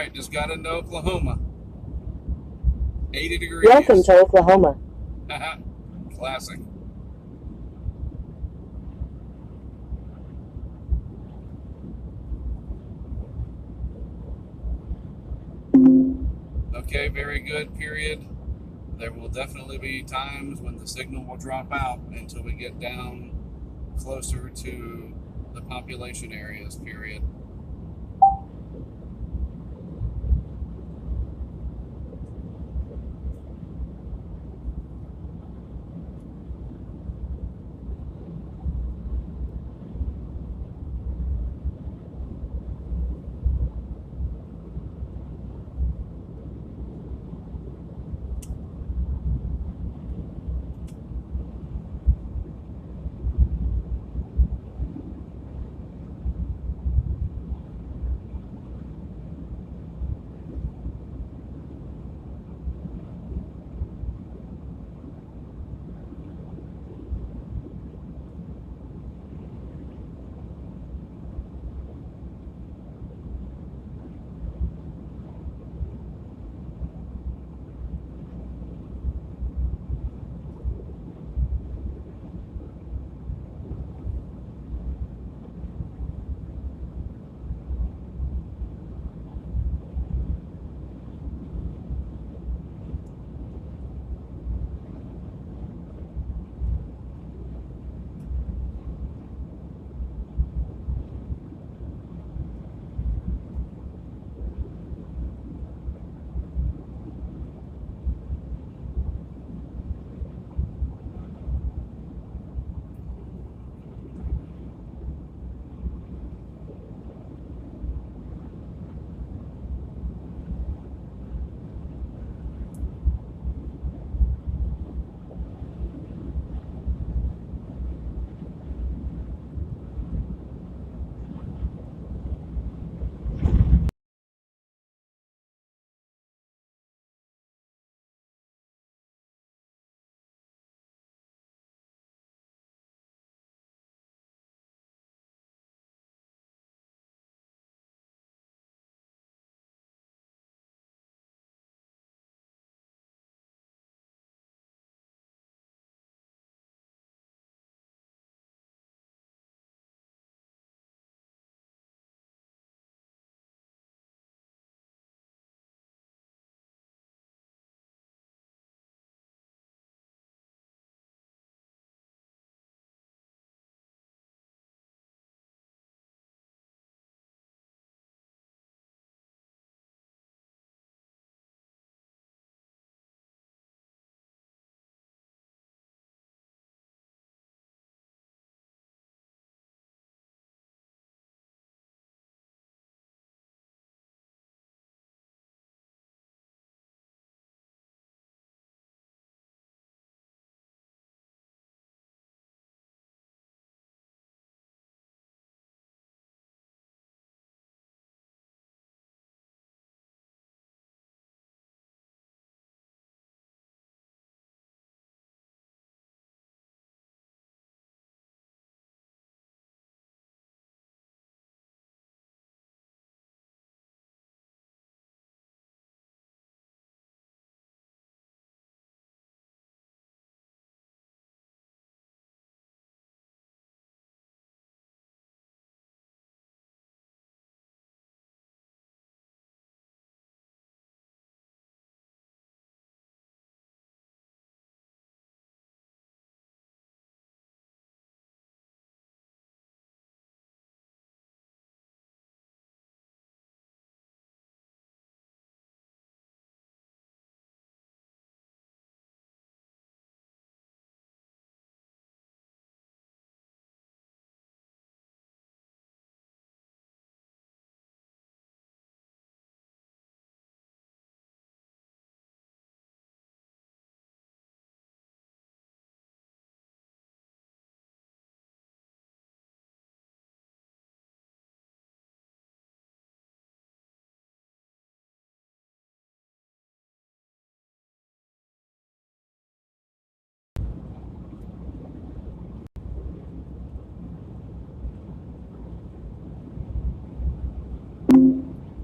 right, just got into Oklahoma. 80 degrees. Welcome to Oklahoma. Classic. Okay, very good, period. There will definitely be times when the signal will drop out until we get down closer to the population areas, period.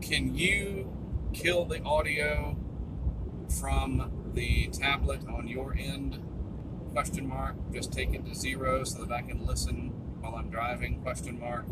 Can you kill the audio from the tablet on your end? Question mark. Just take it to 0 so that I can listen while I'm driving? Question mark.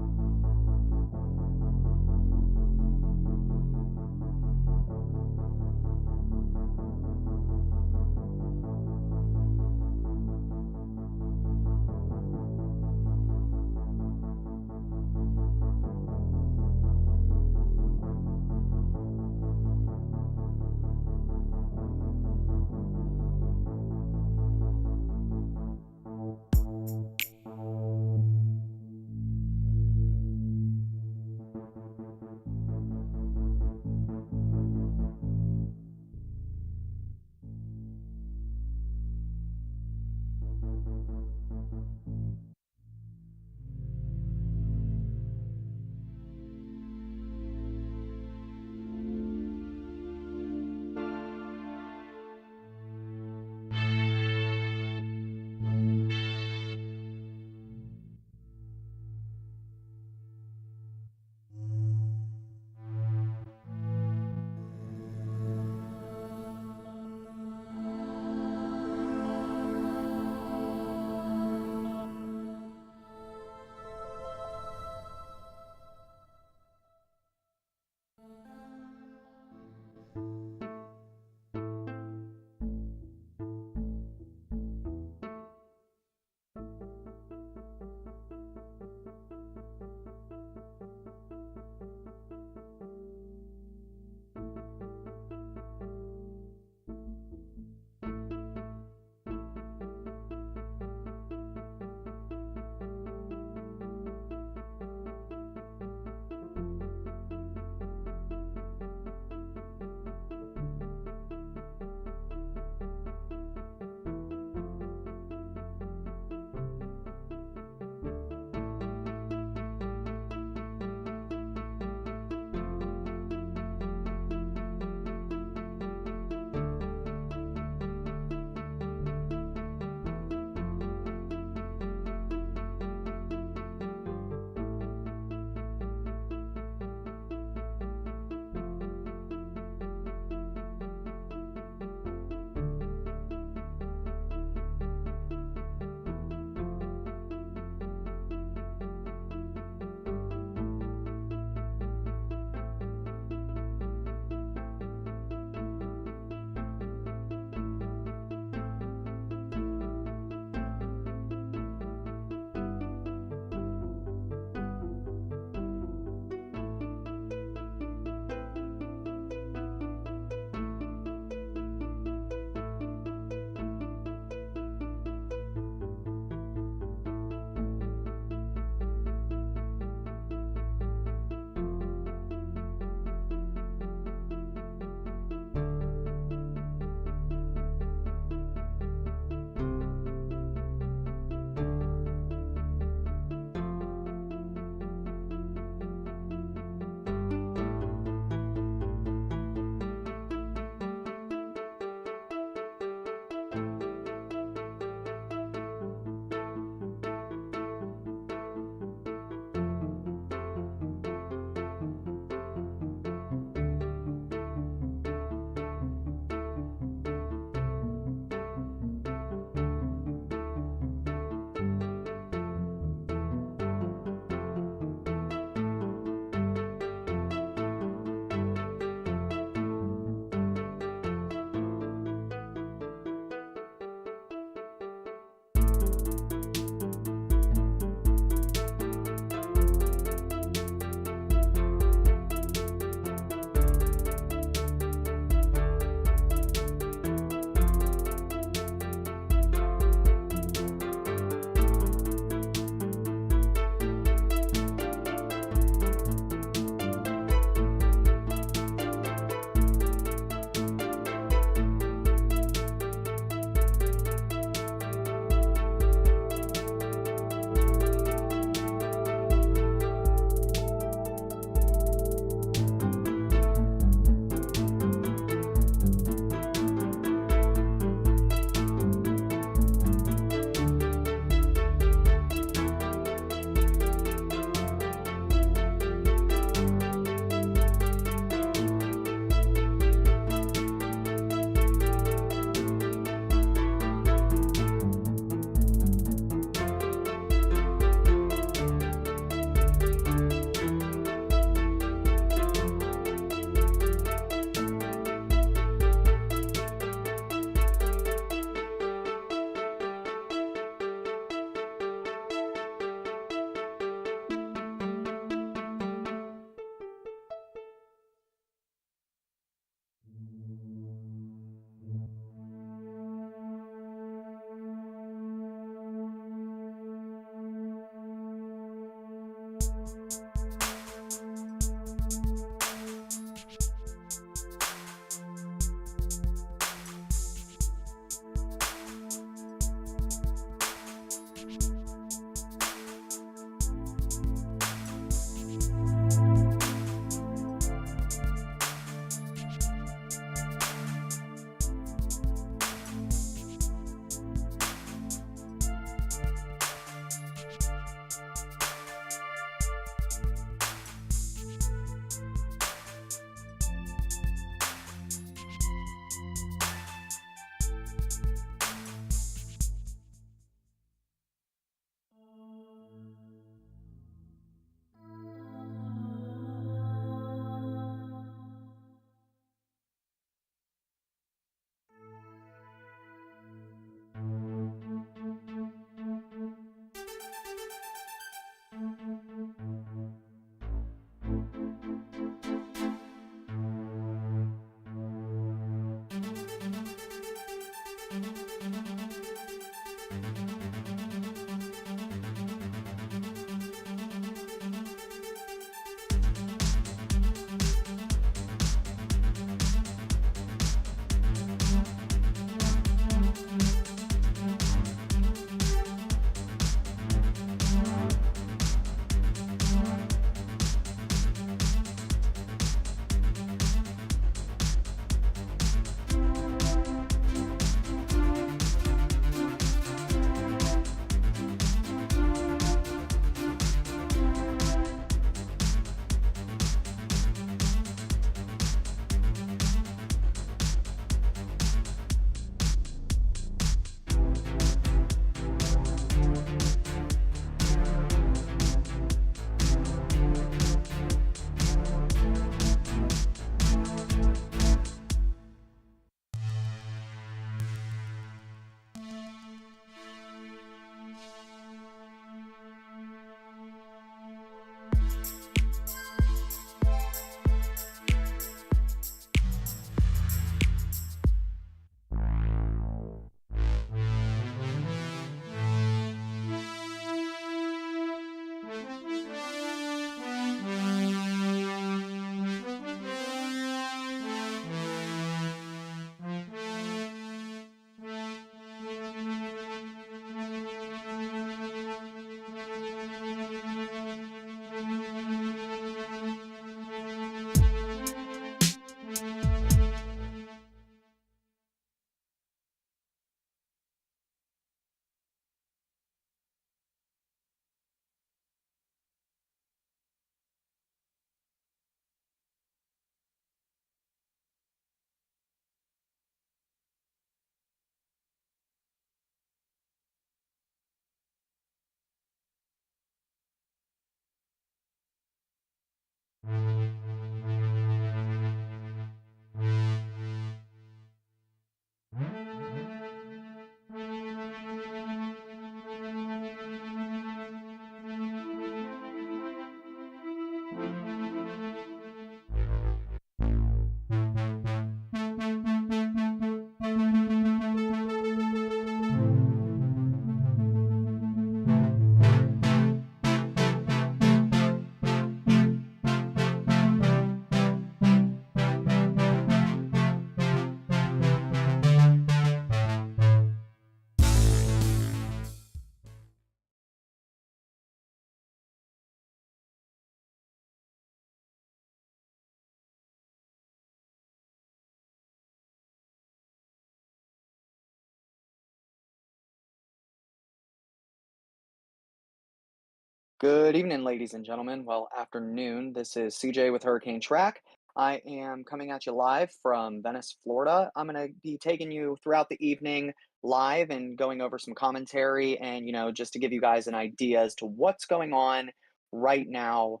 Good evening, ladies and gentlemen. Well, afternoon. This is CJ with HurricaneTrack. I am coming at you live from Venice, Florida. I'm going to be taking you throughout the evening live and going over some commentary and, just to give you guys an idea as to what's going on right now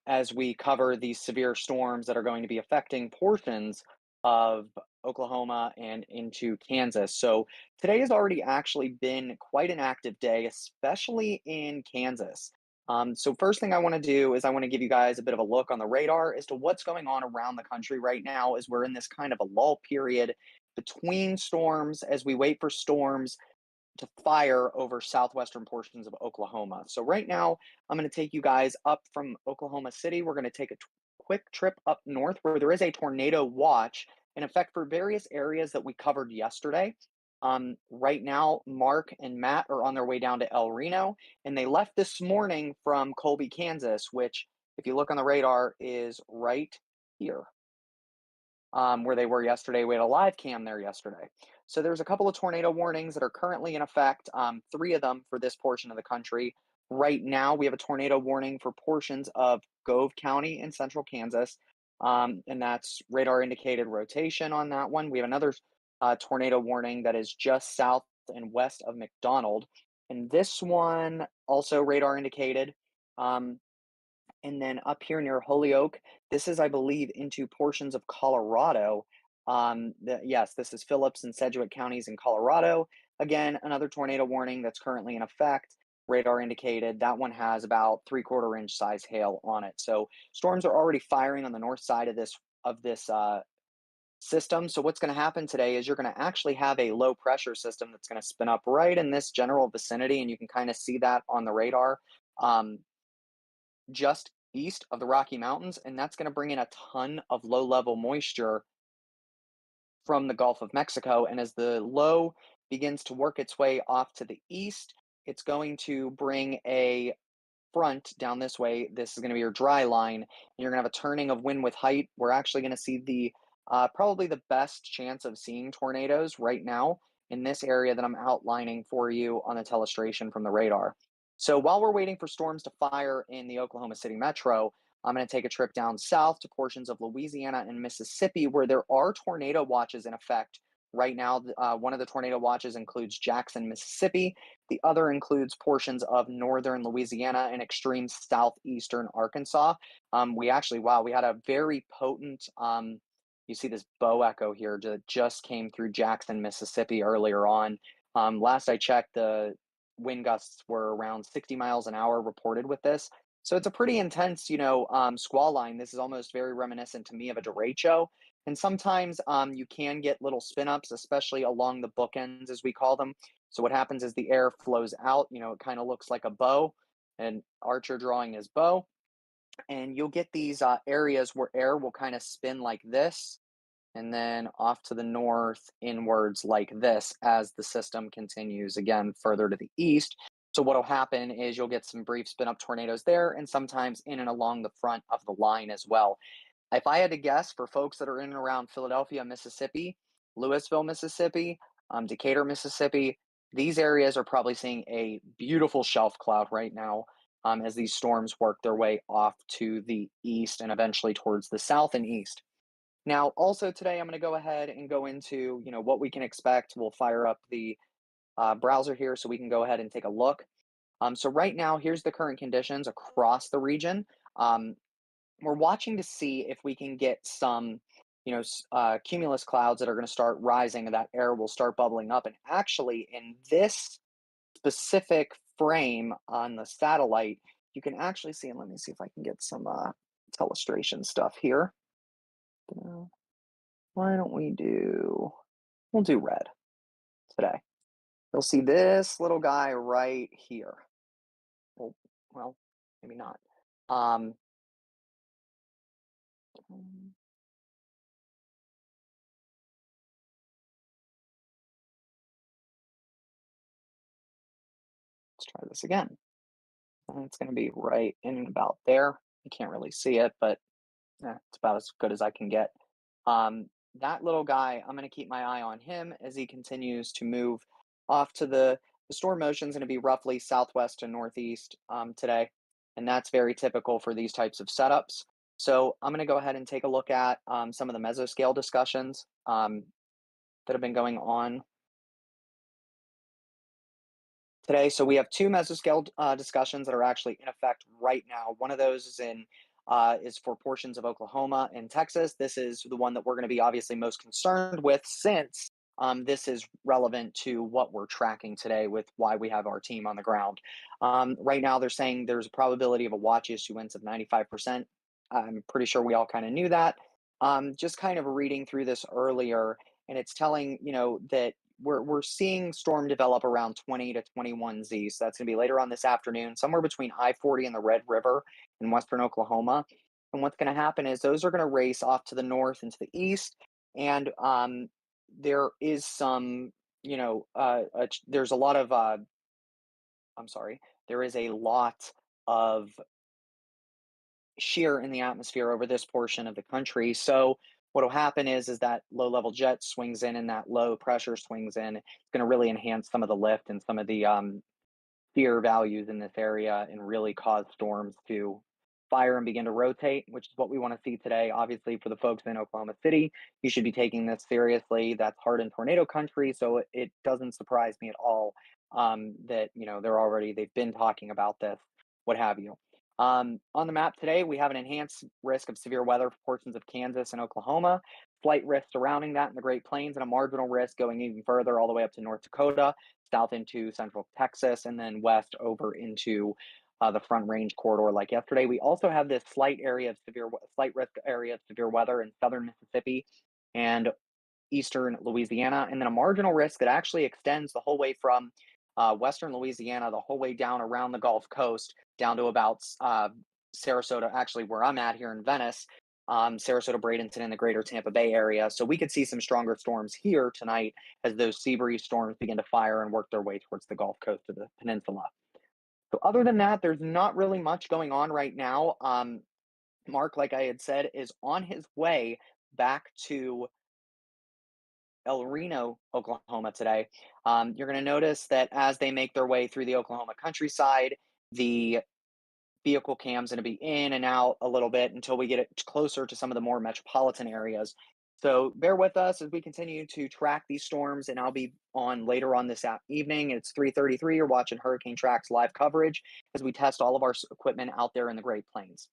as we cover these severe storms that are going to be affecting portions of Oklahoma and into Kansas. So today has already actually been quite an active day, especially in Kansas. So first thing I want to do is I want to give you guys a bit of a look on the radar as to what's going on around the country right now as we're in this kind of a lull period between storms as we wait for storms to fire over southwestern portions of Oklahoma. So right now, I'm going to take you guys up from Oklahoma City. We're going to take a quick trip up north where there is a tornado watch in effect for various areas that we covered yesterday. Right now, Mark and Matt are on their way down to El Reno, and they left this morning from Colby, Kansas, which, if you look on the radar, is right here where they were yesterday. We had a live cam there yesterday. So there's a couple of tornado warnings that are currently in effect, three of them for this portion of the country. Right now, we have a tornado warning for portions of Gove County in central Kansas, and that's radar indicated rotation on that one. We have another tornado warning that is just south and west of McDonald, and this one also radar indicated. And then up here near Holyoke, this is, I believe, into portions of Colorado. Yes, this is Phillips and Sedgwick counties in Colorado. Again, another tornado warning that's currently in effect. Radar indicated that one has about 3/4 inch size hail on it. So storms are already firing on the north side of this system. So what's going to happen today is you're going to actually have a low pressure system that's going to spin up right in this general vicinity, and you can kind of see that on the radar. Um, just east of the Rocky Mountains, and that's going to bring in a ton of low level moisture from the Gulf of Mexico. And as the low begins to work its way off to the east, it's going to bring a front down this way. This is going to be your dry line, and you're going to have a turning of wind with height. We're actually going to see the probably the best chance of seeing tornadoes right now in this area that I'm outlining for you on the telestration from the radar. So while we're waiting for storms to fire in the Oklahoma City metro, I'm going to take a trip down south to portions of Louisiana and Mississippi where there are tornado watches in effect right now. One of the tornado watches includes Jackson, Mississippi. The other includes portions of northern Louisiana and extreme southeastern Arkansas. We actually, wow, we had a very potent, you see this bow echo here that just came through Jackson, Mississippi earlier on. Last I checked, the wind gusts were around 60 miles an hour reported with this. So it's a pretty intense, squall line. This is almost very reminiscent to me of a derecho. And sometimes you can get little spin ups, especially along the bookends, as we call them. So what happens is the air flows out, it kind of looks like a bow. an archer drawing his bow, and you'll get these areas where air will kind of spin like this, and then off to the north inwards like this as the system continues again further to the east. So what'll happen is you'll get some brief spin up tornadoes there and sometimes in and along the front of the line as well. If I had to guess, for folks that are in and around Philadelphia, Mississippi, Louisville, Mississippi, Decatur, Mississippi, these areas are probably seeing a beautiful shelf cloud right now, as these storms work their way off to the east and eventually towards the south and east. Now, also today, I'm going to go ahead and go into, what we can expect. We'll fire up the browser here so we can go ahead and take a look. So right now, here's the current conditions across the region. Um, we're watching to see if we can get some, cumulus clouds that are going to start rising, and that air will start bubbling up. And actually, in this specific frame on the satellite, you can actually see, and let me see if I can get some illustration stuff here. Why don't we'll do red today. You'll see this little guy right here. Well, maybe not. Um, let's try this again. And it's going to be right in and about there. You can't really see it, but it's about as good as I can get. Um, that little guy, I'm going to keep my eye on him as he continues to move off to the storm motion's going to be roughly southwest to northeast today. And that's very typical for these types of setups. So I'm going to go ahead and take a look at some of the mesoscale discussions that have been going on today. So we have two mesoscale discussions that are actually in effect right now. One of those is for portions of Oklahoma and Texas. This is the one that we're going to be obviously most concerned with, since this is relevant to what we're tracking today with why we have our team on the ground. Right now, they're saying there's a probability of a watch issuance of 95%. I'm pretty sure we all kind of knew that. Just kind of reading through this earlier, and it's telling, that we're seeing storm develop around 20 to 21 Z. So that's going to be later on this afternoon, somewhere between I-40 and the Red River in western Oklahoma. And what's going to happen is those are going to race off to the north and to the east. And there is some, there's a lot of, there is a lot of shear in the atmosphere over this portion of the country. So what will happen is that low level jet swings in and that low pressure swings in. It's going to really enhance some of the lift and some of the fear values in this area and really cause storms to fire and begin to rotate, which is what we want to see today. Obviously, for the folks in Oklahoma City, you should be taking this seriously. That's hardened tornado country, so it doesn't surprise me at all that they've been talking about this, what have you. On the map today, we have an enhanced risk of severe weather for portions of Kansas and Oklahoma, slight risk surrounding that in the Great Plains, and a marginal risk going even further all the way up to North Dakota, south into central Texas, and then west over into the Front Range corridor like yesterday. We also have this slight risk area of severe weather in southern Mississippi and eastern Louisiana, and then a marginal risk that actually extends the whole way from western Louisiana, the whole way down around the Gulf Coast, down to about Sarasota, actually where I'm at here in Venice, Sarasota, Bradenton, and the greater Tampa Bay area. So we could see some stronger storms here tonight as those sea breeze storms begin to fire and work their way towards the Gulf Coast of the peninsula. So other than that, there's not really much going on right now. Mark, like I had said, is on his way back to El Reno, Oklahoma today. You're going to notice that as they make their way through the Oklahoma countryside, the vehicle cam's going to be in and out a little bit until we get it closer to some of the more metropolitan areas. So bear with us as we continue to track these storms, and I'll be on later on this evening. It's 3:33. You're watching HurricaneTrack's live coverage as we test all of our equipment out there in the Great Plains.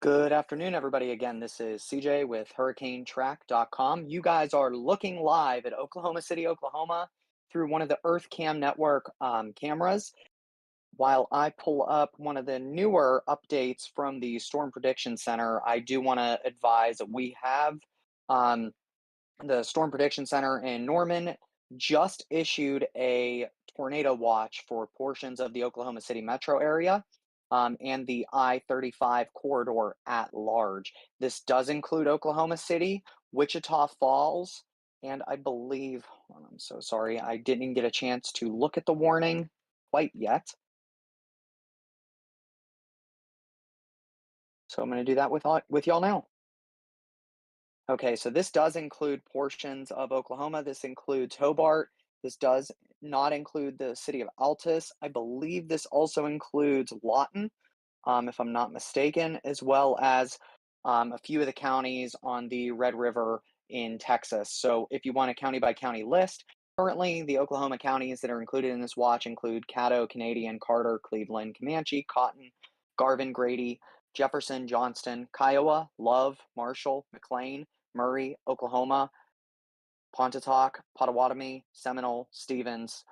Good afternoon, everybody. Again, this is CJ with HurricaneTrack.com. You guys are looking live at Oklahoma City, Oklahoma through one of the Earth Cam Network cameras. While I pull up one of the newer updates from the Storm Prediction Center, I do want to advise that we have um, the Storm Prediction Center in Norman just issued a tornado watch for portions of the Oklahoma City metro area and the I-35 corridor at large. This does include Oklahoma City, Wichita Falls, and I believe, I'm so sorry, I didn't get a chance to look at the warning quite yet. So I'm going to do that with y'all now. Okay, so this does include portions of Oklahoma. This includes Hobart. This does not include the city of Altus. I believe this also includes Lawton, if I'm not mistaken, as well as a few of the counties on the Red River in Texas. So if you want a county by county list, currently the Oklahoma counties that are included in this watch include Caddo, Canadian, Carter, Cleveland, Comanche, Cotton, Garvin, Grady, Jefferson, Johnston, Kiowa, Love, Marshall, McLean, Murray, Oklahoma, Pontotoc, Pottawatomie, Seminole, Stevens,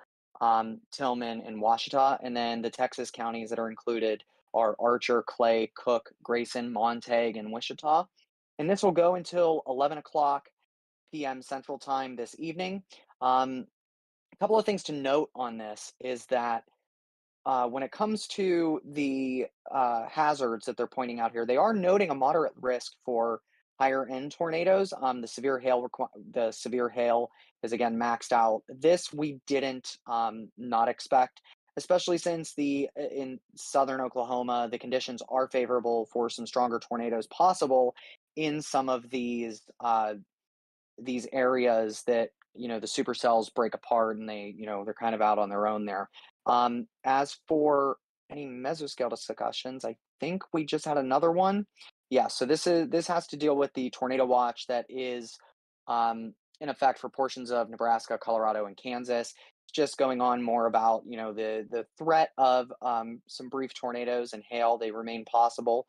Tillman, and Washita. And then the Texas counties that are included are Archer, Clay, Cook, Grayson, Montague, and Wichita. And this will go until 11 o'clock p.m. Central Time this evening. A couple of things to note on this is that when it comes to the hazards that they're pointing out here, they are noting a moderate risk for higher end tornadoes. The severe hail is again maxed out. This we didn't not expect, especially since in southern Oklahoma the conditions are favorable for some stronger tornadoes possible in some of these areas that the supercells break apart and they're kind of out on their own there. As for any mesoscale discussions, I think we just had another one. Yeah, so this has to deal with the tornado watch that is in effect for portions of Nebraska, Colorado, and Kansas. It's just going on more about the threat of some brief tornadoes and hail. They remain possible.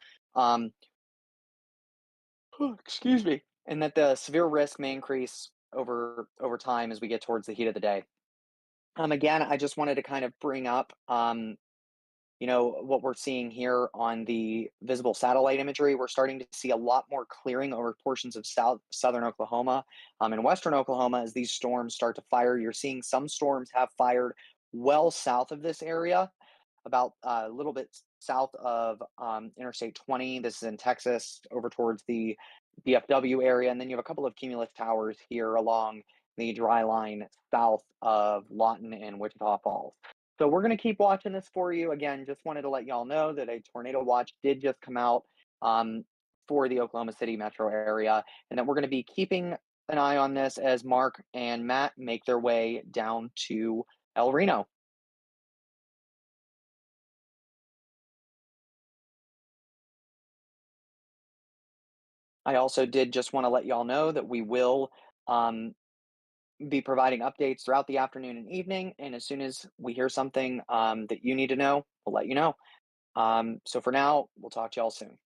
Excuse me. And that the severe risk may increase over time as we get towards the heat of the day. Again, I just wanted to kind of bring up, what we're seeing here on the visible satellite imagery. We're starting to see a lot more clearing over portions of southern Oklahoma and western Oklahoma as these storms start to fire. You're seeing some storms have fired well south of this area, about a little bit south of Interstate 20. This is in Texas, over towards the DFW area. And then you have a couple of cumulus towers here along the dry line south of Lawton and Wichita Falls. So we're going to keep watching this for you. Again, just wanted to let y'all know that a tornado watch did just come out for the Oklahoma City metro area, and that we're going to be keeping an eye on this as Mark and Matt make their way down to El Reno. I also did just want to let y'all know that we will be providing updates throughout the afternoon and evening. And as soon as we hear something that you need to know, we'll let you know. So for now, we'll talk to y'all soon.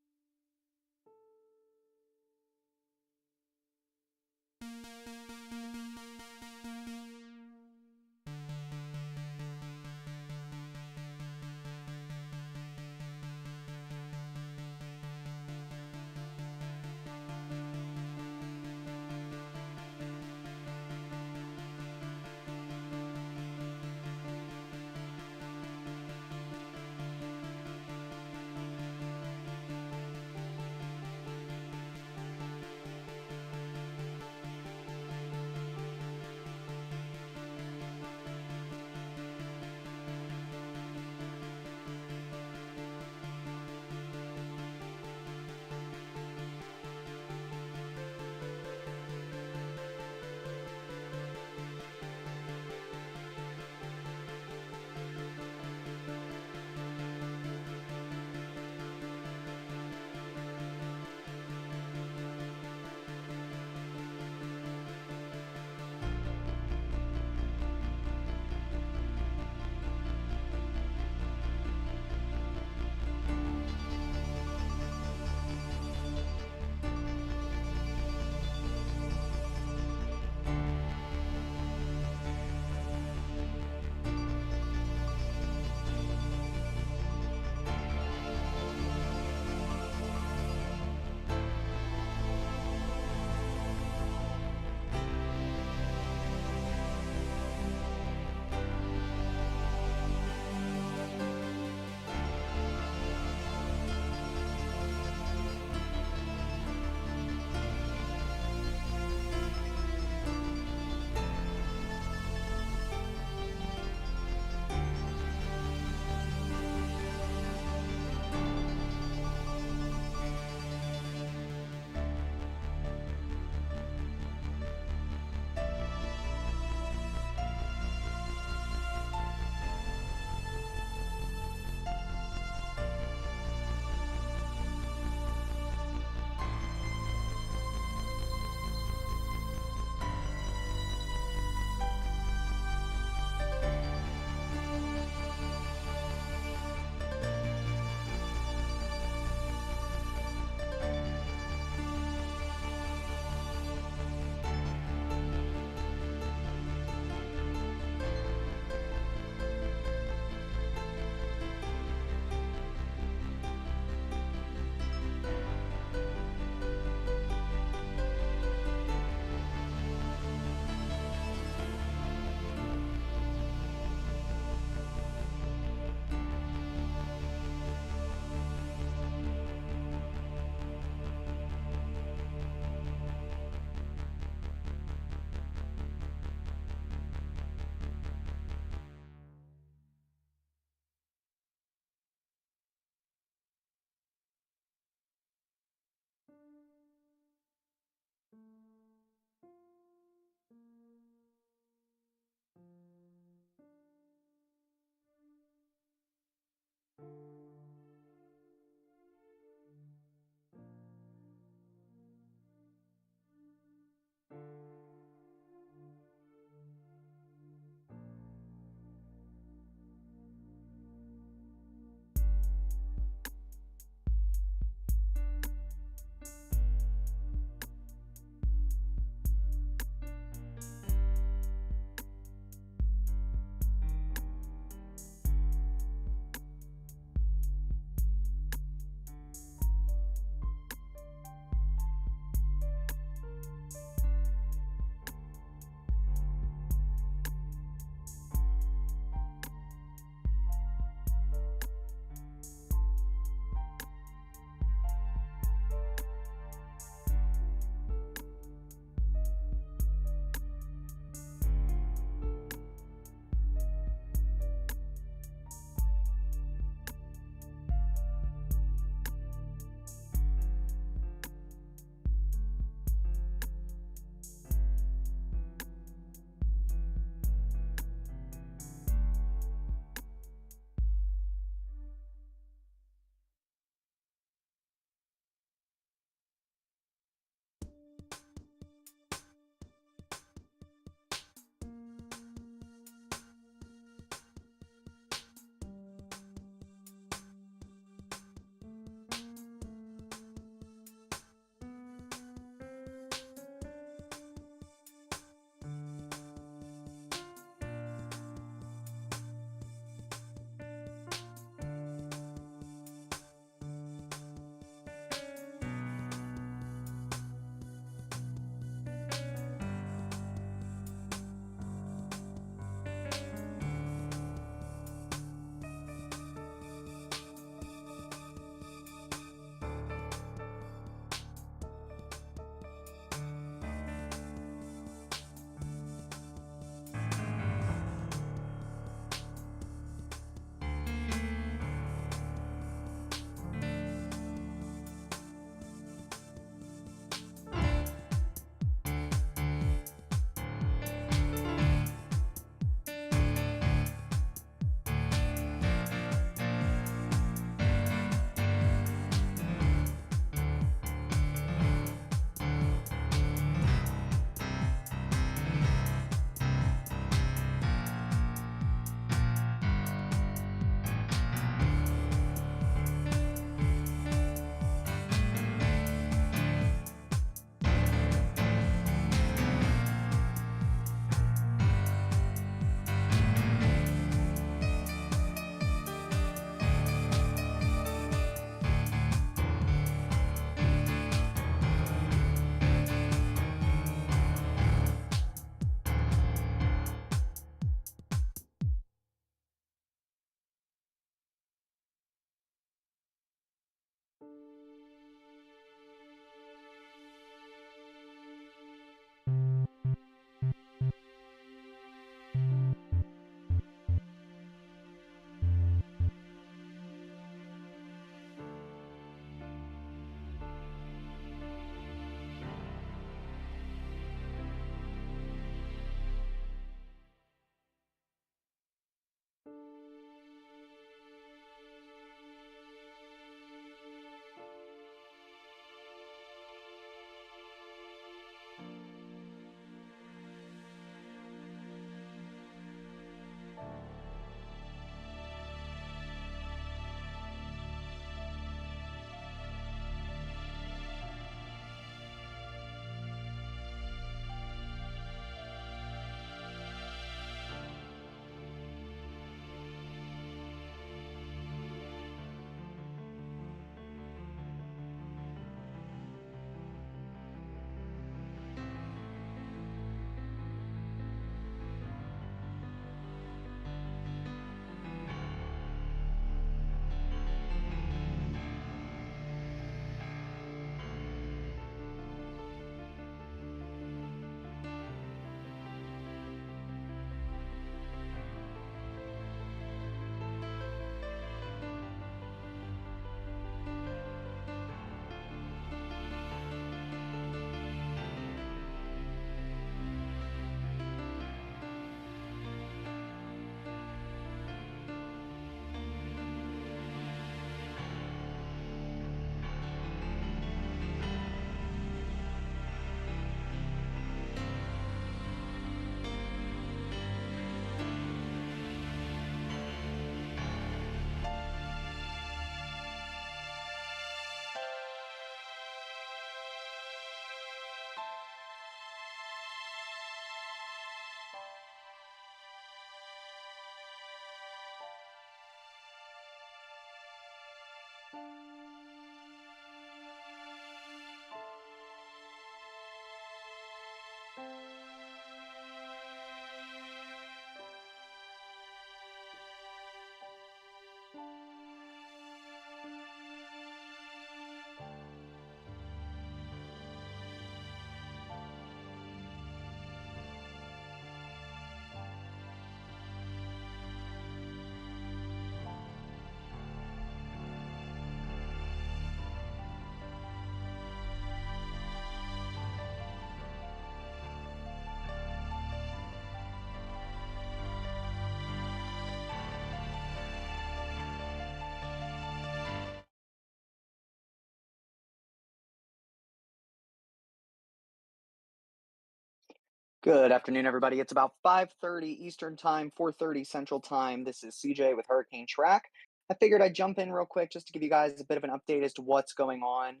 Good afternoon, everybody. It's about 5:30 Eastern Time, 4:30 Central Time. This is CJ with Hurricane Track. I figured I'd jump in real quick just to give you guys a bit of an update as to what's going on.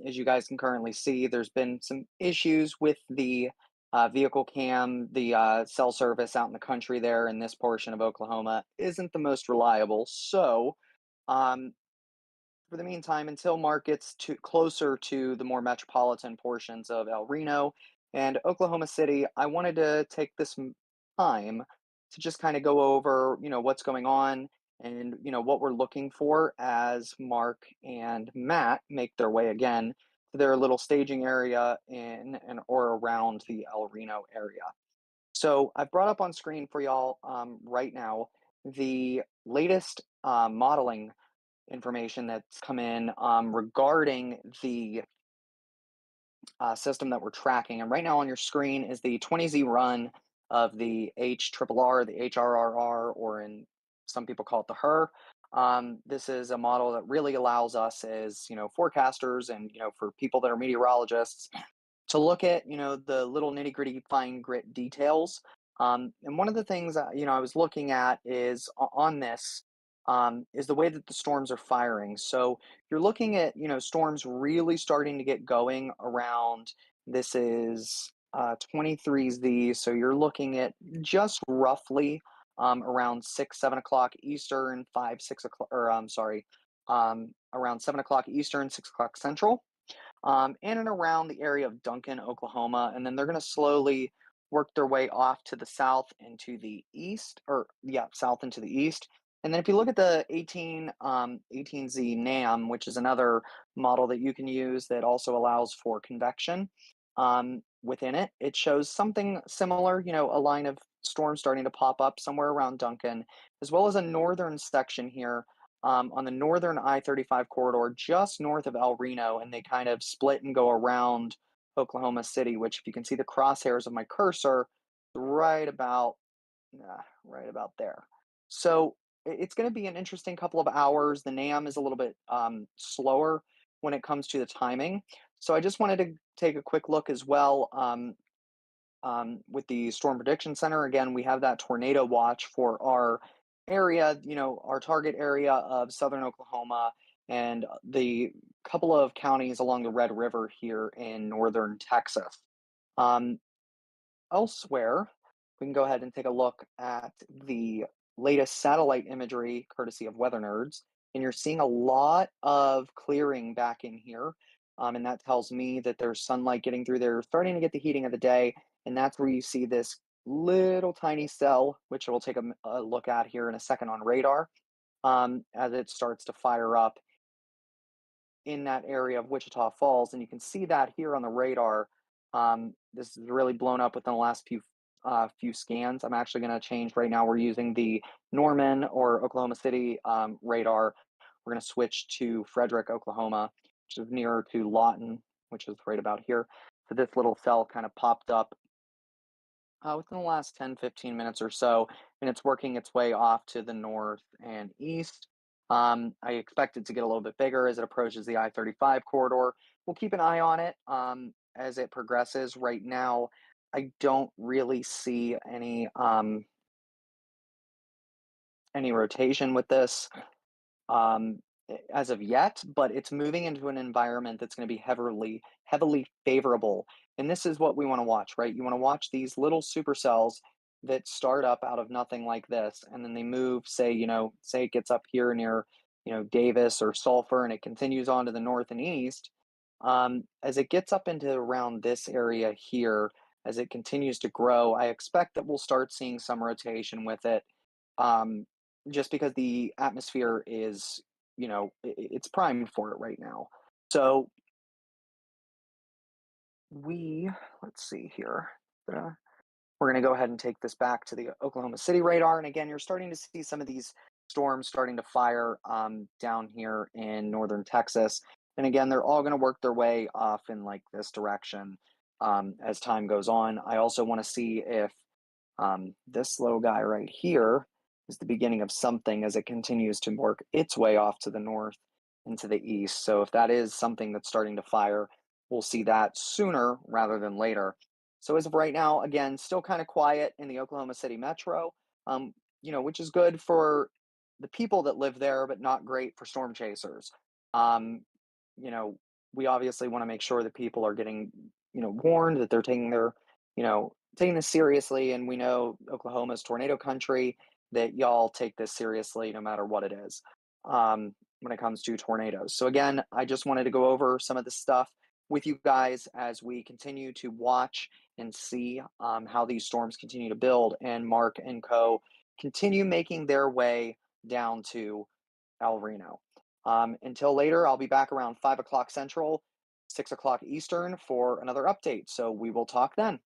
As you guys can currently see, there's been some issues with the vehicle cam. The cell service out in the country there in this portion of Oklahoma isn't the most reliable. So, um, for the meantime, until markets to closer to the more metropolitan portions of El Reno and Oklahoma City, I wanted to take this time to just kind of go over, what's going on and, what we're looking for as Mark and Matt make their way again to their little staging area in and or around the El Reno area. So I've brought up on screen for y'all right now the latest modeling information that's come in regarding the system that we're tracking. And right now on your screen is the 20Z run of the HRRR, the HRRR, or in some people call it the HUR. This is a model that really allows us as forecasters and for people that are meteorologists to look at the little nitty gritty fine grit details. And one of the things I was looking at is on this is the way that the storms are firing. So you're looking at storms really starting to get going around. This is 23Z, so you're looking at just roughly around 6, 7 o'clock Eastern, 5, 6 o'clock, or I'm sorry, around 7 o'clock Eastern, 6 o'clock Central, in and around the area of Duncan, Oklahoma. And then they're going to slowly work their way off to the south and to the east, or yeah, south and to the east. And then if you look at the 18Z NAM, which is another model that you can use that also allows for convection within it, it shows something similar, a line of storms starting to pop up somewhere around Duncan, as well as a northern section here on the northern I-35 corridor, just north of El Reno, and they kind of split and go around Oklahoma City, which if you can see the crosshairs of my cursor, right about there. So it's going to be an interesting couple of hours. The NAM is a little bit slower when it comes to the timing. So I just wanted to take a quick look as well with the Storm Prediction Center. Again, we have that tornado watch for our area, our target area of southern Oklahoma and the couple of counties along the Red River here in northern Texas. Um, Elsewhere, we can go ahead and take a look at the latest satellite imagery courtesy of Weather Nerds. And you're seeing a lot of clearing back in here. And that tells me that there's sunlight getting through there, starting to get the heating of the day. And that's where you see this little tiny cell, which we'll take a look at here in a second on radar, as it starts to fire up in that area of Wichita Falls. And you can see that here on the radar. This is really blown up within the last few scans. I'm actually going to change right now. We're using the Norman or Oklahoma City radar. We're going to switch to Frederick, Oklahoma, which is nearer to Lawton, which is right about here. So this little cell kind of popped up within the last 10, 15 minutes or so, and it's working its way off to the north and east. I expect it to get a little bit bigger as it approaches the I-35 corridor. We'll keep an eye on it as it progresses. Right now, I don't really see any rotation with this um, as of yet, but it's moving into an environment that's going to be heavily favorable. And this is what we want to watch, right? You want to watch these little supercells that start up out of nothing like this, and then they move. Say it gets up here near Davis or Sulphur, and it continues on to the north and east. As it gets up into around this area here, as it continues to grow, I expect that we'll start seeing some rotation with it, um, just because the atmosphere is, it's primed for it right now. So we, let's see here. Uh, we're going to go ahead and take this back to the Oklahoma City radar. And again, you're starting to see some of these storms starting to fire down here in northern Texas. And again, they're all going to work their way off in like this direction as time goes on. I also want to see if this little guy right here is the beginning of something as it continues to work its way off to the north and to the east. So if that is something that's starting to fire, we'll see that sooner rather than later. So as of right now, again, still kind of quiet in the Oklahoma City metro, which is good for the people that live there, but not great for storm chasers. Um, you know, we obviously want to make sure that people are getting, warned that they're taking taking this seriously. And we know Oklahoma's tornado country, that y'all take this seriously no matter what it is when it comes to tornadoes. So again, I just wanted to go over some of this stuff with you guys as we continue to watch and see how these storms continue to build, and Mark and co continue making their way down to El Reno. Until later, I'll be back around 5 o'clock Central, 6 o'clock Eastern for another update. So we will talk then.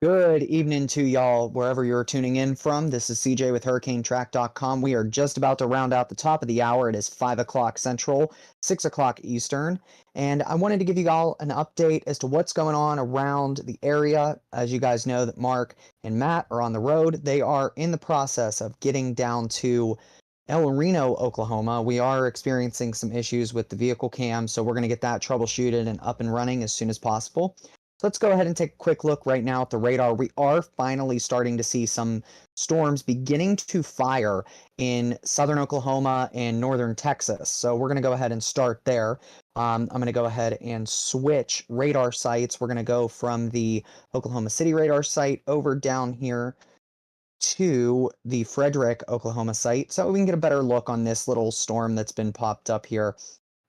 Good evening to y'all, wherever you're tuning in from. This is CJ with HurricaneTrack.com. We are just about to round out the top of the hour. It is 5 o'clock Central, 6 o'clock Eastern, and I wanted to give you all an update as to what's going on around the area. As you guys know, that Mark and Matt are on the road. They are in the process of getting down to El Reno, Oklahoma. We are experiencing some issues with the vehicle cam, so we're going to get that troubleshooted and up and running as soon as possible. Let's go ahead and take a quick look right now at the radar. We are finally starting to see some storms beginning to fire in southern Oklahoma and northern Texas. So we're going to go ahead and start there. I'm going to go ahead and switch radar sites. We're going to go from the Oklahoma City radar site over down here to the Frederick, Oklahoma site, so we can get a better look on this little storm that's been popped up here,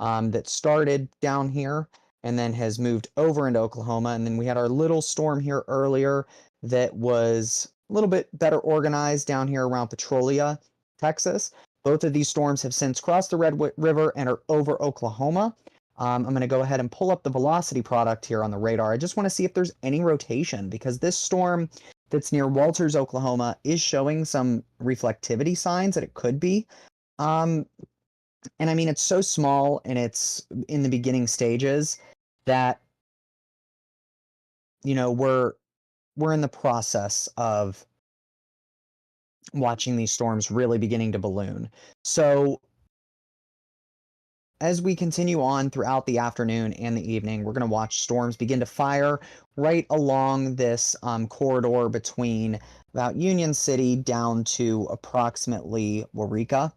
that started down here and then has moved over into Oklahoma. And then we had our little storm here earlier that was a little bit better organized down here around Petrolia, Texas. Both of these storms have since crossed the Red River and are over Oklahoma. I'm going to go ahead and pull up the velocity product here on the radar. I just want to see if there's any rotation, because this storm that's near Walters, Oklahoma is showing some reflectivity signs that it could be. And I mean, it's so small and it's in the beginning stages that, you know, we're in the process of watching these storms really beginning to balloon. So as we continue on throughout the afternoon and the evening, we're going to watch storms begin to fire right along this corridor between about Union City down to approximately Waurika,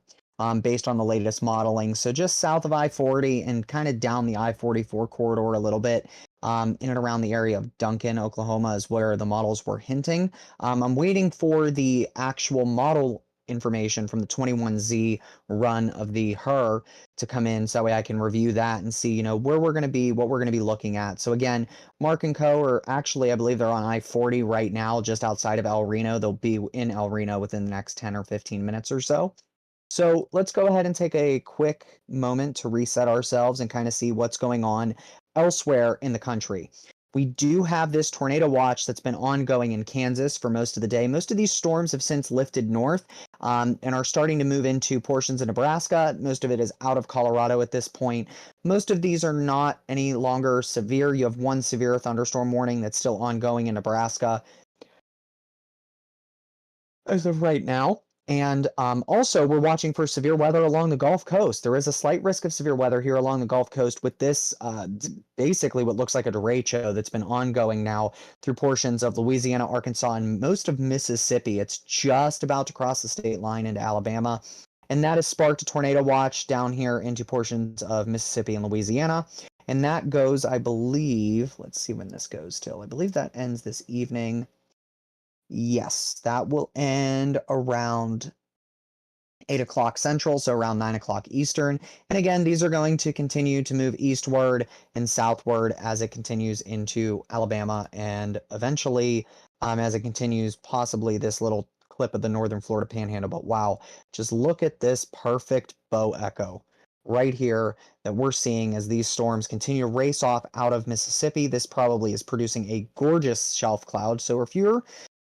based on the latest modeling. So just south of I-40 and kind of down the I-44 corridor a little bit, in and around the area of Duncan, Oklahoma is where the models were hinting. I'm waiting for the actual model information from the 21Z run of the HUR to come in, so that way I can review that and see, you know, where we're going to be, what we're going to be looking at. So again, Mark and Co. are actually, I believe they're on I-40 right now, just outside of El Reno. They'll be in El Reno within the next 10 or 15 minutes or so. So let's go ahead and take a quick moment to reset ourselves and kind of see what's going on elsewhere in the country. We do have this tornado watch that's been ongoing in Kansas for most of the day. Most of these storms have since lifted north, and are starting to move into portions of Nebraska. Most of it is out of Colorado at this point. Most of these are not any longer severe. You have one severe thunderstorm warning that's still ongoing in Nebraska as of right now. And also, we're watching for severe weather along the Gulf Coast. There is a slight risk of severe weather here along the Gulf Coast with this, basically what looks like a derecho that's been ongoing now through portions of Louisiana, Arkansas, and most of Mississippi. It's just about to cross the state line into Alabama. And that has sparked a tornado watch down here into portions of Mississippi and Louisiana. And that goes, I believe, let's see when this goes till. I believe that ends this evening. Yes, that will end around 8 o'clock Central, so around 9 o'clock Eastern. And again, these are going to continue to move eastward and southward as it continues into Alabama, and eventually, as it continues, possibly this little clip of the northern Florida Panhandle. But wow, just look at this perfect bow echo right here that we're seeing as these storms continue to race off out of Mississippi. This probably is producing a gorgeous shelf cloud. So if you're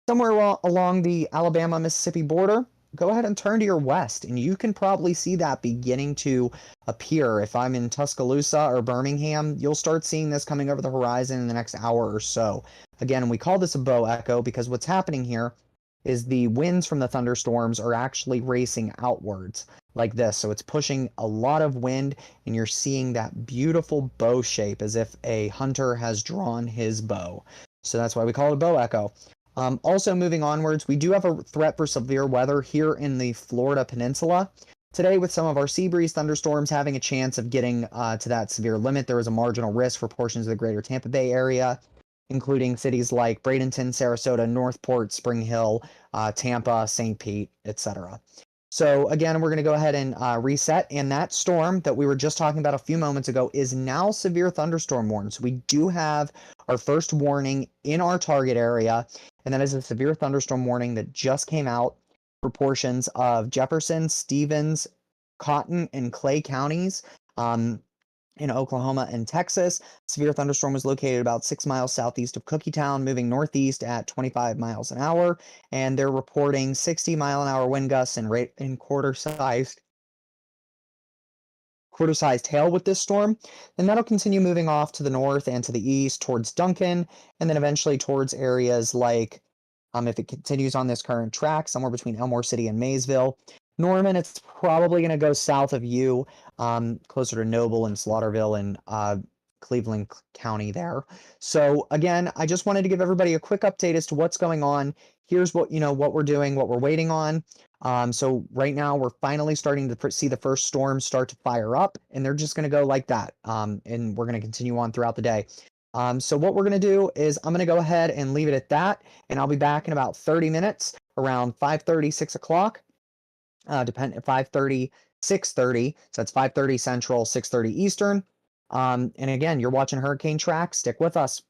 somewhere along the Alabama-Mississippi border, go ahead and turn to your west, and you can probably see that beginning to appear. If I'm in Tuscaloosa or Birmingham, you'll start seeing this coming over the horizon in the next hour or so. Again, we call this a bow echo because what's happening here is the winds from the thunderstorms are actually racing outwards like this. So it's pushing a lot of wind, and you're seeing that beautiful bow shape as if a hunter has drawn his bow. So that's why we call it a bow echo. Also moving onwards, we do have a threat for severe weather here in the Florida Peninsula. Today, with some of our sea breeze thunderstorms having a chance of getting to that severe limit, there is a marginal risk for portions of the greater Tampa Bay area, including cities like Bradenton, Sarasota, Northport, Spring Hill, Tampa, St. Pete, etc. So again, we're going to go ahead and reset, and that storm that we were just talking about a few moments ago is now severe thunderstorm warned. So we do have our first warning in our target area, and that is a severe thunderstorm warning that just came out for portions of Jefferson, Stevens, Cotton, and Clay counties. in Oklahoma and Texas. Severe thunderstorm was located about 6 miles southeast of Cookietown, moving northeast at 25 miles an hour. And they're reporting 60-mile-an-hour wind gusts and quarter-sized hail with this storm. Then that'll continue moving off to the north and to the east towards Duncan, and then eventually towards areas like, if it continues on this current track, somewhere between Elmore City and Maysville. Norman, it's probably going to go south of you, closer to Noble and Slaughterville and Cleveland County there. So again, I just wanted to give everybody a quick update as to what's going on. Here's what what we're doing, what we're waiting on. So right now we're finally starting to see the first storms start to fire up, and they're just going to go like that. And we're going to continue on throughout the day. So what we're going to do is I'm going to go ahead and leave it at that, and I'll be back in about 30 minutes around 5:30, 6 o'clock. 5:30, 6:30. So that's 5:30 Central, 6:30 Eastern. And again, you're watching Hurricane Track. Stick with us.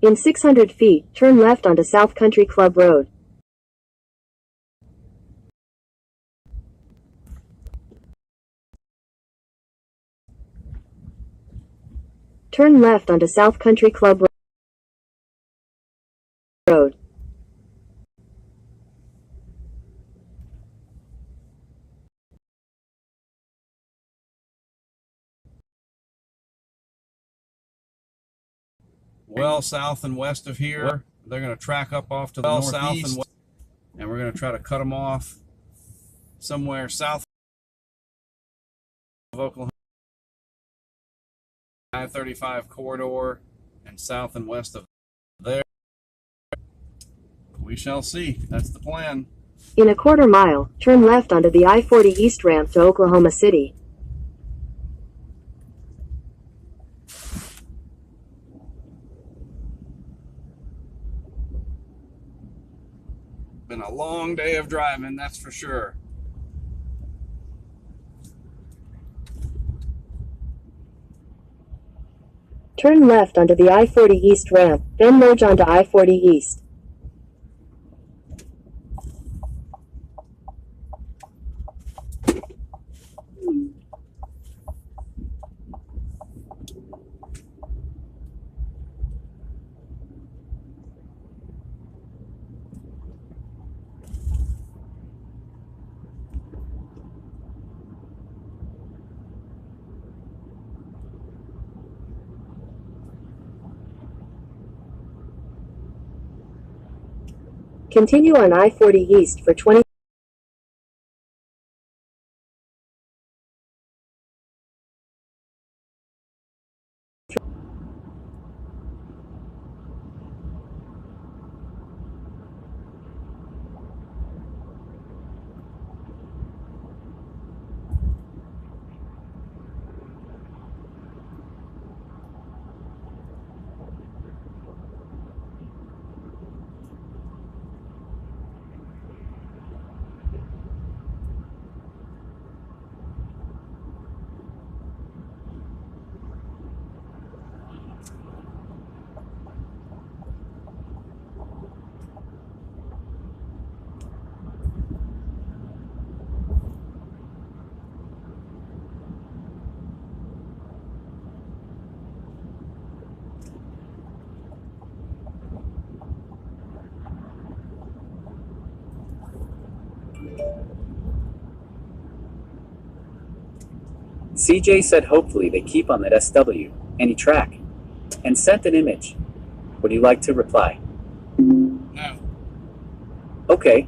In 600 feet, turn left onto South Country Club Road. Turn left onto South Country Club Road. Well south and west of here. They're going to track up off to the northeast, and we're going to try to cut them off somewhere south of Oklahoma. I-35 corridor and south and west of there. We shall see. That's the plan. In a quarter mile, turn left onto the I-40 East ramp to Oklahoma City. Been a long day of driving, that's for sure. Turn left onto the I-40 East ramp, then merge onto I-40 East. Continue on I-40 East for 20. CJ said hopefully they keep on that SW, any track, and sent an image. Would you like to reply? No. Okay.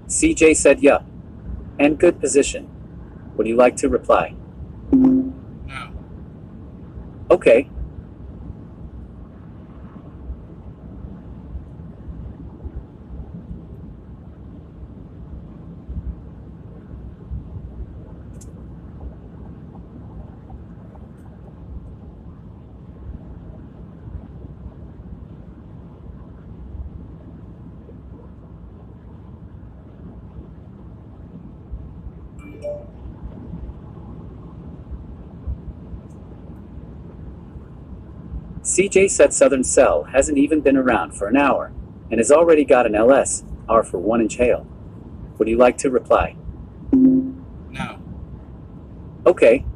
CJ said yeah. And good position. Would you like to reply? No. Okay. CJ said Southern Cell hasn't even been around for an hour and has already got an LS, R for 1-inch hail. Would you like to reply? No. Okay.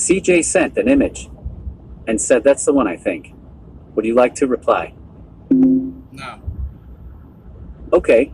CJ sent an image and said that's the one I think. Would you like to reply? No. Okay.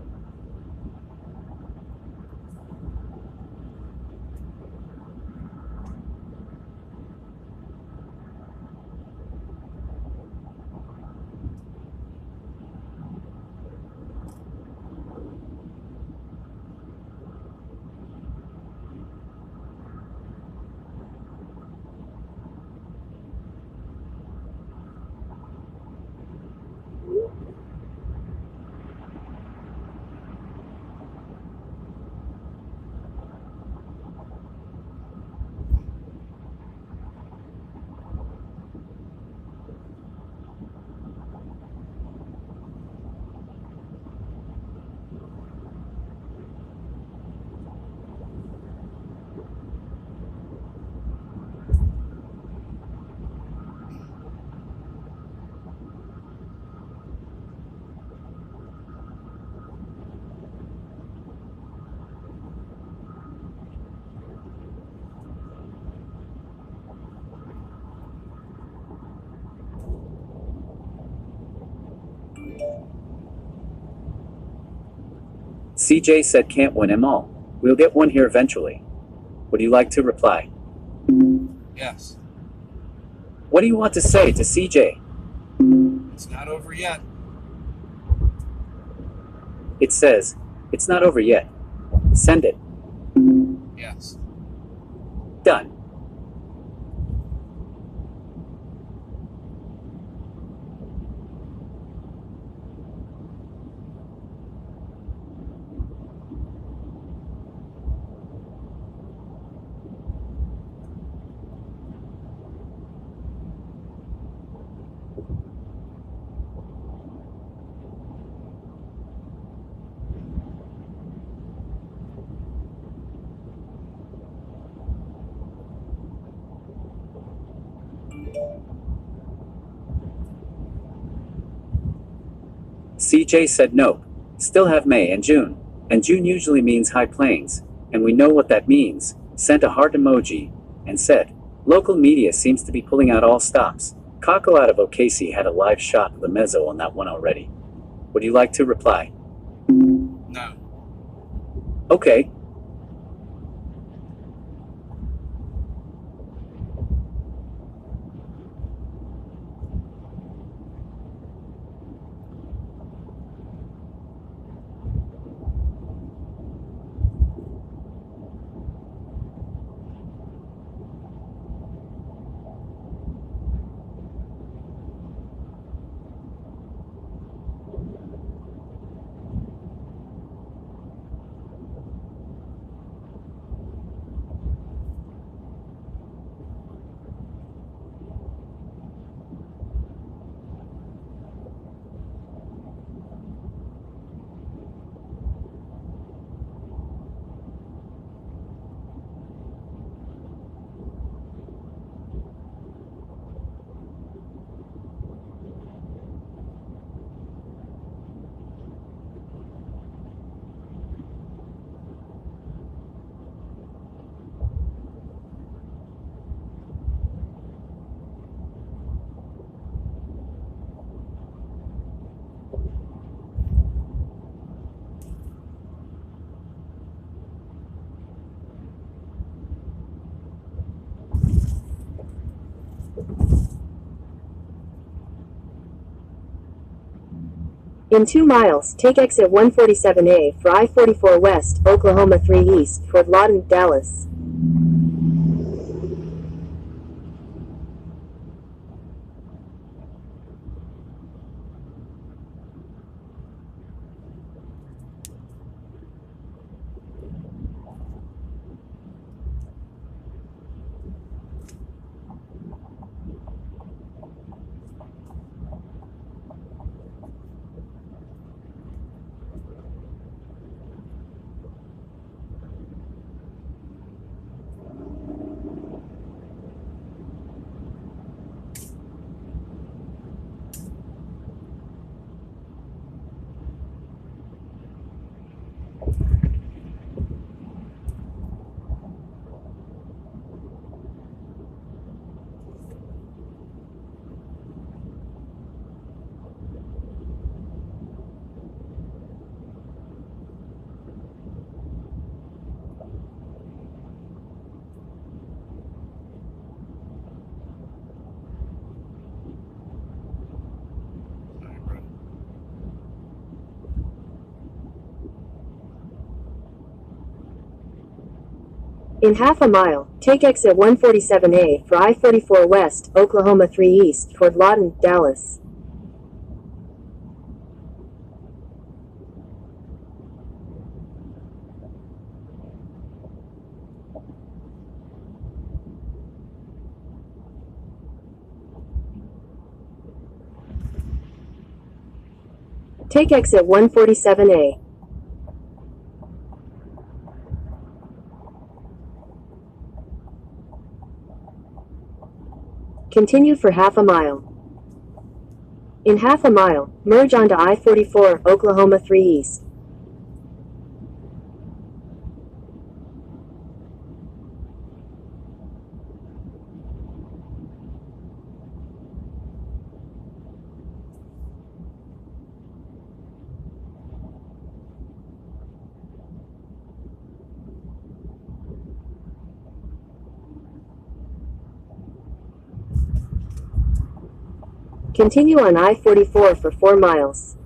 CJ said can't win them all. We'll get one here eventually. Would you like to reply? Yes. What do you want to say to CJ? It's not over yet. It says, it's not over yet. Send it. Yes. Done. CJ said nope. Still have May and June. And June usually means high plains. And we know what that means. Sent a heart emoji. And said, local media seems to be pulling out all stops. Kako out of OKC had a live shot of the mezzo on that one already. Would you like to reply? No. Okay. In 2 miles, take exit 147A for I-44 West, Oklahoma 3 East, Fort Lawton, Dallas. In half a mile, take exit 147A for I-44 West, Oklahoma 3 East toward Lawton, Dallas. Take exit 147A. Continue for half a mile. In half a mile, merge onto I-44, Oklahoma 3 East. Continue on I-44 for 4 miles.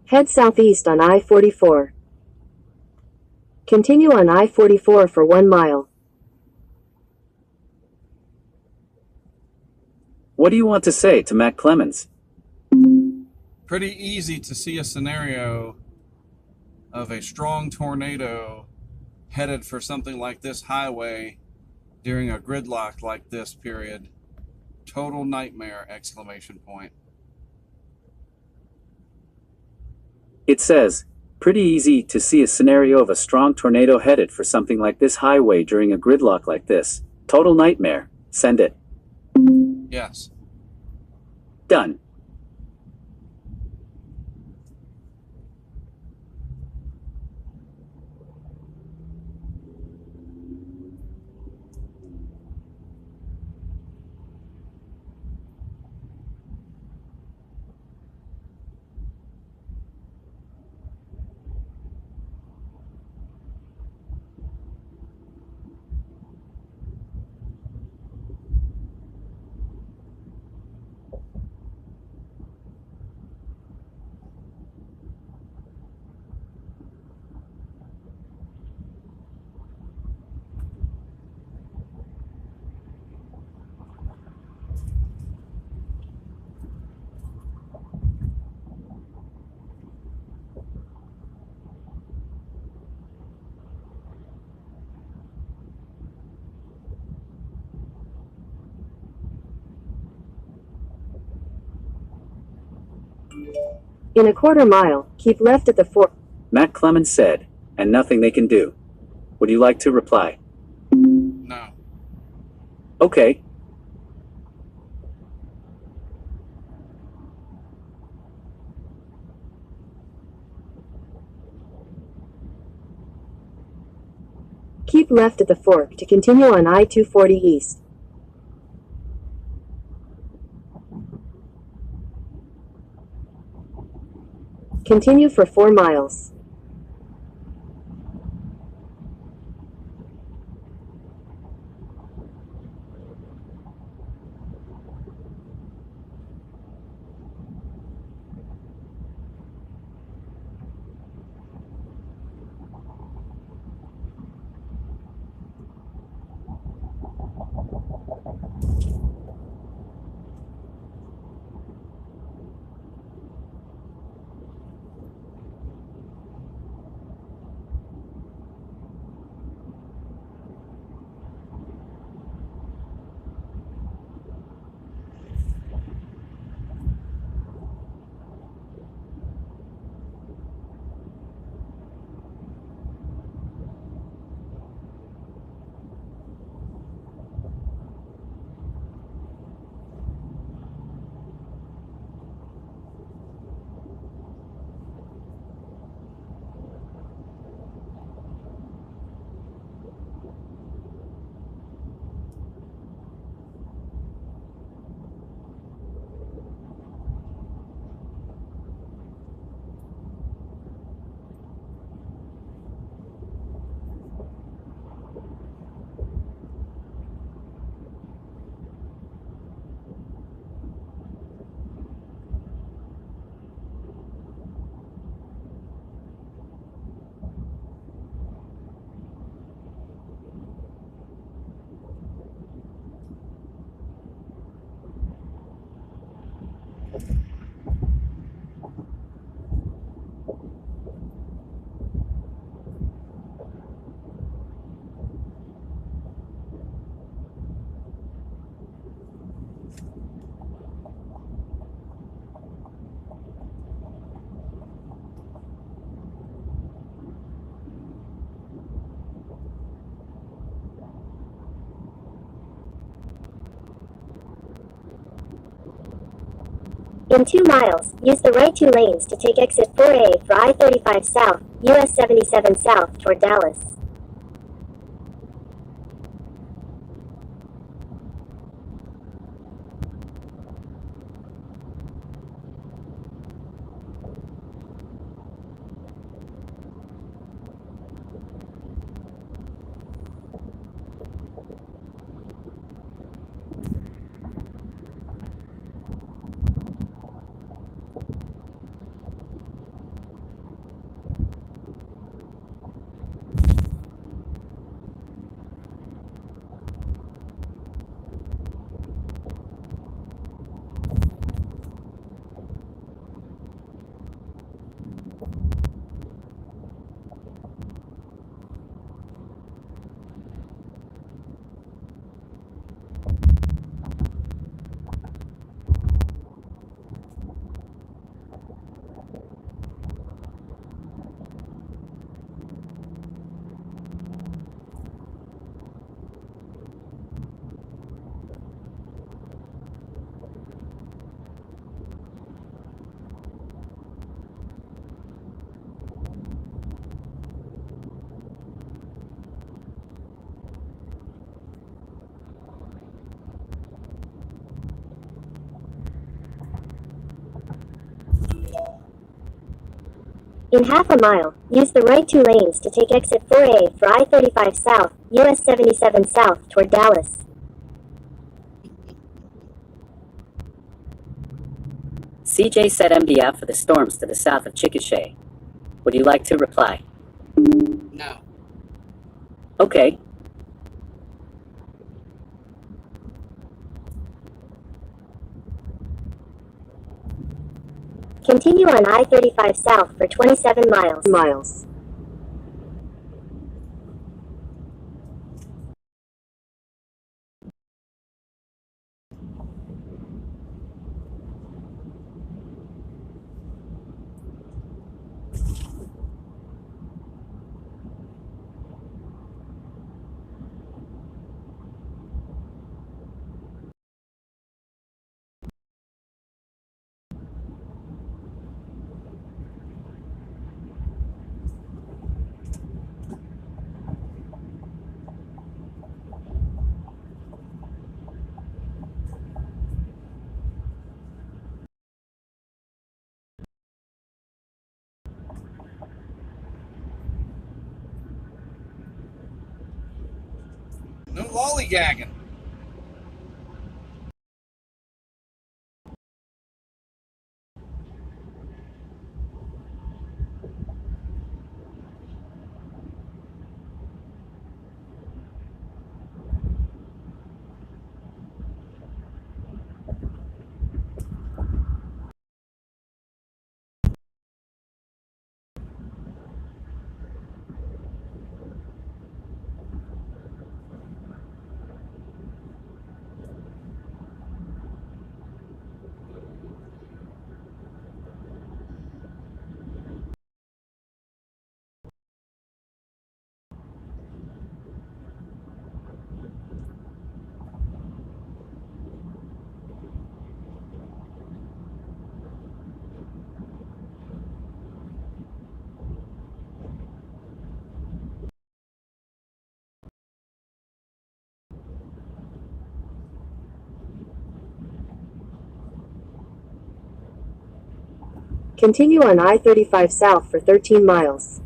Head southeast on I-44. Continue on I-44 for 1 mile. What do you want to say to Matt Clemens? Pretty easy to see a scenario of a strong tornado headed for something like this highway during a gridlock like this period. Total nightmare, exclamation point. It says, pretty easy to see a scenario of a strong tornado headed for something like this highway during a gridlock like this. Total nightmare. Send it. Yes. Done. In a quarter mile, keep left at the fork. Matt Clemens said, and nothing they can do. Would you like to reply? No. Okay. Keep left at the fork to continue on I-240 east. Continue for 4 miles. In 2 miles, use the right 2 lanes to take exit 4A for I-35 south, US 77 south toward Dallas. In half a mile, use the right two lanes to take exit 4A for I-35 South, US 77 South toward Dallas. CJ said MDF for the storms to the south of Chickasha. Would you like to reply? No. Okay. Continue on I-35 South for 27 miles. No lollygagging. Continue on I-35 South for 13 miles.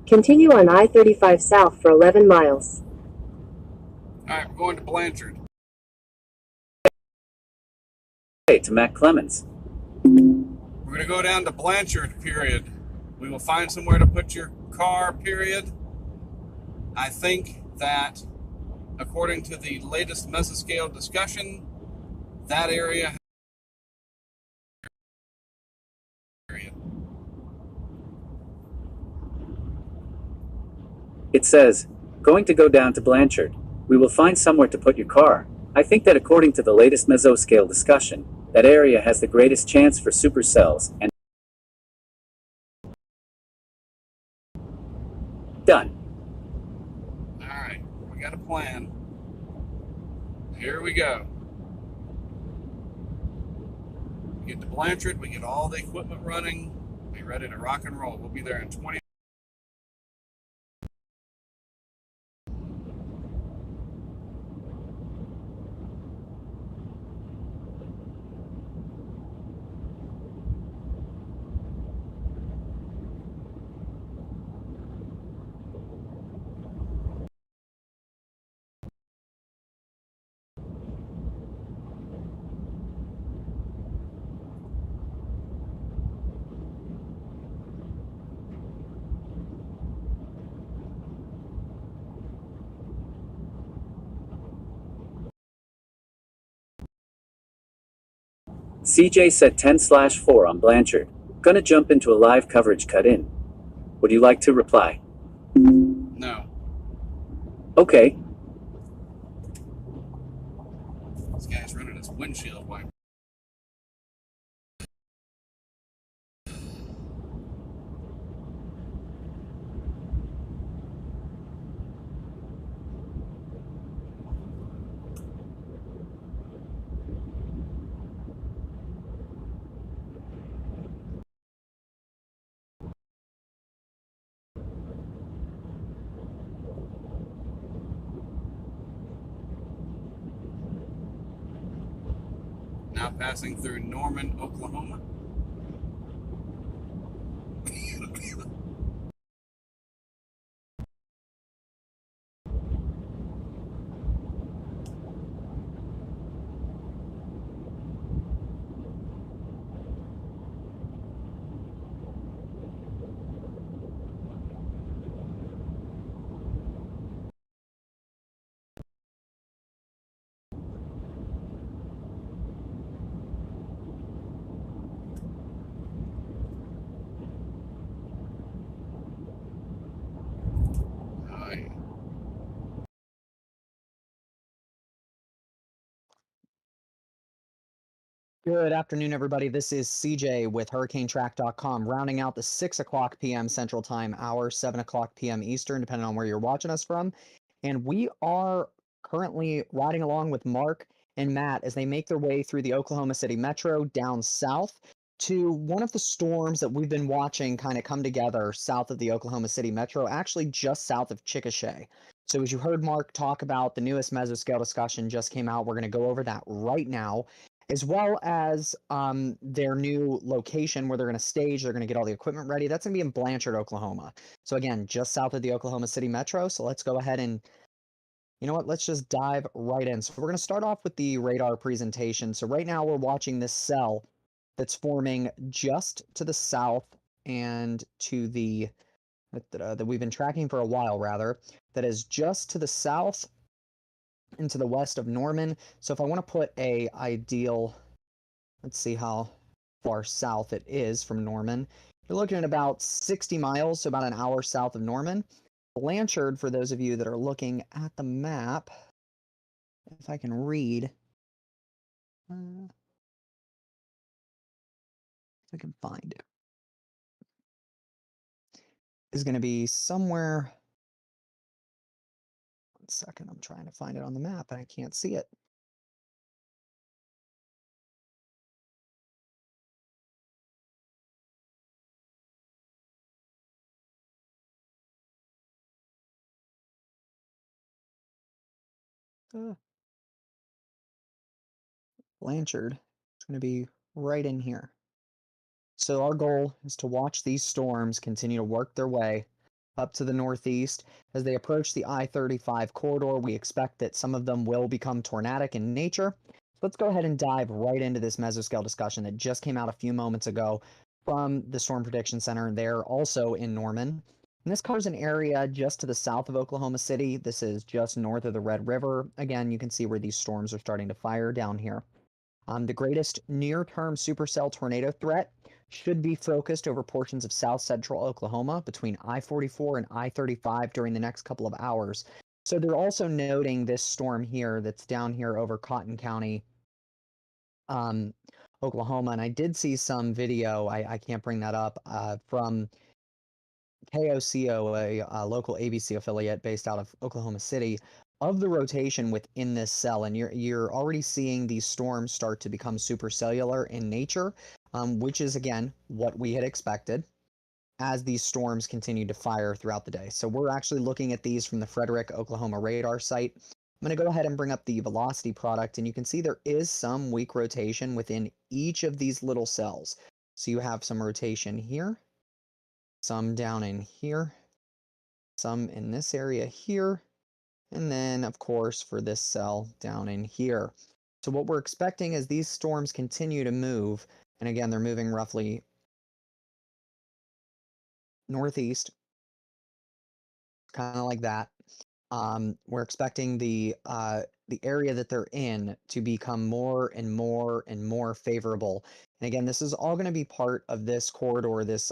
Continue on I-35 South for 11 miles. All right, we're going to Blanchard. Hey, to Matt Clemens. We're going to go down to Blanchard, period. We will find somewhere to put your car, period. I think that, according to the latest mesoscale discussion, that area, period. It says, going to go down to Blanchard. We will find somewhere to put your car. I think that according to the latest mesoscale discussion, that area has the greatest chance for supercells and done. All right, we got a plan. Here we go. We get to Blanchard, we get all the equipment running, be ready to rock and roll. We'll be there in 20. CJ said 10/4 on Blanchard. Gonna jump into a live coverage cut in. Would you like to reply? No. Okay. This guy's running his windshield wiper. Now passing through Norman, Oklahoma. Good afternoon, everybody. This is CJ with HurricaneTrack.com, rounding out the 6 o'clock p.m. Central Time hour, 7 o'clock p.m. Eastern, depending on where you're watching us from. And we are currently riding along with Mark and Matt as they make their way through the Oklahoma City Metro down south to one of the storms that we've been watching kind of come together south of the Oklahoma City Metro, actually just south of Chickasha. So as you heard Mark talk about, the newest mesoscale discussion just came out. We're going to go over that right now, as well as their new location where they're going to stage. They're going to get all the equipment ready. That's going to be in Blanchard, Oklahoma. So again, just south of the Oklahoma City Metro. So let's go ahead and, you know what, let's just dive right in. So we're going to start off with the radar presentation. So right now we're watching this cell that's forming just to the south and to the, that we've been tracking for a while rather, that is just to the south and to the west of Norman. So if I want to put a ideal, let's see how far south it is from Norman. You're looking at about 60 miles, so about an hour south of Norman. Blanchard, for those of you that are looking at the map, if I can read, if I can find it, is going to be somewhere. One second, I'm trying to find it on the map and I can't see it. Blanchard, it's going to be right in here. So our goal is to watch these storms continue to work their way up to the northeast. As they approach the I-35 corridor, we expect that some of them will become tornadic in nature. So let's go ahead and dive right into this mesoscale discussion that just came out a few moments ago from the Storm Prediction Center. They're also in Norman. And this covers an area just to the south of Oklahoma City. This is just north of the Red River. Again, you can see where these storms are starting to fire down here. The greatest near-term supercell tornado threat should be focused over portions of south central Oklahoma between I-44 and I-35 during the next couple of hours. So they're also noting this storm here that's down here over Cotton County, Oklahoma. And I did see some video, I can't bring that up, from KOCO, a local ABC affiliate based out of Oklahoma City, of the rotation within this cell, and you're already seeing these storms start to become supercellular in nature, which is again what we had expected as these storms continue to fire throughout the day. So we're actually looking at these from the Frederick, Oklahoma radar site. I'm going to go ahead and bring up the velocity product, and you can see there is some weak rotation within each of these little cells. So you have some rotation here, some down in here, some in this area here, and then of course for this cell down in here. So what we're expecting is these storms continue to move, and again they're moving roughly northeast, kind of like that. We're expecting the area that they're in to become more and more and more favorable. And again, this is all going to be part of this corridor, this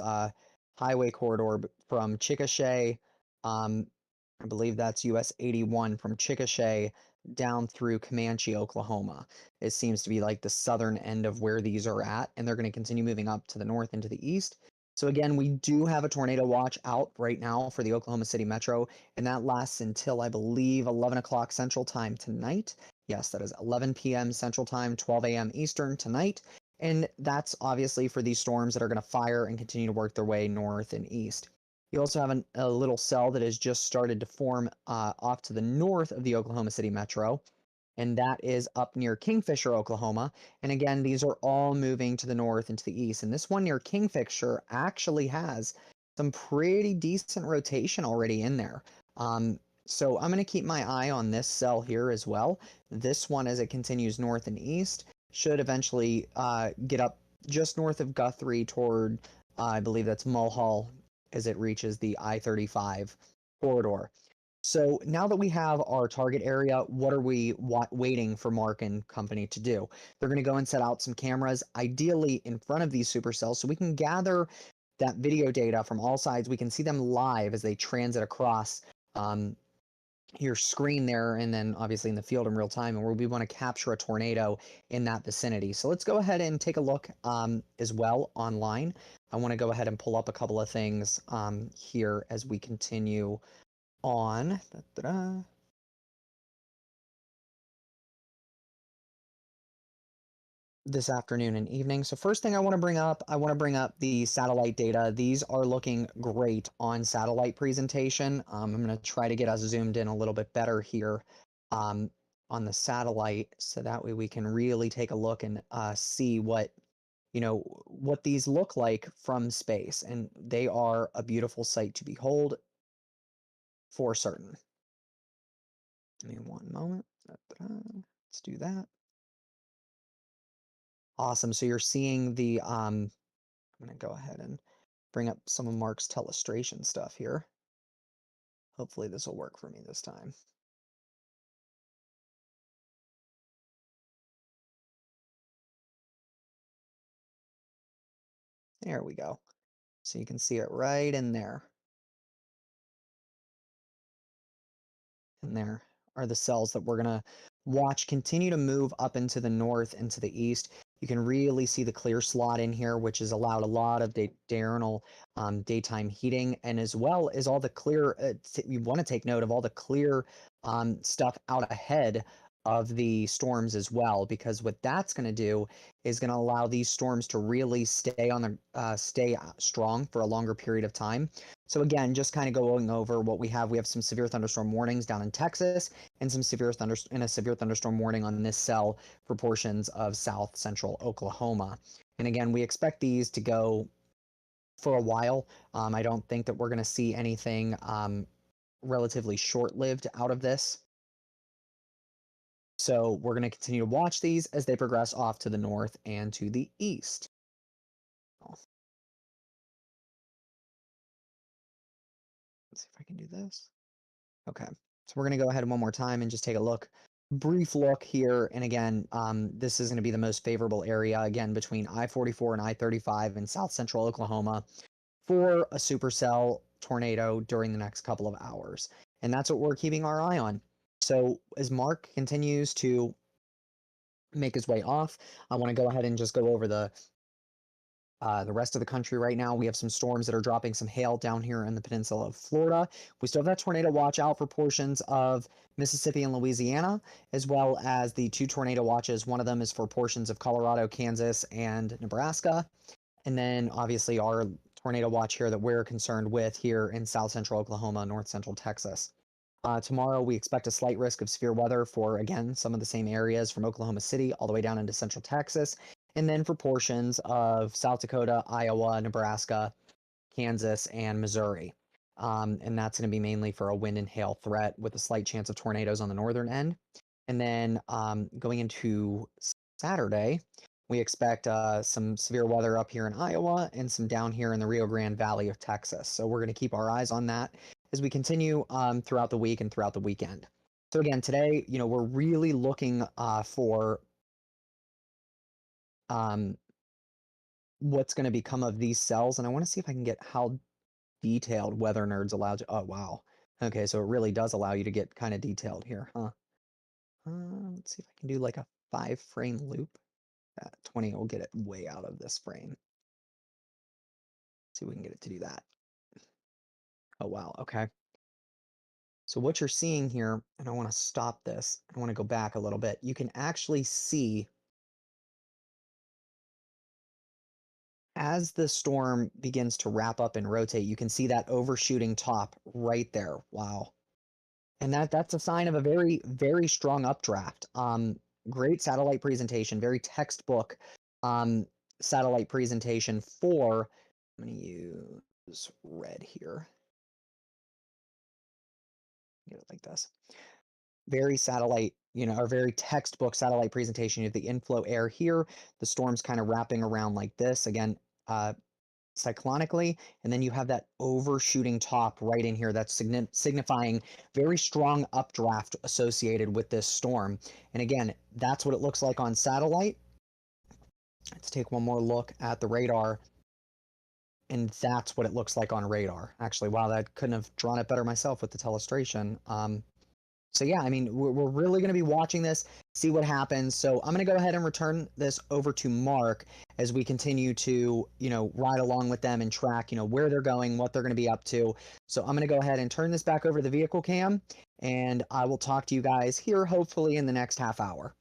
highway corridor from Chickasha. I believe that's US 81 from Chickasha down through Comanche, Oklahoma. It seems to be like the southern end of where these are at, and they're going to continue moving up to the north and to the east. So again, we do have a tornado watch out right now for the Oklahoma City Metro, and that lasts until, I believe, 11 o'clock Central Time tonight. Yes, that is 11 p.m. Central Time, 12 a.m. Eastern tonight. And that's obviously for these storms that are going to fire and continue to work their way north and east. You also have a little cell that has just started to form off to the north of the Oklahoma City Metro, and that is up near Kingfisher, Oklahoma. And again, these are all moving to the north and to the east. And this one near Kingfisher actually has some pretty decent rotation already in there. So I'm going to keep my eye on this cell here as well. This one, as it continues north and east, should eventually get up just north of Guthrie toward, I believe that's Mulhall, as it reaches the I-35 corridor. So now that we have our target area, what are we waiting for Mark and company to do? They're going to go and set out some cameras, ideally in front of these supercells, so we can gather that video data from all sides. We can see them live as they transit across your screen there, and then obviously in the field in real time, and where we want to capture a tornado in that vicinity. So let's go ahead and take a look as well online. I want to go ahead and pull up a couple of things here as we continue on this afternoon and evening. So first thing I want to bring up the satellite data. These are looking great on satellite presentation. I'm going to try to get us zoomed in a little bit better here on the satellite, so that way we can really take a look and see what these look like from space. And they are a beautiful sight to behold for certain. Give me one moment. Let's do that. Awesome. So you're seeing the, I'm going to go ahead and bring up some of Mark's telestration stuff here. Hopefully this will work for me this time. There we go. So you can see it right in there. And there are the cells that we're going to watch continue to move up into the north and to the east. You can really see the clear slot in here, which has allowed a lot of diurnal daytime heating, and as well as all the clear, you want to take note of all the clear stuff out ahead of the storms as well, because what that's going to do is going to allow these storms to really stay strong for a longer period of time. So again, just kind of going over what we have some severe thunderstorm warnings down in Texas, and a severe thunderstorm warning on this cell for portions of south central Oklahoma. And again, we expect these to go for a while. I don't think that we're going to see anything relatively short-lived out of this. So we're going to continue to watch these as they progress off to the north and to the east. Let's see if I can do this. Okay, so we're going to go ahead one more time and just take a brief look here. And again, this is going to be the most favorable area, again, between I-44 and I-35 in south central Oklahoma for a supercell tornado during the next couple of hours. And that's what we're keeping our eye on. So as Mark continues to make his way off, I want to go ahead and just go over the the rest of the country right now. We have some storms that are dropping some hail down here in the peninsula of Florida. We still have that tornado watch out for portions of Mississippi and Louisiana, as well as the 2 tornado watches. One of them is for portions of Colorado, Kansas, and Nebraska. And then obviously our tornado watch here that we're concerned with here in south central Oklahoma, north central Texas. Tomorrow, we expect a slight risk of severe weather for, again, some of the same areas from Oklahoma City all the way down into central Texas, and then for portions of South Dakota, Iowa, Nebraska, Kansas, and Missouri. And that's going to be mainly for a wind and hail threat with a slight chance of tornadoes on the northern end. And then going into Saturday, we expect some severe weather up here in Iowa and some down here in the Rio Grande Valley of Texas. So we're going to keep our eyes on that as we continue throughout the week and throughout the weekend. So again, today, we're really looking for what's going to become of these cells. And I want to see if I can get how detailed Weather Nerd's allowed to. Oh, wow. Okay, so it really does allow you to get kind of detailed here, huh? Let's see if I can do like a 5-frame loop. 20 will get it way out of this frame. See if we can get it to do that. Oh, wow. Okay. So what you're seeing here, and I want to stop this. I want to go back a little bit. You can actually see as the storm begins to wrap up and rotate, you can see that overshooting top right there. Wow. And that's a sign of a very, very strong updraft. Great satellite presentation, very textbook satellite presentation for, I'm going to use red here. Get it like this. Very satellite, or very textbook satellite presentation. You have the inflow air here, the storm's kind of wrapping around like this, again, cyclonically, and then you have that overshooting top right in here that's signifying very strong updraft associated with this storm. And again, that's what it looks like on satellite. Let's take one more look at the radar, and that's what it looks like on radar. Actually, wow, that couldn't have drawn it better myself with the telestration. So yeah, I mean, we're really going to be watching this, see what happens. So I'm going to go ahead and return this over to Mark as we continue to, ride along with them and track, where they're going, what they're going to be up to. So I'm going to go ahead and turn this back over to the vehicle cam, and I will talk to you guys here hopefully in the next half hour.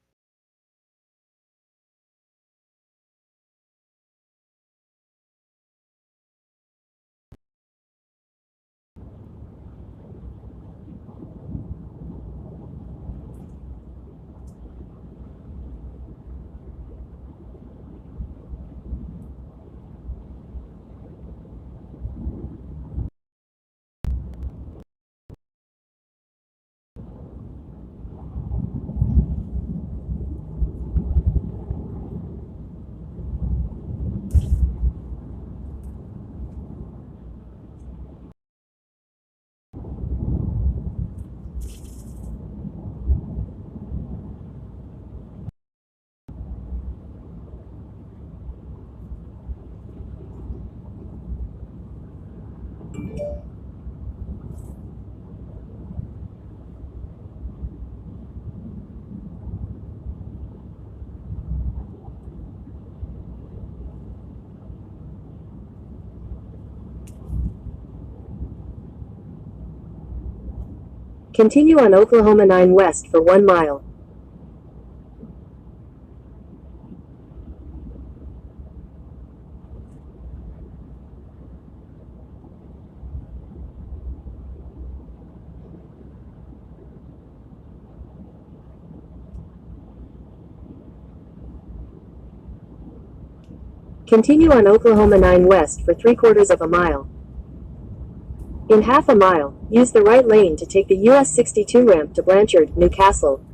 Continue on Oklahoma 9 West for 1 mile. Continue on Oklahoma 9 West for 3/4 of a mile. In half a mile, use the right lane to take the US 62 ramp to Blanchard, Newcastle.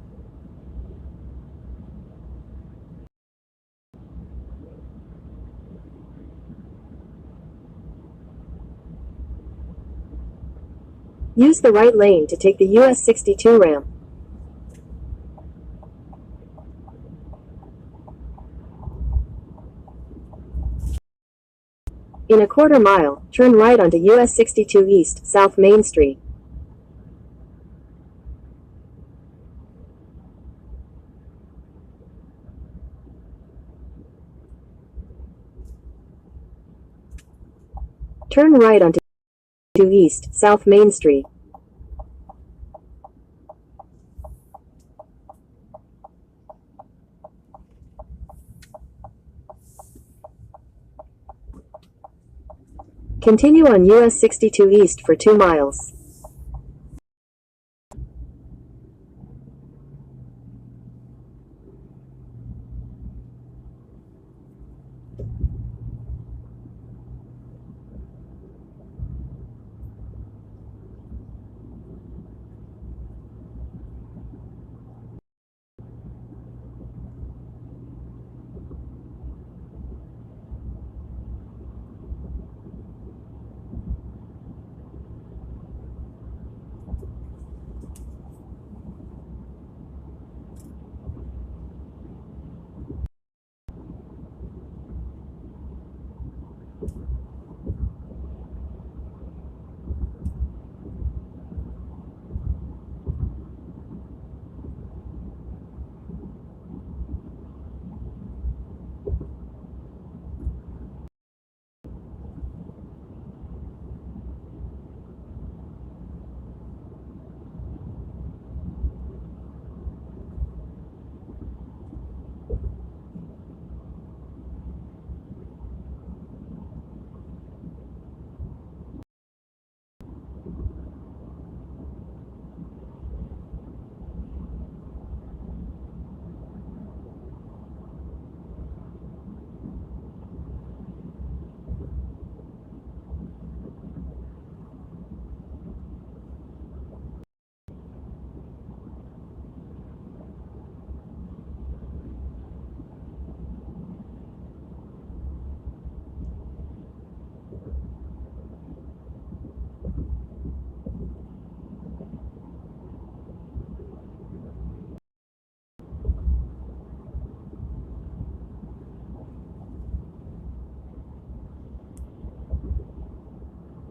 Use the right lane to take the US 62 ramp. In a 1/4 mile, turn right onto US 62 East, South Main Street. Turn right onto East, South Main Street. Continue on US 62 East for 2 miles.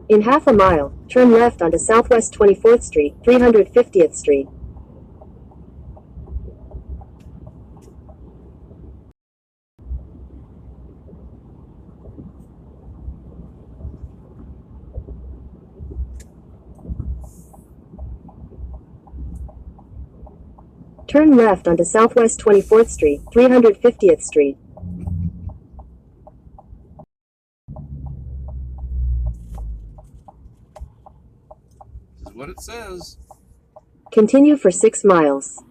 In half a mile, turn left onto Southwest 24th Street, 350th Street. Turn left onto Southwest 24th Street, 350th Street. This is what it says. Continue for 6 miles.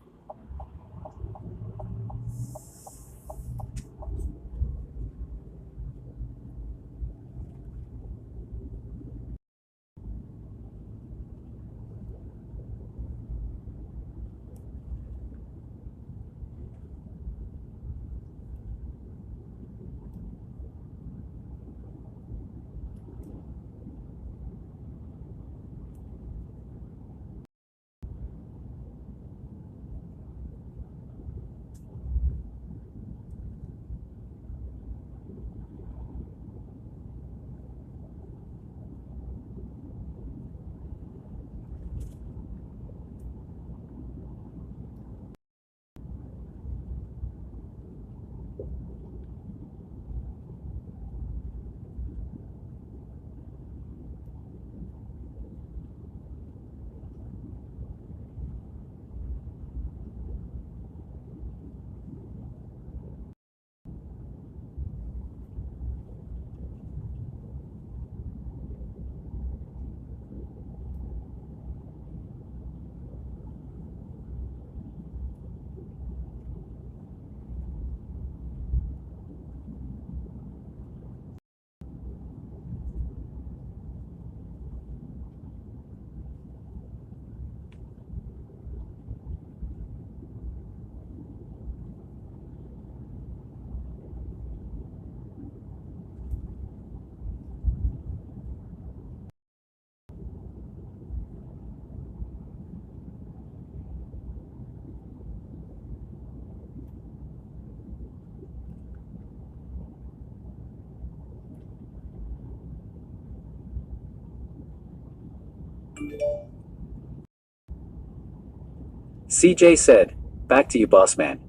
CJ said, "Back to you, boss man.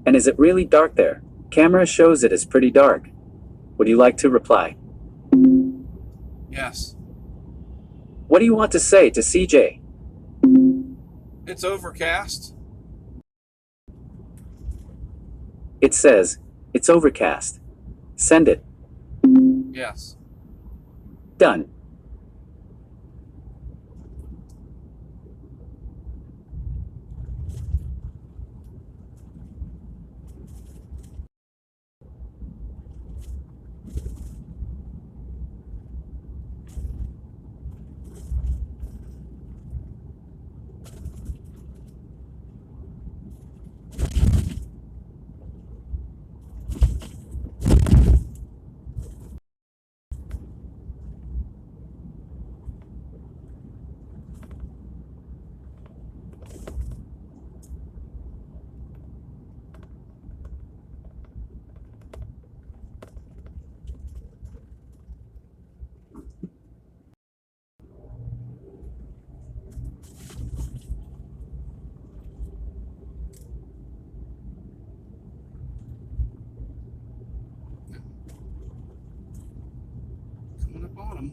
And is it really dark there? Camera shows it is pretty dark. Would you like to reply?" Yes. What do you want to say to CJ? It's overcast. It says, it's overcast. Send it. Yes. Done. Coming up on them.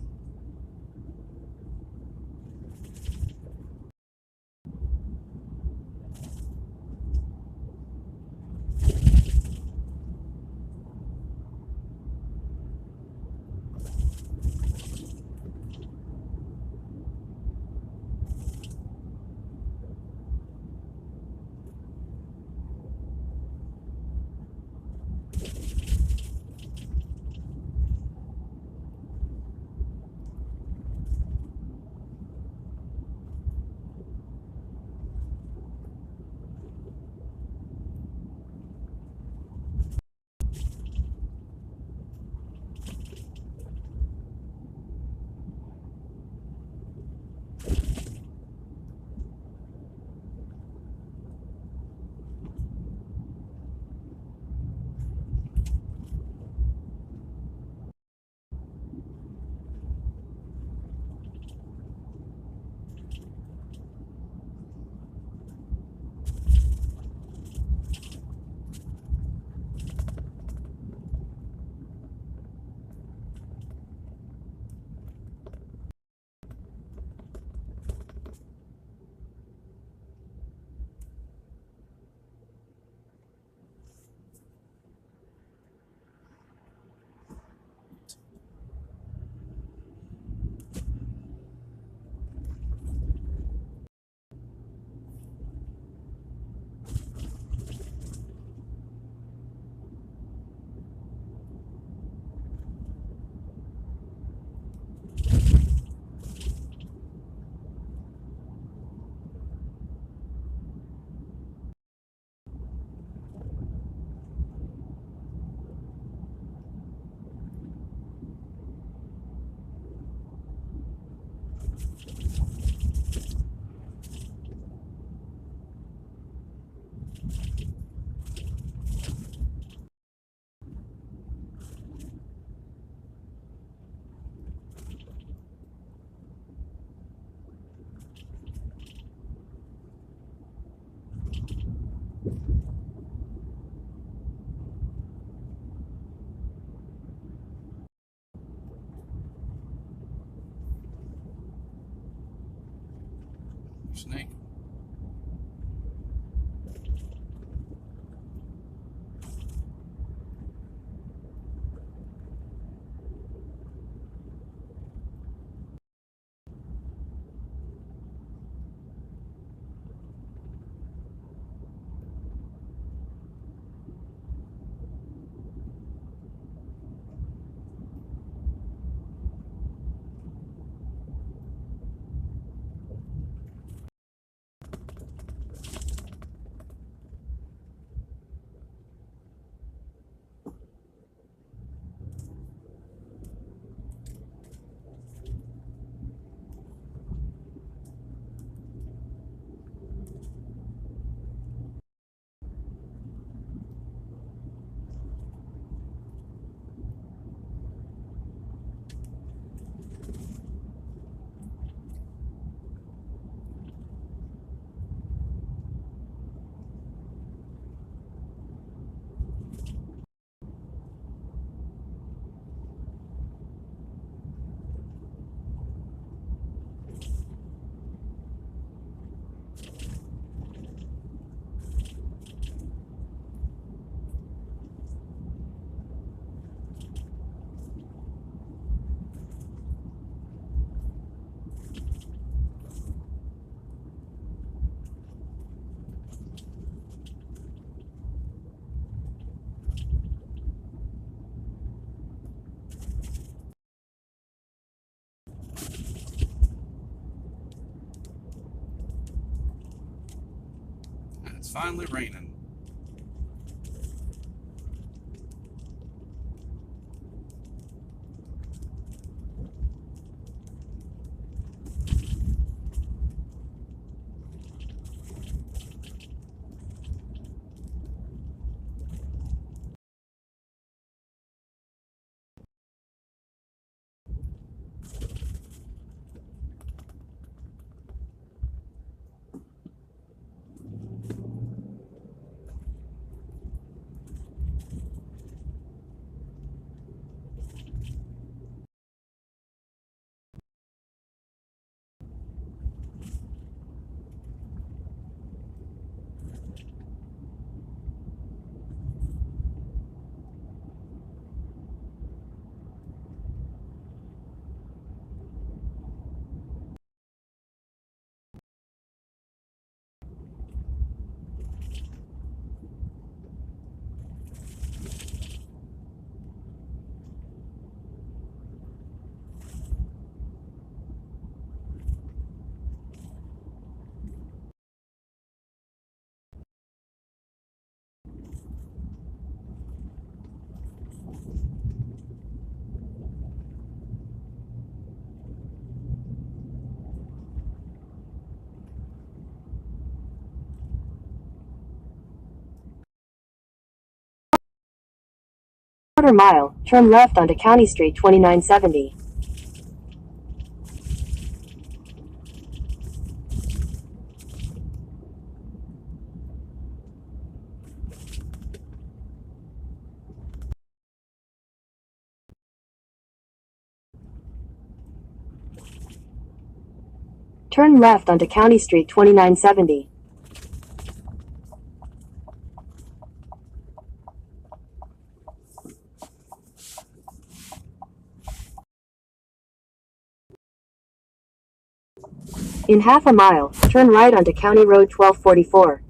Snake. finally raining. Quarter mile, turn left onto County Street 2970. Turn left onto County Street 2970. In half a mile, turn right onto County Road 1244.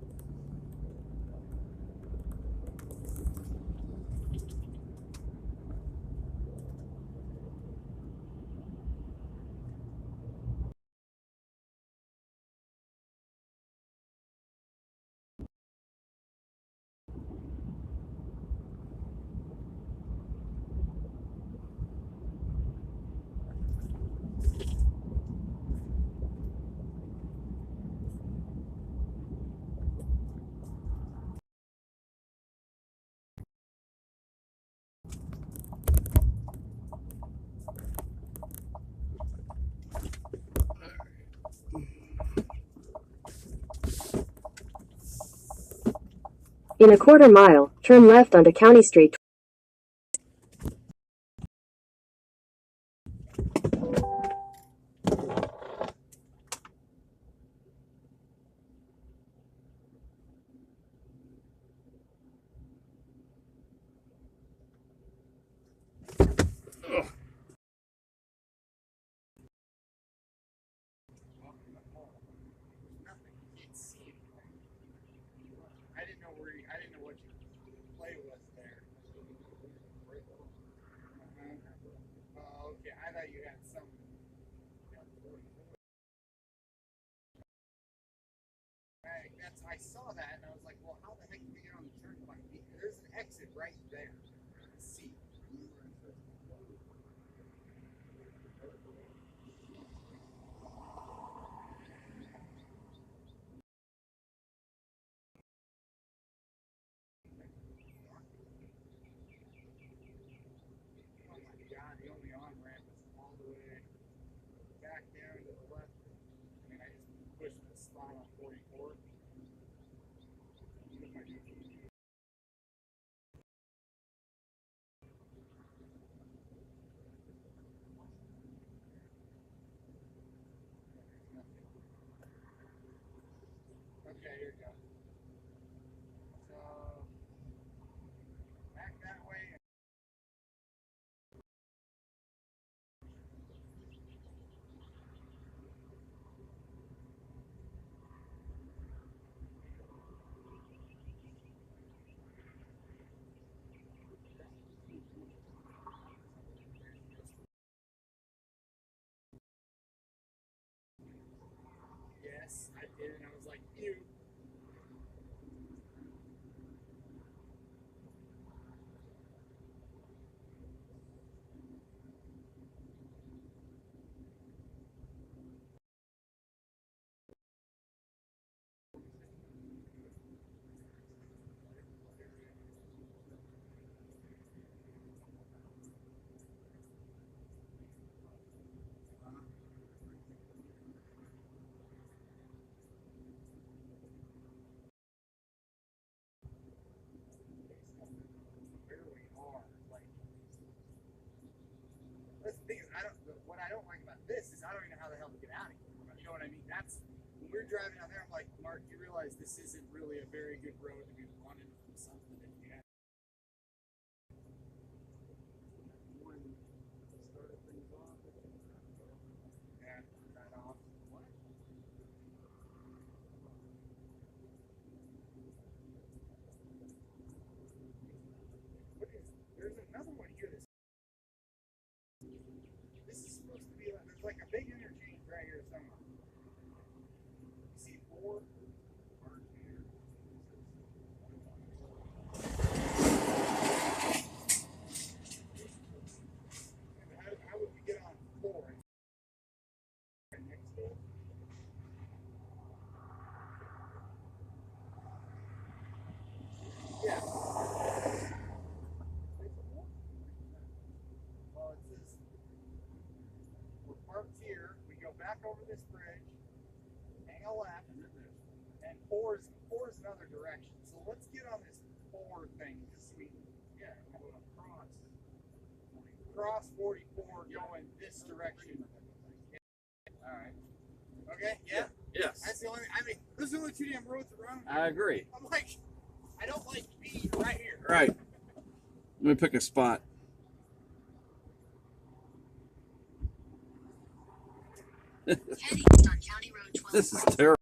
In a quarter mile, turn left onto County Street. I didn't know what your play was there. when we were driving out there, I'm like, Mark, you realize this isn't really a very good road to be running from something if you had. One started things off and ran off. What? What is? There's another one here. This is supposed to be like, there's like a big interchange right here somewhere. You see four? How would we get on four? Right next to it? Yeah. Well, it says we're parked here. We go back over this bridge, hang a left, and four is another direction. So let's get on this four thing because we go across 44 going this direction. All right. Okay. Yeah. Yes. That's the only. I mean, those are the only two damn roads around here. I agree. I'm like, I don't like being right here. Right. Let me pick a spot. Head east on County Road 12. This is terrible.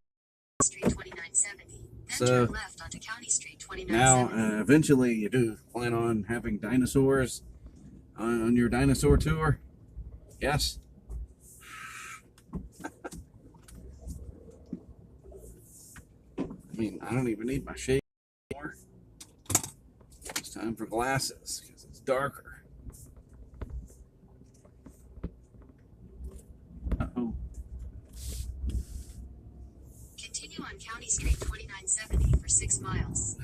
Street 2970. Then So, turn left onto County Street Now, 2970. eventually, you do plan on having dinosaurs on your dinosaur tour? Yes. I mean, I don't even need my shade anymore. It's time for glasses because it's darker. Uh-oh. Continue on County Street 2970 for 6 miles.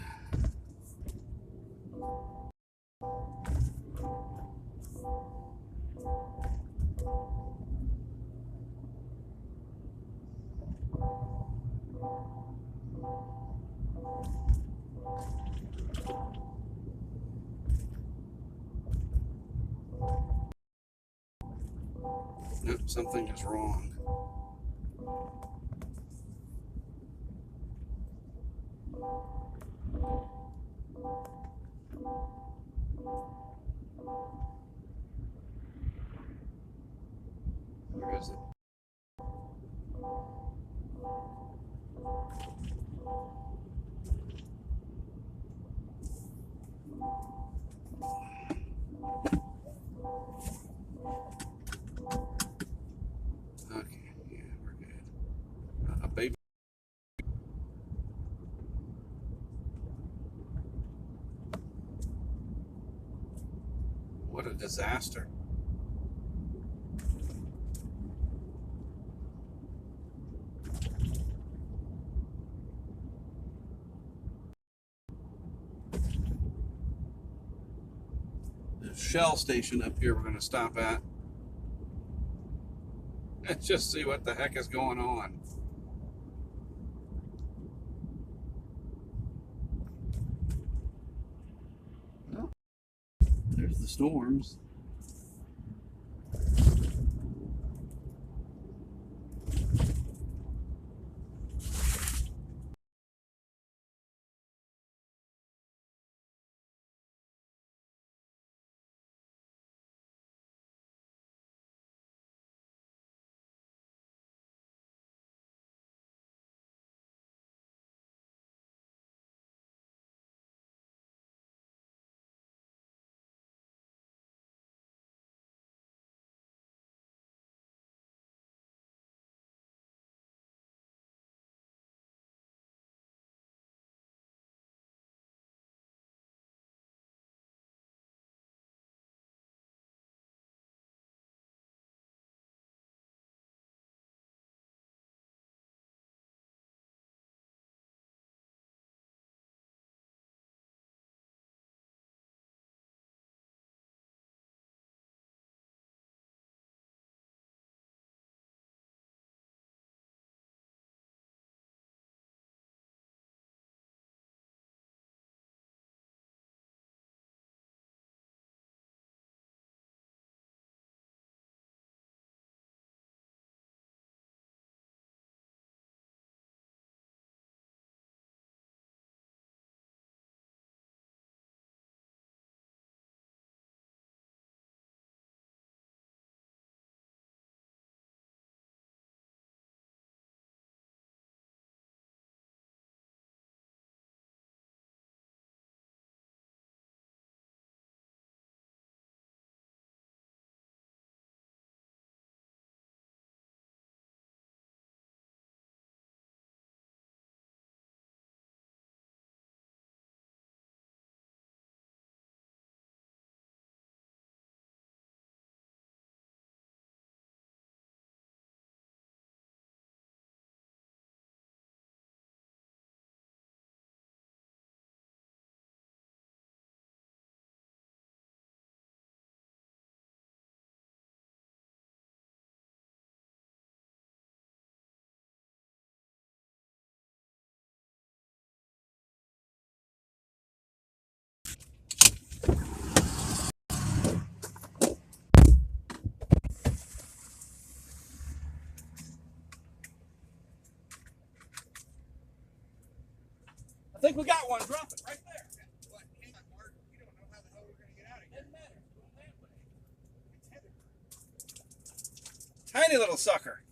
Nope, something is wrong. Where is it? Okay, yeah, we're good. Baby. What a disaster. The Shell station up here we're going to stop at. Let's just see what the heck is going on. Well, there's the storms. want to drop it right there. What? Hang on, Mark. We don't know how the hell we're going to get out of here. Doesn't matter. It's going that way. It's headed. Tiny little sucker.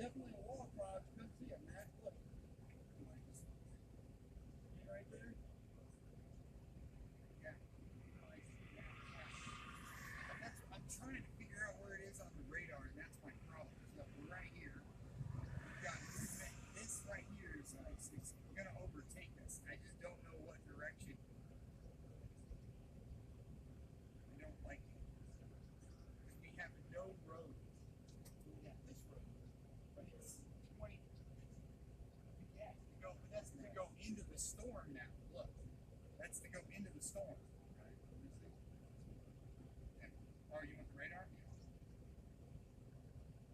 Definitely a wall frog. Come see it, Matt. Look. Right there. Yeah. That's, I'm trying to figure out where it is on the radar, and that's my problem. So we're right here. We've got movement. This right here is it's going to overtake us. I just don't know what direction. I don't like it. Because we have no road. We have this road. But it's 20. Yeah, that's to go into the storm now. Look. That's to go into the storm. Right? Yeah. Oh, you want the radar?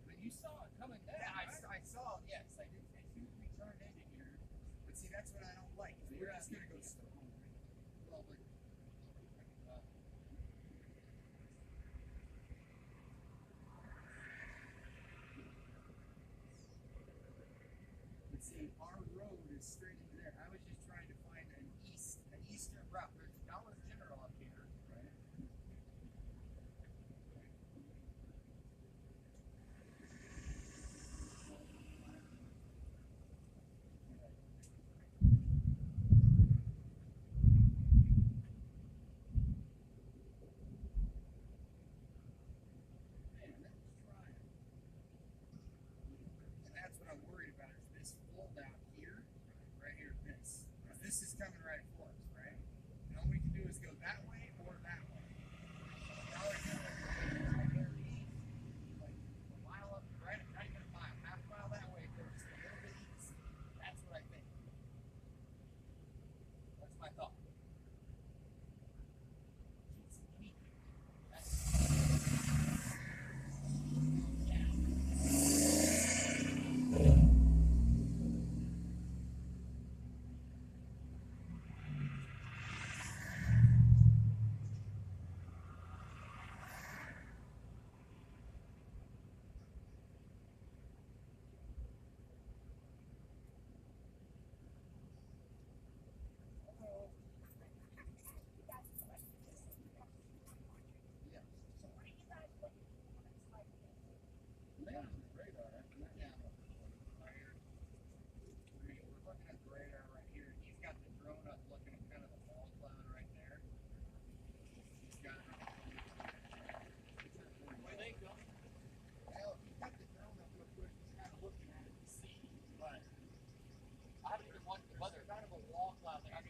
But you saw it coming down. Yeah, I saw it, yes. I did. As soon as we turned into here. But see, that's what I don't like. We're just going to go storm. Well, but, but see, our road is straight into there. I was just trying to find an eastern route. There's Dollar General up here, right? Man, that was trying. And that's what I'm worried about is this fold out here, right here, this. Because this is coming right for us, right? And all we can do is go that way or that way. Dollar General is right there east, like a mile up, right, not even a mile, half a mile that way, go just a little bit east. That's what I think. That's my thought. It's neat.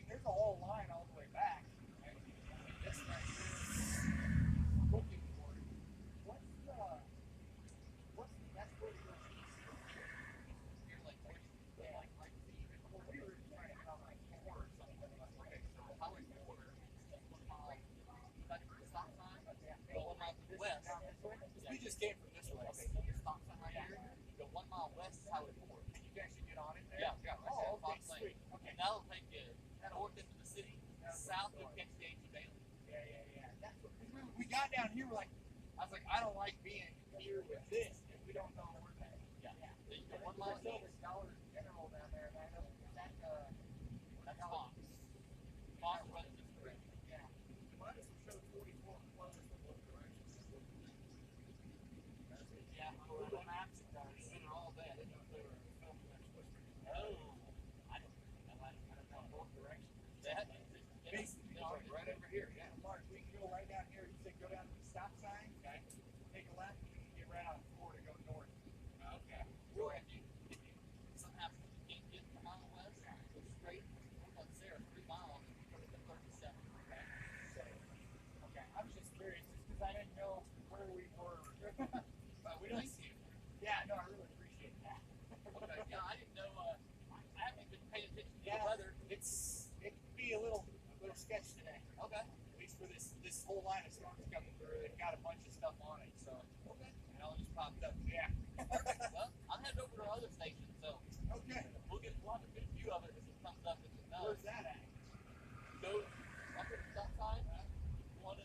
There's a whole line all the way back. This right here, looking for it. What's the best way to go east? You're like, well, we were trying to get on like 4 or something. Okay, so Highway 4, 1 mile, back to the stop sign, go 1 mile to the west. We just came from this way. Okay, so the stop sign right here, you go 1 mile west is Highway 4. And you guys should get on it there? Yeah. Oh, okay, sweet. Okay. That'll take you north into the city, south you'll catch the AG Bailey. Yeah. That's what we got down here, we're like, I was like, I don't like being here with this if we don't know where we're at. Yeah. So you go 1 mile south, Dollar General down there, and I know that's that's Fox. Fox runs this direction. Yeah. Well, this will show 44 kilometers in both directions. Yeah, Google Maps it does. It's been all day. I didn't know if they were filming that supposed to be. Oh, I don't know both directions. That basically, it's like right over here. Yeah, Mark, we can go right down here. You said go down to the stop sign. Okay. Take a left. You can get right on 4 to go north. Okay. Go ahead. If you somehow can't get the mile west, go straight. Once there, 3 miles, and you go to the 37. Okay. So, okay. I was just curious, just because I didn't know where we were. But we don't see it. Yeah, no, I really appreciate that. Okay. Yeah, I didn't know. I haven't been paying attention to the weather. It could be a little sketch today. Okay. At least for this whole line of storms coming through, they've got a bunch of stuff on it. So okay. And all just popped up. Yeah. Well, I'm headed over to our other station, so okay. We'll have a good view of it as it comes up. Where's that at? Go up at the stop sign. About 1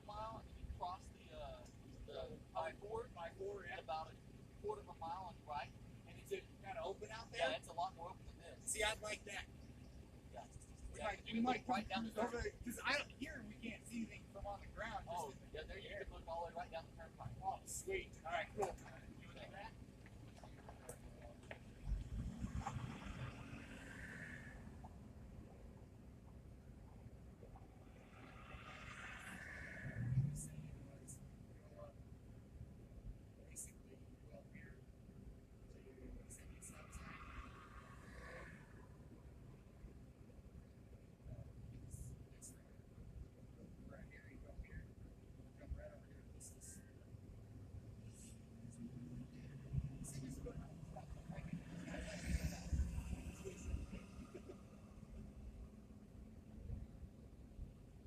mile, and then you cross the I-4 in about a quarter of a mile on the right. And is it kind of open out there? Yeah, it's a lot more open than this. See, I'd like that. Yeah. We might right down the turnpike. Because here we can't see anything from on the ground. Oh, yeah, there you can look all the way right down the turnpike. Oh, sweet. All right, cool. You would like that?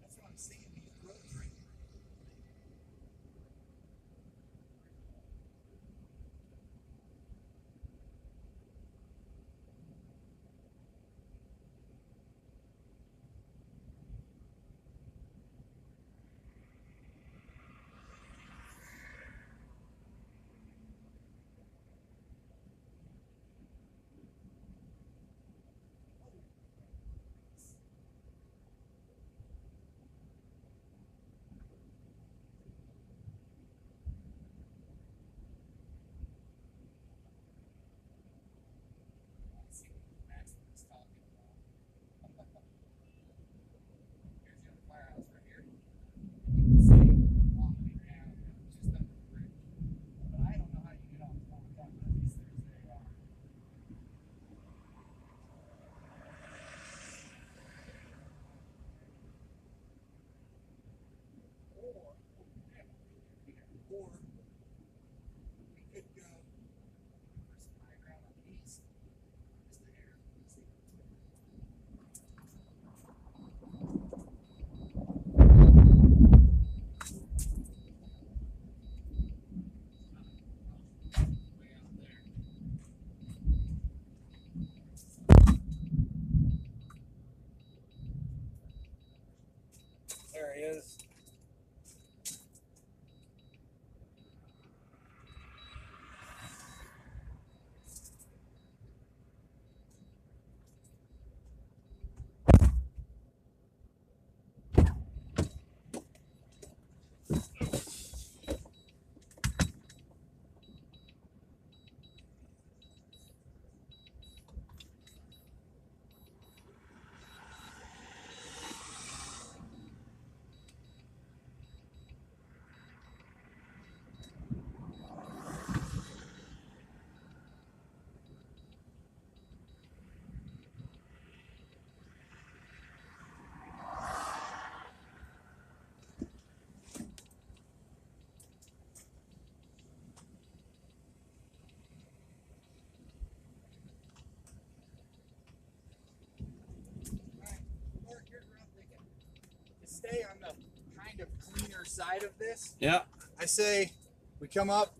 That's what I'm seeing, these roads right here. See what Max was talking about. Here's the other firehouse right here. You can see all the way down, just under the bridge. But I don't know how you get off the top. At least there's a or we could go for some high ground on the east. Just the air. Way out there. There he is. Mark, here's what I'm thinking. To stay on the kind of cleaner side of this, Yeah. I say we come up,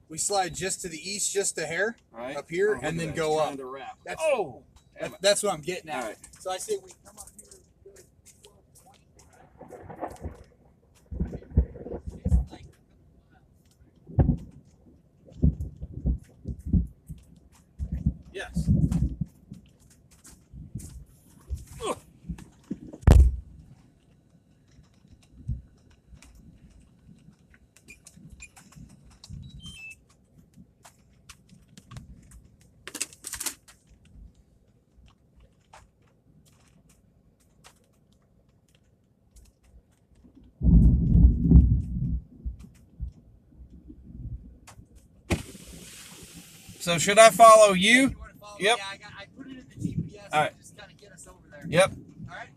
we slide just to the east, just a hair Right. up here, Oh, and then look at go that, up. trying to wrap. That's, Oh! that's what I'm getting at. All right. So I say we come up here, go to 12, 20. Just like a couple miles. Yes. So should I follow you? You want to follow? Yep. Yeah, I put it in the GPS All right. to just kind of get us over there. Yep. All right.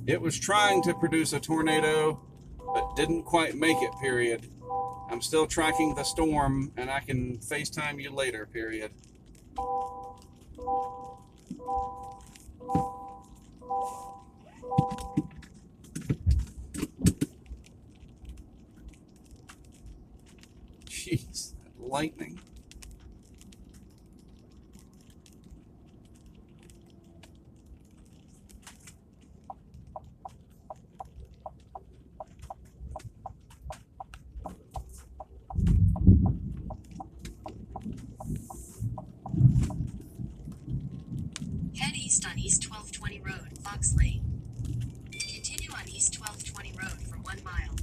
It was trying to produce a tornado, but didn't quite make it, period. I'm still tracking the storm, and I can FaceTime you later, period. Jeez, that lightning. Head east on East 1220 Road, Fox Lane. Continue on East 1220 Road for 1 mile.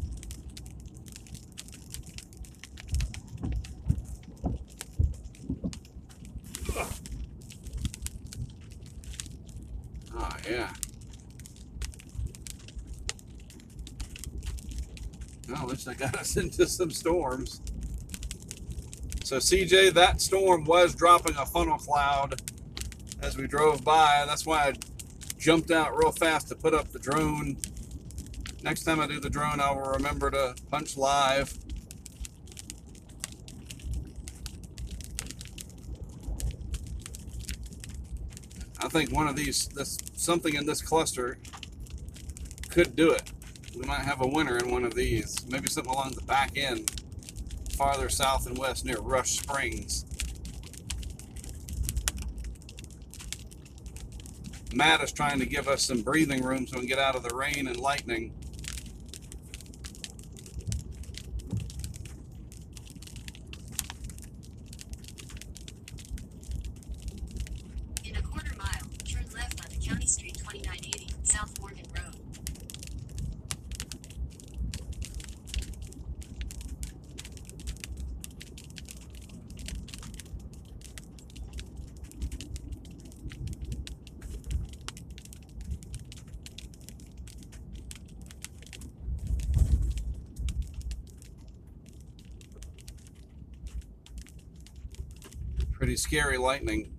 Oh, yeah. Well, at least I got us into some storms. So, CJ, that storm was dropping a funnel cloud as we drove by. That's why I jumped out real fast to put up the drone. Next time I do the drone, I will remember to punch live. I think one of these, something in this cluster could do it. We might have a winner in one of these. Maybe something along the back end, farther south and west near Rush Springs. Matt is trying to give us some breathing room so we can get out of the rain and lightning. In a quarter mile, turn left onto County Street 2980, South Morgan Road. Pretty scary lightning.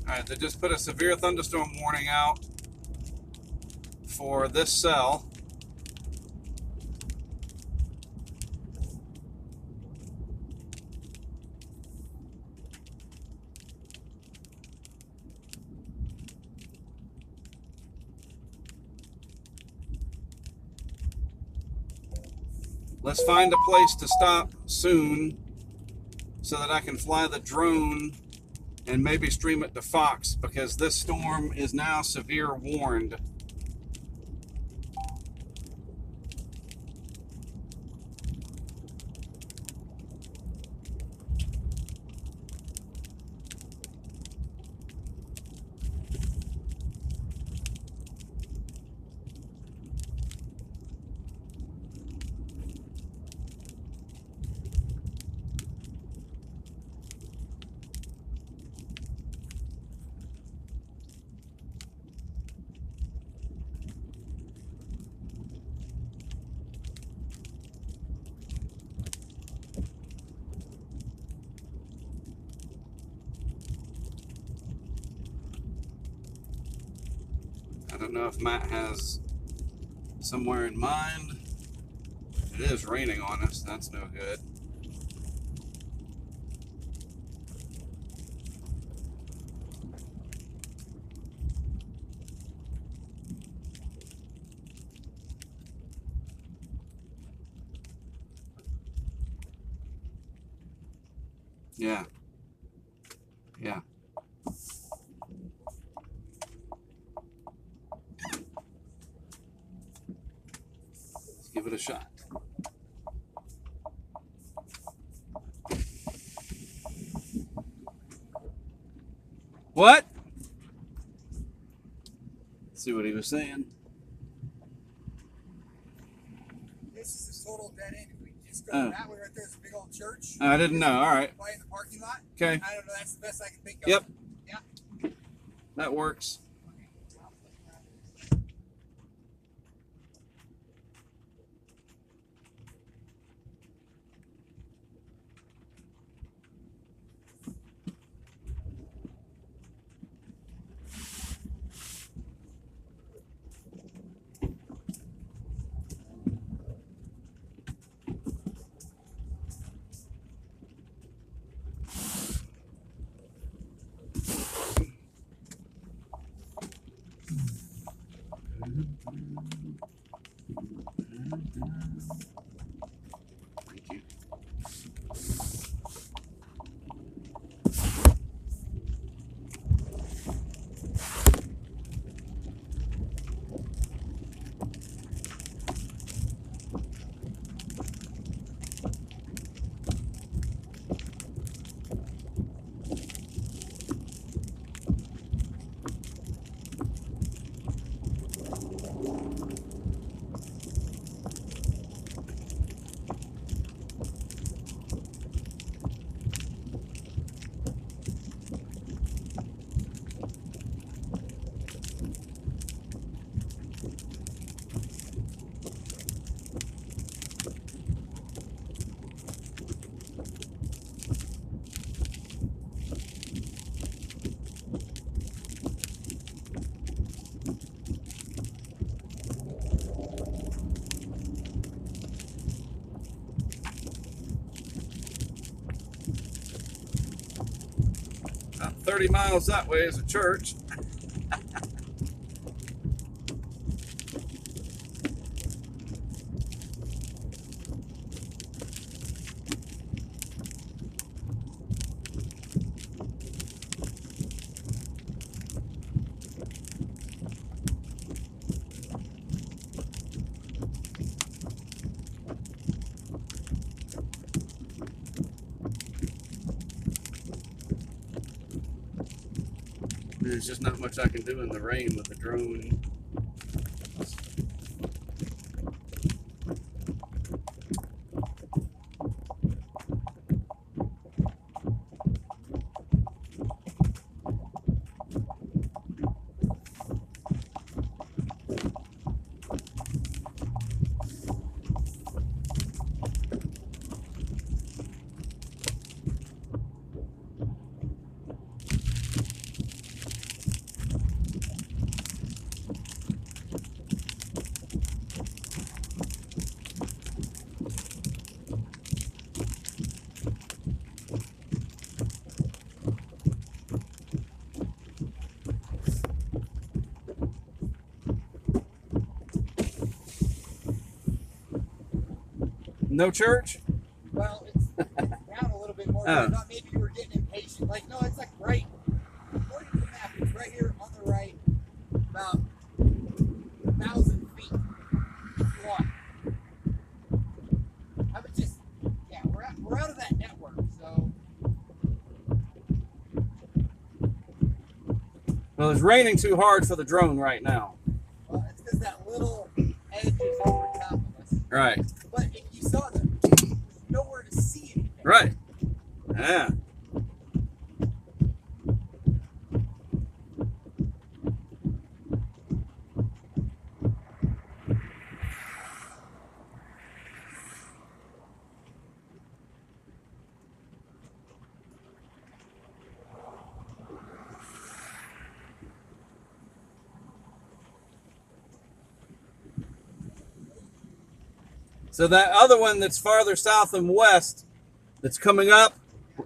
All right, they just put a severe thunderstorm warning out for this cell. Let's find a place to stop soon so that I can fly the drone and maybe stream it to Fox, because this storm is now severe warned. I don't know if Matt has somewhere in mind. It is raining on us. That's no good. Yeah. Yeah. Let's give it a shot. What? Let's see what he was saying. This is a total dead end. If we just go that way right there's a big old church. I didn't know. All right. Right in the parking lot. Okay. I don't know. That's the best I can think of. Yep. Yeah. That works. Thank you. About 30 miles that way is a church. There's just not much I can do in the rain with the drone. No church? Well, it's down a little bit more. I thought maybe you were getting impatient. Like, no, it's like right, according to the map, it's right here on the right, about 1,000 feet long. I would just, yeah, we're out of that network, so. Well, it's raining too hard for the drone right now. Well, it's because that little edge is over top of us. Right. But if you saw them, there's nowhere to see anything. Right. Yeah. So that other one that's farther south and west that's coming up,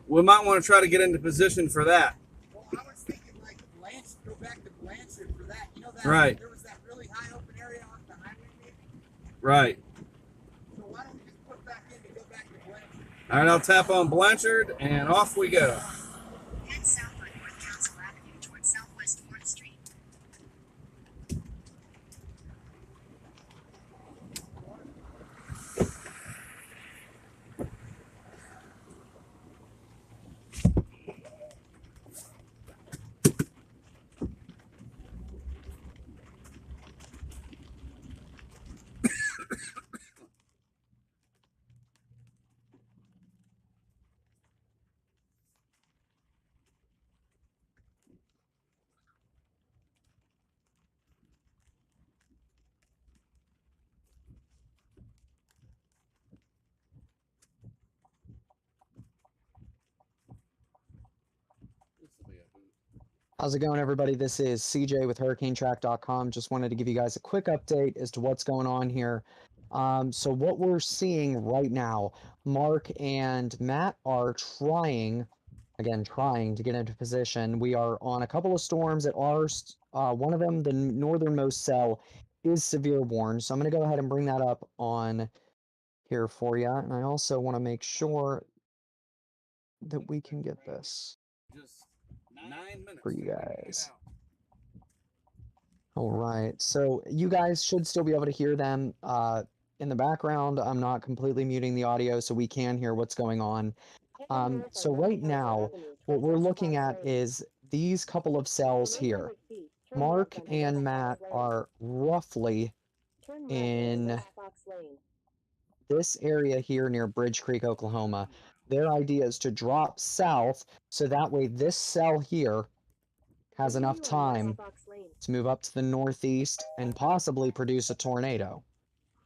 we might want to try to get into position for that. Well, I was thinking like Blanchard, go back to Blanchard for that. You know that Right. There was that really high open area on the highway maybe? Right. So why don't we just put back in to go back to Blanchard? All right, I'll tap on Blanchard, and off we go. Head south on North Council Avenue towards Southwest 4th Street. How's it going, everybody? This is CJ with HurricaneTrack.com. Just wanted to give you guys a quick update as to what's going on here. So what we're seeing right now, Mark and Matt are trying to get into position. We are on a couple of storms at ours. One of them, the northernmost cell, is severe warned. So I'm going to go ahead and bring that up on here for you. And I also want to make sure that we can get this Just 9 minutes for you till we can get guys. out. All right, so you guys should still be able to hear them in the background. I'm not completely muting the audio, so we can hear what's going on. So right now, what we're looking at is these couple of cells here. Mark and Matt are roughly in this area here near Bridge Creek, Oklahoma. Their idea is to drop south, so that way this cell here has enough time to move up to the northeast and possibly produce a tornado.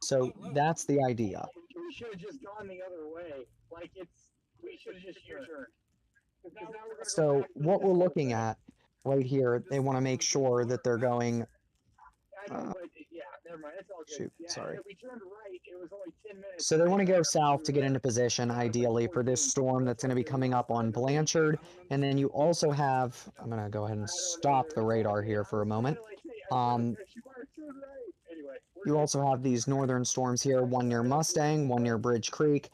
So that's the idea. We should have just gone the other way. Like we should have just U-turned. So what we're looking at right here, they want to make sure that they're going. I know, but yeah, never mind. It's all good. Shoot, Yeah, sorry. if we turned right, it was only 10 minutes. So they want to go south to get into position, ideally, for this storm that's going to be coming up on Blanchard. And then you also have, I'm going to go ahead and stop the radar here for a moment. You also have these northern storms here, one near Mustang, one near Bridge Creek.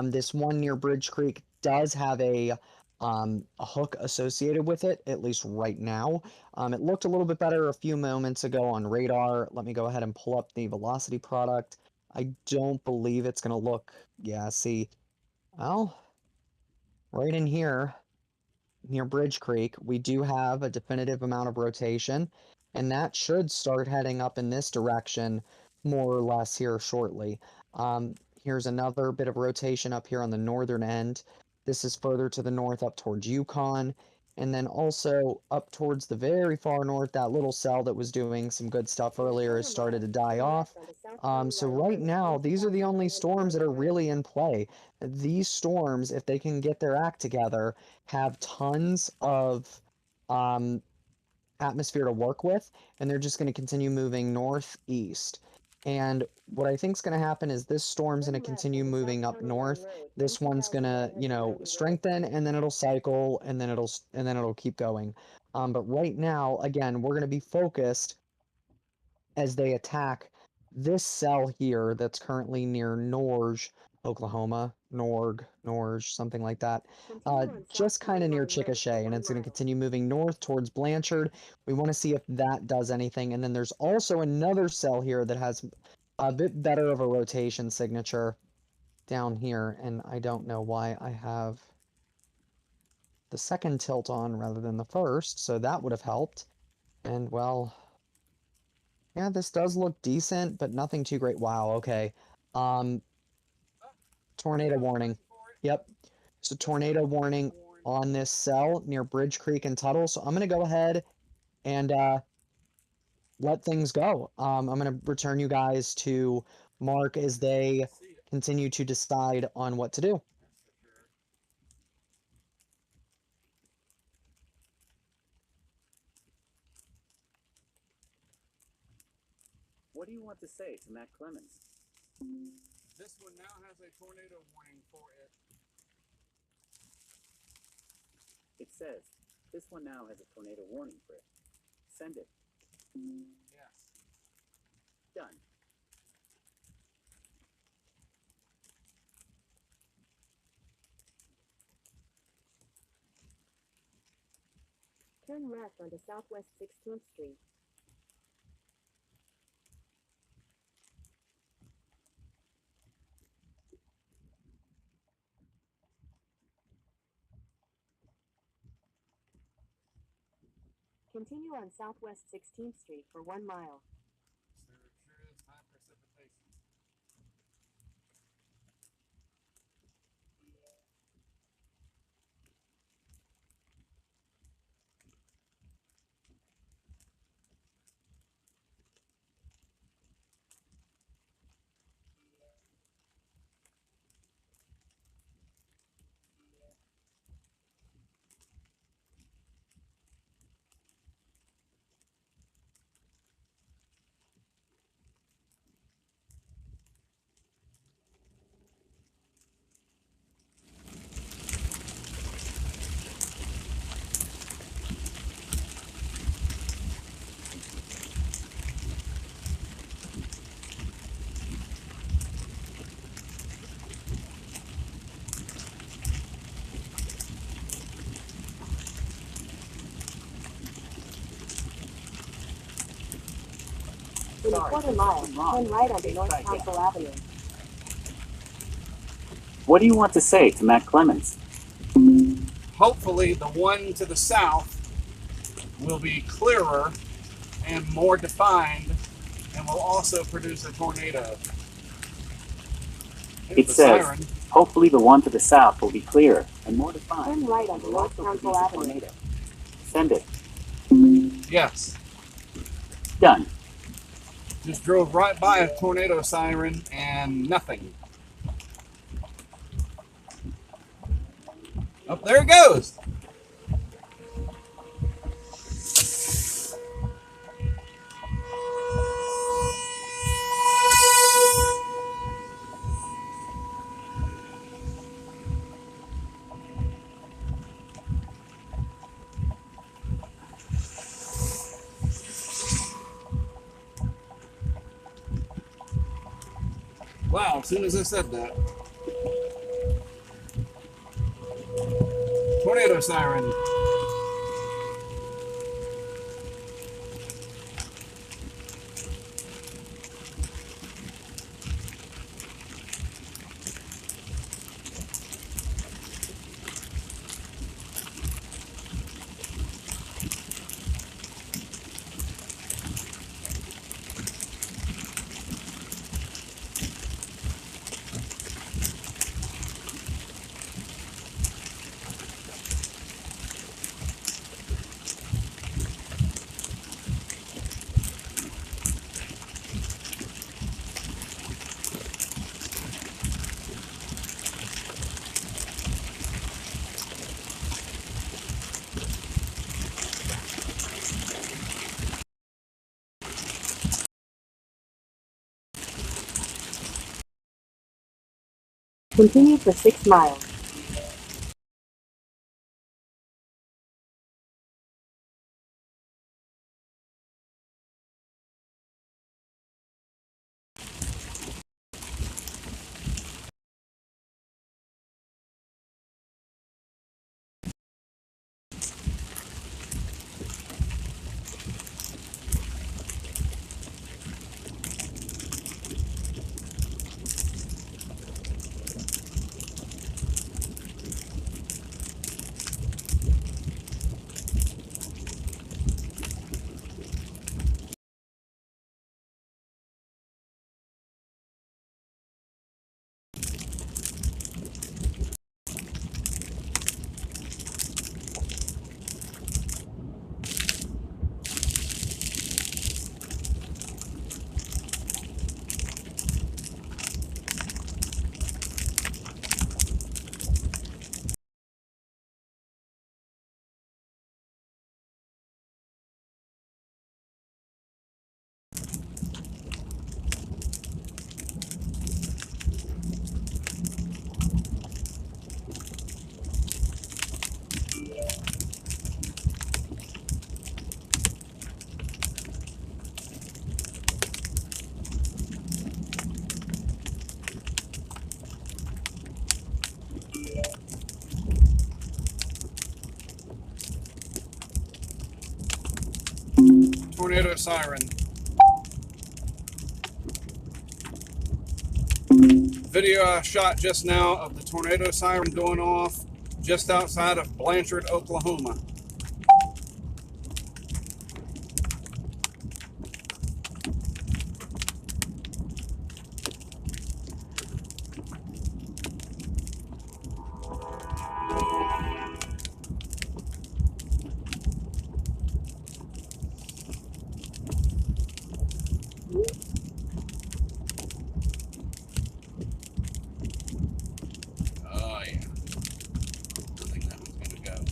This one near Bridge Creek does have a hook associated with it, at least right now. It looked a little bit better a few moments ago on radar. Let me go ahead and pull up the velocity product. I don't believe it's going to look, yeah, see, well, right in here near Bridge Creek, we do have a definitive amount of rotation, and that should start heading up in this direction more or less here shortly. Here's another bit of rotation up here on the northern end. This is further to the north up towards Yukon, and then also up towards the very far north, that little cell that was doing some good stuff earlier has started to die off. So right now, these are the only storms that are really in play. These storms, if they can get their act together, have tons of atmosphere to work with, and they're just going to continue moving northeast. And what I think is going to happen is this storm's going to continue moving up north. This one's going to, you know, strengthen, and then it'll cycle, and then it'll keep going. But right now, again, we're going to be focused as they attack this cell here that's currently near Norge, Oklahoma, Norge, something like that. Just kind of near Chickasha, and it's going to continue moving north towards Blanchard. We want to see if that does anything. And then there's also another cell here that has a bit better of a rotation signature down here, and I don't know why I have the second tilt on rather than the first, so that would have helped. And well, yeah, this does look decent, but nothing too great. Wow, okay. Tornado warning. Yep. So tornado warning on this cell near Bridge Creek and Tuttle. So I'm going to go ahead and let things go. I'm going to return you guys to Mark as they continue to decide on what to do. What do you want to say to Matt Clemens? This one now has a tornado warning for it. It says, this one now has a tornado warning for it. Send it. Yes. Done. Turn left onto Southwest 16th Street. Continue on Southwest 16th Street for 1 mile. There sure is high precipitation. In a quarter mile, turn right onto North Council Avenue. What do you want to say to Matt Clemens? Hopefully the one to the south will be clearer and more defined and will also produce a tornado. Here's It the says, siren. hopefully the one to the south will be clearer and more defined. Turn right onto North Council Avenue. Tornado. Send it. Yes. Done. Just drove right by a tornado siren and nothing. Oh, there it goes. Wow, as soon as I said that. Tornado siren. Continue for 6 miles. tornado siren. Video I shot just now of the tornado siren going off just outside of Blanchard, Oklahoma. Oh yeah. I think that one's gonna go.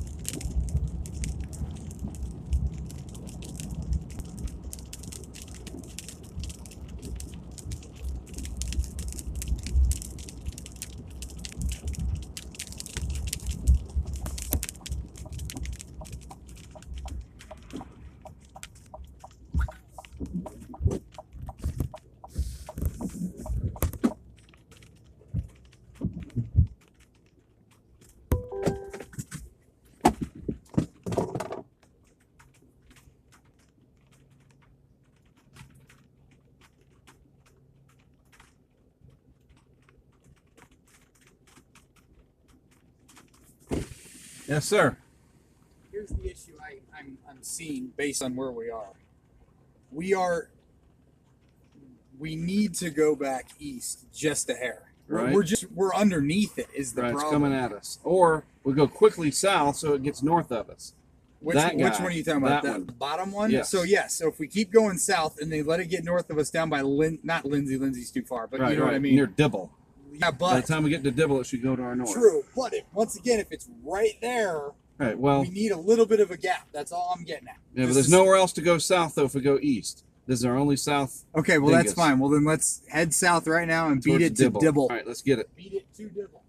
Yes, sir. Here's the issue I'm seeing based on where we are. We need to go back east just a hair. Right. We're underneath it is the Right, it's problem. coming at us. Or we go quickly south so it gets north of us. Which That one guy. are you talking about? That That one. bottom one? Yes. So if we keep going south and they let it get north of us down by not Lindsay's too far, but Right, you know right. what I mean? Near Dibble. Yeah, By the but time we get to Dibble, it should go to our north. true. But once again, if it's right there, Right, well, we need a little bit of a gap. That's all I'm getting at. yeah, but Just there's to- nowhere else to go south, though, if we go east. This is our only south. Okay, well, that's Dingus. fine. Well, then let's head south right now and beat towards it to Dibble. All right, let's get it. Beat it to Dibble.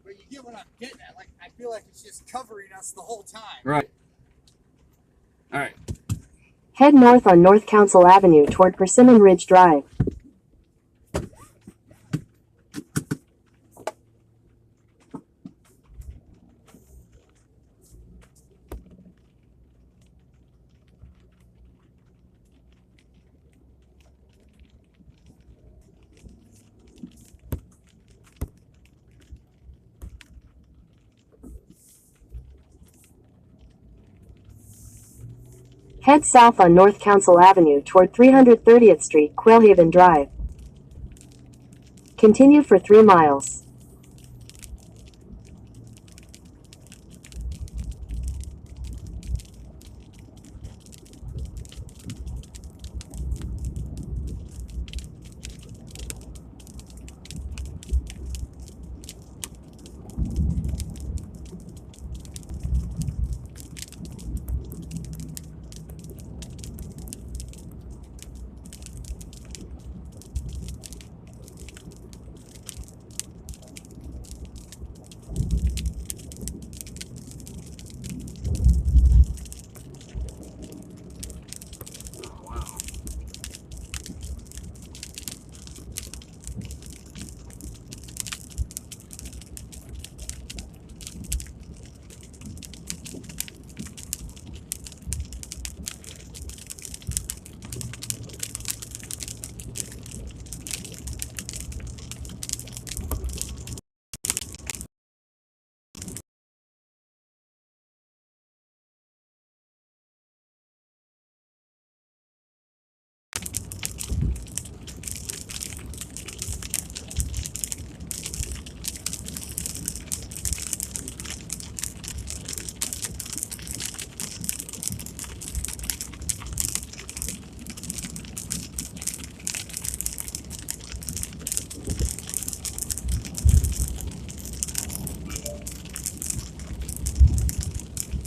But you get what I'm getting at. Like, I feel like it's just covering us the whole time. Right. All right. Head north on North Council Avenue toward Persimmon Ridge Drive. Head south on North Council Avenue toward 330th Street, Quailhaven Drive. Continue for 3 miles.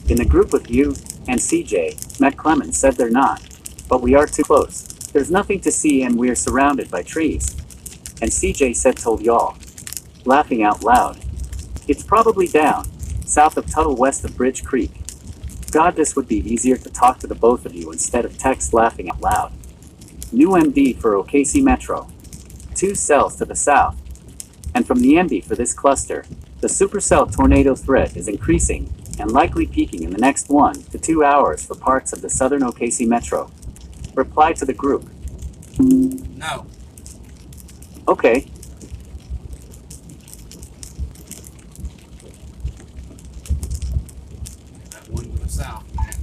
In the group with you and CJ, Matt Clemens said they're not. But we are too close. There's nothing to see and we're surrounded by trees. And CJ said told y'all. Laughing out loud. It's probably down, south of Tuttle west of Bridge Creek. God, this would be easier to talk to the both of you instead of text laughing out loud. New MD for OKC Metro. 2 cells to the south. And from the MD for this cluster, the supercell tornado threat is increasing, and likely peaking in the next 1 to 2 hours for parts of the southern OKC metro. Reply to the group. No. Okay. That one to the south, man.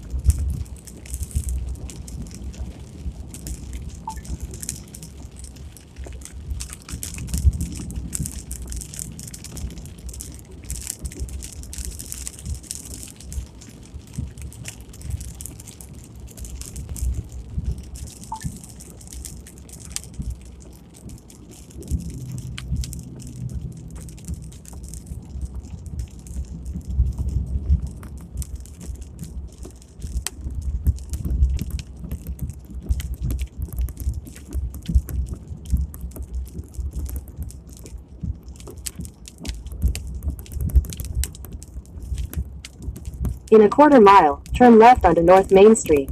In a quarter mile, turn left onto North Main Street.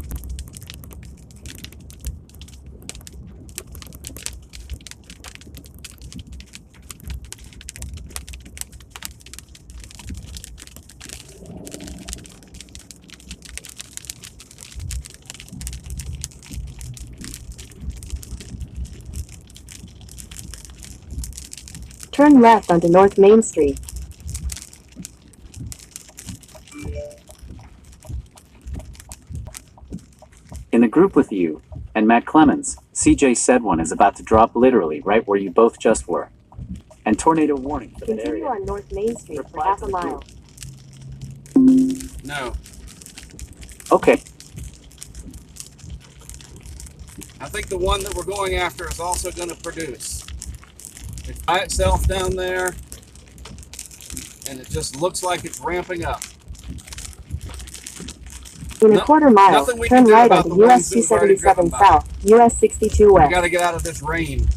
Turn left onto North Main Street. In the group with you and Matt Clemens, CJ said one is about to drop literally right where you both just were. And tornado warning for that Continue area. on North Main Street for Reply half to a the mile. group. No. Okay. I think the one that we're going after is also going to produce. It's by itself down there, and it just looks like it's ramping up. In a No- quarter mile, nothing we can turn do right about onto the US ones that we've already 277 driven by. South, US 62 We West. got to get out of this rain.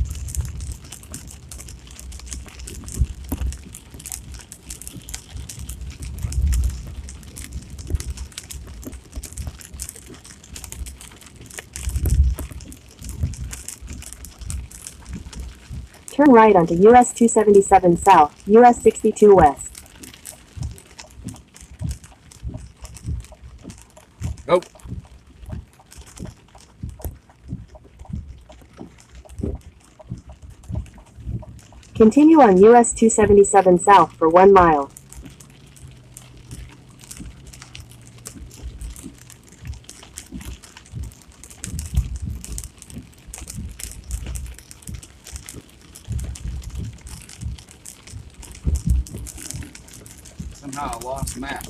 Turn right onto US 277 South, US 62 West. Go. Continue on US 277 South for 1 mile. Somehow I lost Matt.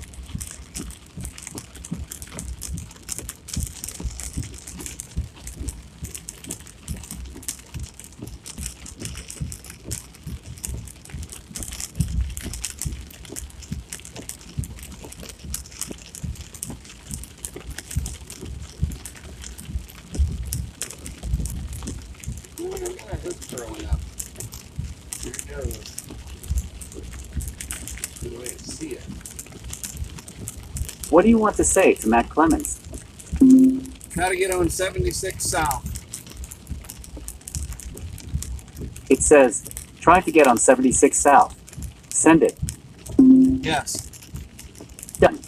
Who's throwing up? Here it goes. Good way to see it. What do you want to say to Matt Clemens? Try to get on 76 South. It says, trying to get on 76 South. Send it. Yes. Done.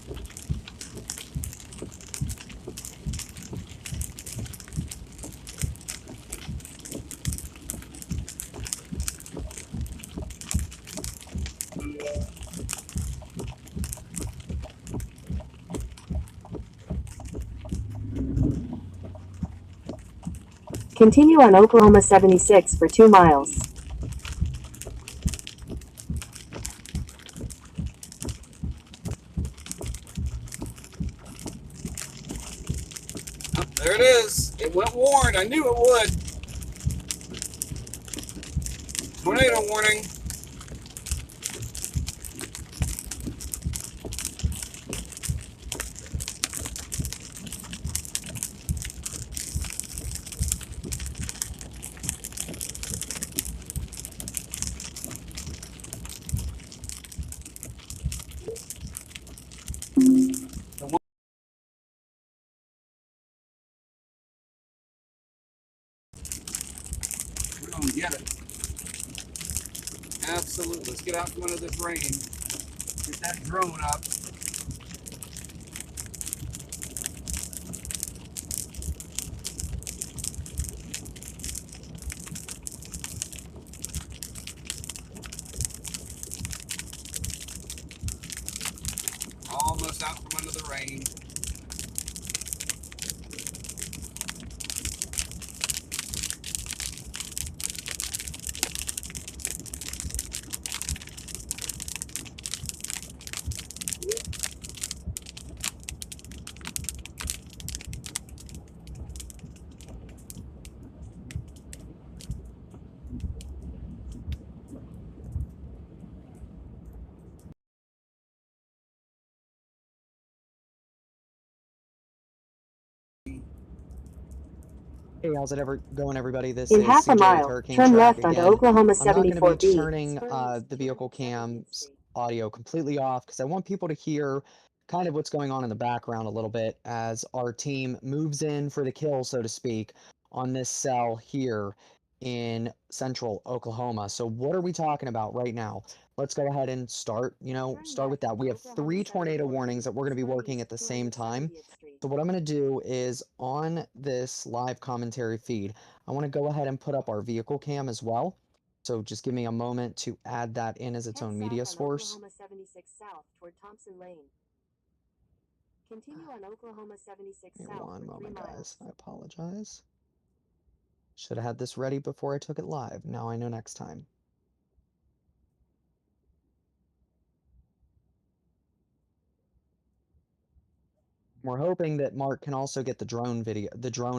Continue on Oklahoma 76 for 2 miles. Oh, there it is. It went warned. I knew it would. Tornado warning. We're going to get it. Absolutely. Let's get out from under this rain. Get that drone up. Hey, how's it going, everybody? This In is half a CJ with mile, Hurricane turn Track left onto again. Oklahoma I'm not going to be 74B. turning the vehicle cam's audio completely off because I want people to hear kind of what's going on in the background a little bit as our team moves in for the kill, so to speak, on this cell here in central Oklahoma. So what are we talking about right now? Let's go ahead and start with that. We have 3 tornado warnings that we're going to be working at the same time. So what I'm going to do is on this live commentary feed, I want to go ahead and put up our vehicle cam as well. So just give me a moment to add that in as its own media source. Oklahoma 76 south toward Thompson Lane. Continue on Oklahoma 76 Give me south one for 3 moment, miles. guys. I apologize. Should have had this ready before I took it live. Now I know next time. We're hoping that Mark can also get the drone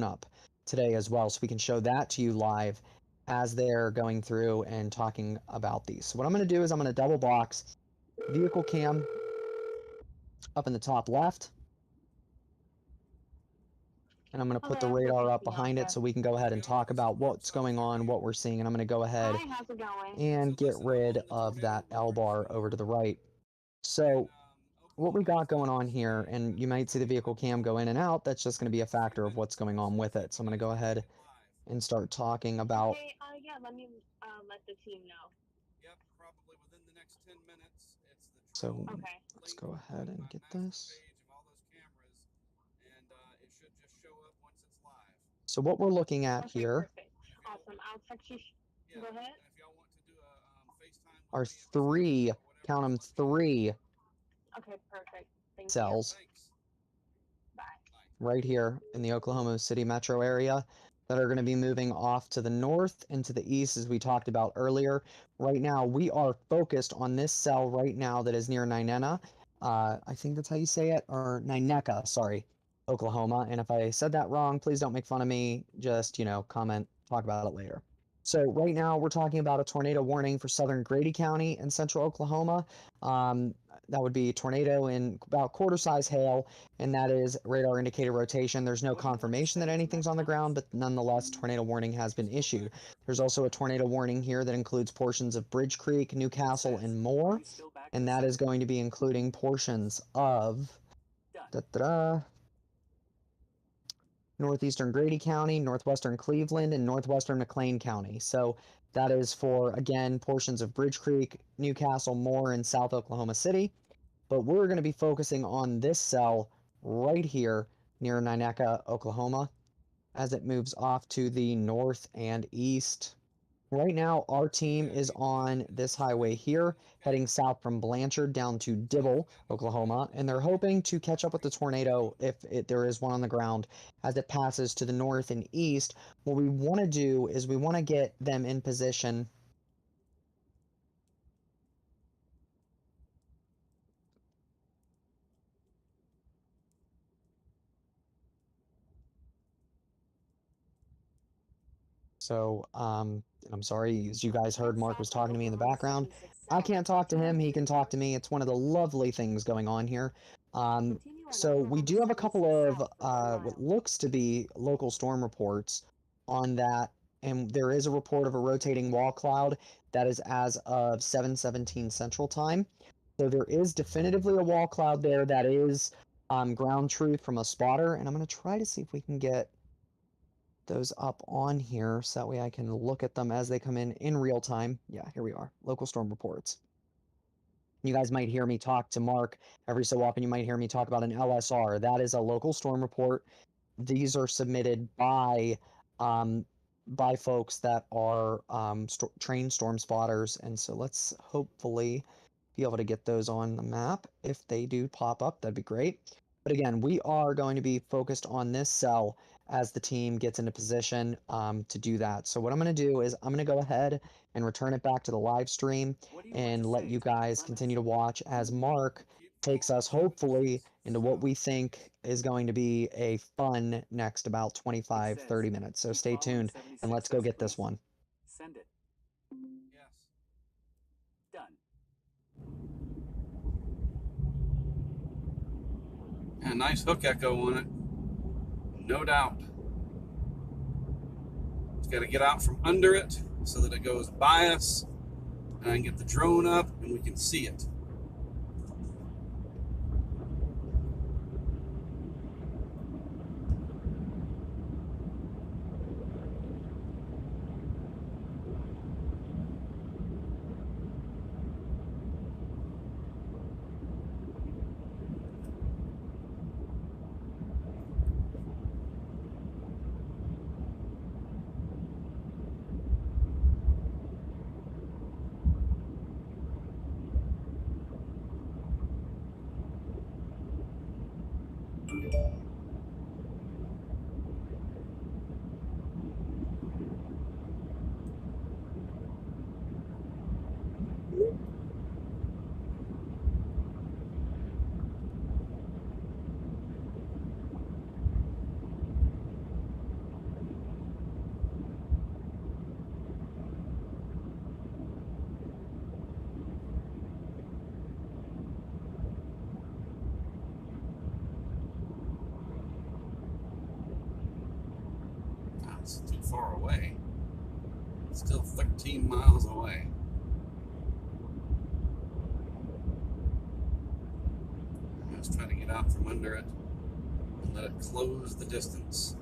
up today as well, so we can show that to you live as they're going through and talking about these. So what I'm going to do is I'm going to double box vehicle cam up in the top left, and I'm going to put the radar up behind it so we can go ahead and talk about what's going on, what we're seeing, and I'm going to go ahead and get rid of that L bar over to the right. So what we got going on here, and you might see the vehicle cam go in and out, that's just going to be a factor of what's going on with it. So I'm going to go ahead and start talking about... Okay, yeah, let me let the team know. Yep, probably within the next 10 minutes. It's the So Okay. let's go ahead and get this. And it should just show up once it's live. So what we're looking at Okay, here perfect. Awesome. I'll text you. Yeah, Go ahead. and if y'all want to do a FaceTime with are me at 3, count them, 3 Okay, perfect. Thank cells Thanks. you. Bye. right here in the Oklahoma City metro area that are going to be moving off to the north and to the east, as we talked about earlier. Right now, we are focused on this cell right now that is near Ninena. I think that's how you say it, or Nineka, sorry, Oklahoma. And if I said that wrong, please don't make fun of me. Just, comment, talk about it later. So right now, we're talking about a tornado warning for southern Grady County and central Oklahoma. That would be tornado in about quarter-size hail, and that is radar indicated rotation. There's no confirmation that anything's on the ground, but nonetheless, tornado warning has been issued. There's also a tornado warning here that includes portions of Bridge Creek, Newcastle, and more, and that is going to be including portions of northeastern Grady County, northwestern Cleveland, and northwestern McLean County. So that is for, again, portions of Bridge Creek, Newcastle, Moore, and South Oklahoma City. But we're going to be focusing on this cell right here near Nineka, Oklahoma, as it moves off to the north and east. Right now, our team is on this highway here, heading south from Blanchard down to Dibble, Oklahoma, and they're hoping to catch up with the tornado if there is one on the ground as it passes to the north and east. What we want to do is we want to get them in position. So, I'm sorry, as you guys heard, Mark was talking to me in the background. I can't talk to him, he can talk to me. It's one of the lovely things going on here. So we do have a couple of what looks to be local storm reports on that, and there is a report of a rotating wall cloud that is as of 7:17 Central Time. So there is definitively a wall cloud there that is ground truth from a spotter, and I'm going to try to see if we can get those up on here so that way I can look at them as they come in real time. Yeah, here we are. Local storm reports. You guys might hear me talk to Mark every so often. You might hear me talk about an LSR. That is a local storm report. These are submitted by folks that are trained storm spotters, and so let's hopefully be able to get those on the map. If they do pop up, that'd be great. But again, we are going to be focused on this cell as the team gets into position to do that. So what I'm going to do is I'm going to go ahead and return it back to the live stream and let you guys continue to watch as Mark takes us hopefully into what we think is going to be a fun next about 25-30 minutes. So stay tuned and let's go get this one. Send it. Yes. Done. And nice hook echo on it. No doubt. It's got to get out from under it so that it goes by us, and I can get the drone up and we can see it. That's too far away. It's still 13 miles away. Let's try to get out from under it and let it close the distance.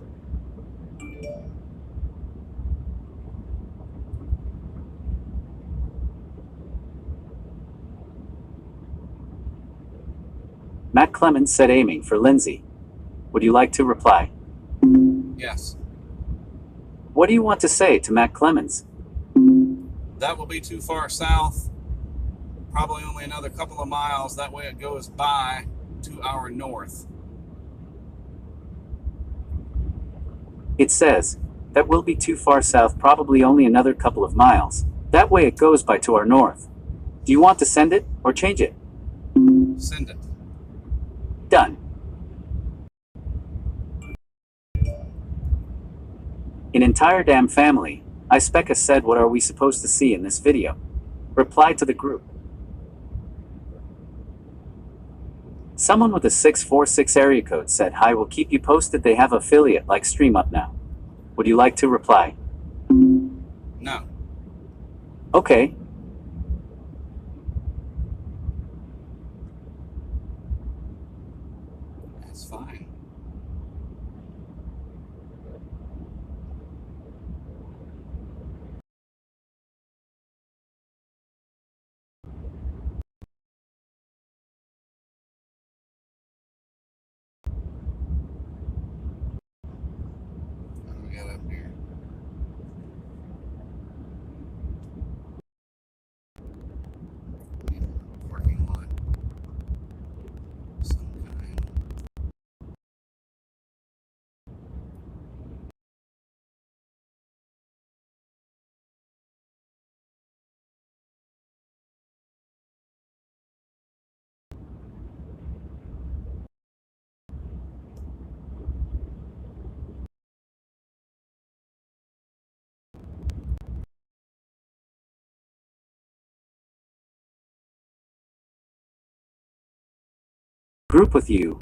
Matt Clemens said aiming for Lindsay. Would you like to reply? Yes. What do you want to say to Matt Clemens? That will be too far south. Probably only another couple of miles. That way it goes by to our north. It says, that will be too far south, probably only another couple of miles. That way it goes by to our north. Do you want to send it or change it? Send it. Done. An entire damn family. I Specca said, what are we supposed to see in this video? Reply to the group. Someone with a 646 area code said, hi, we'll keep you posted. They have affiliate like Stream Up Now. Would you like to reply? No. Okay. That's fine. What do we got up here? Parking lot. Some kind. Group with you.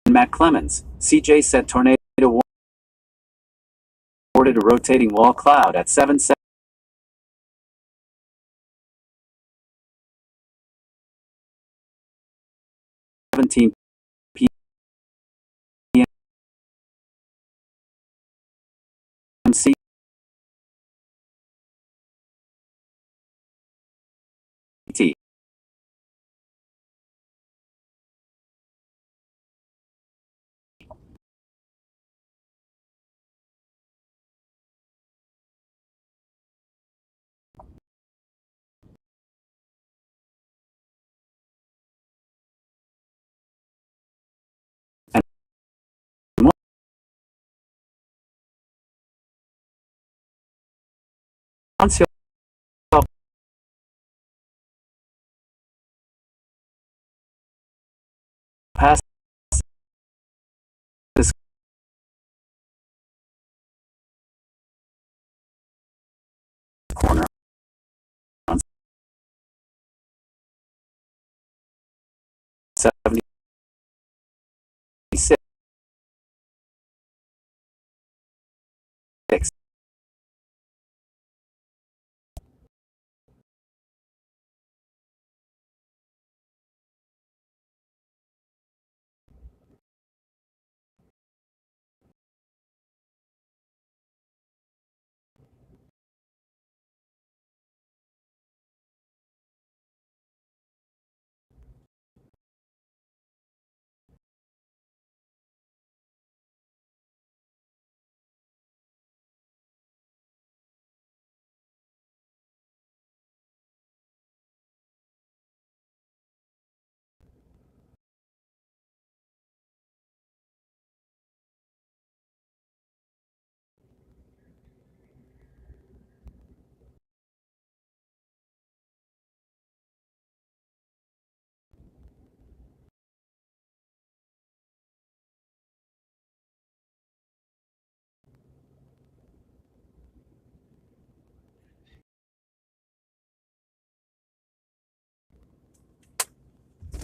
Matt Clemens, CJ said tornado reported a rotating wall cloud at 7:17 p.m. CT. corner on 76.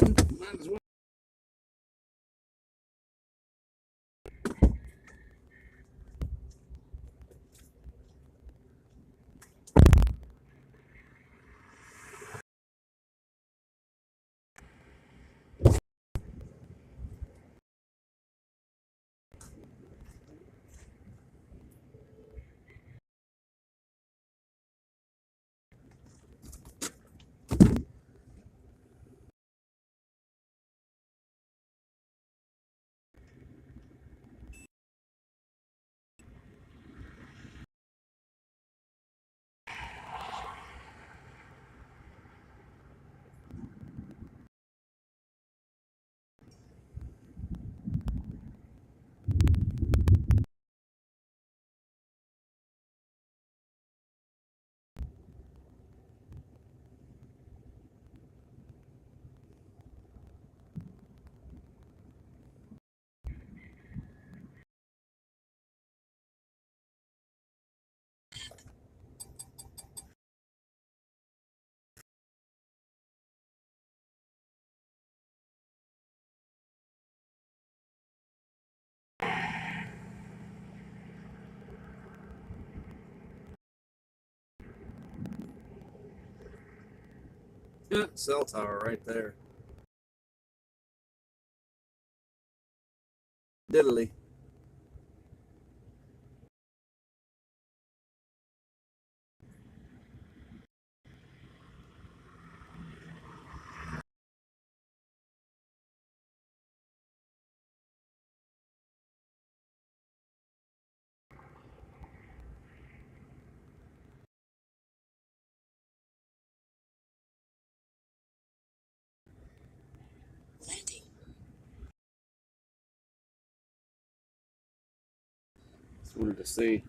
Might as well. Yeah, cell tower right there. Diddly. Just wanted to see.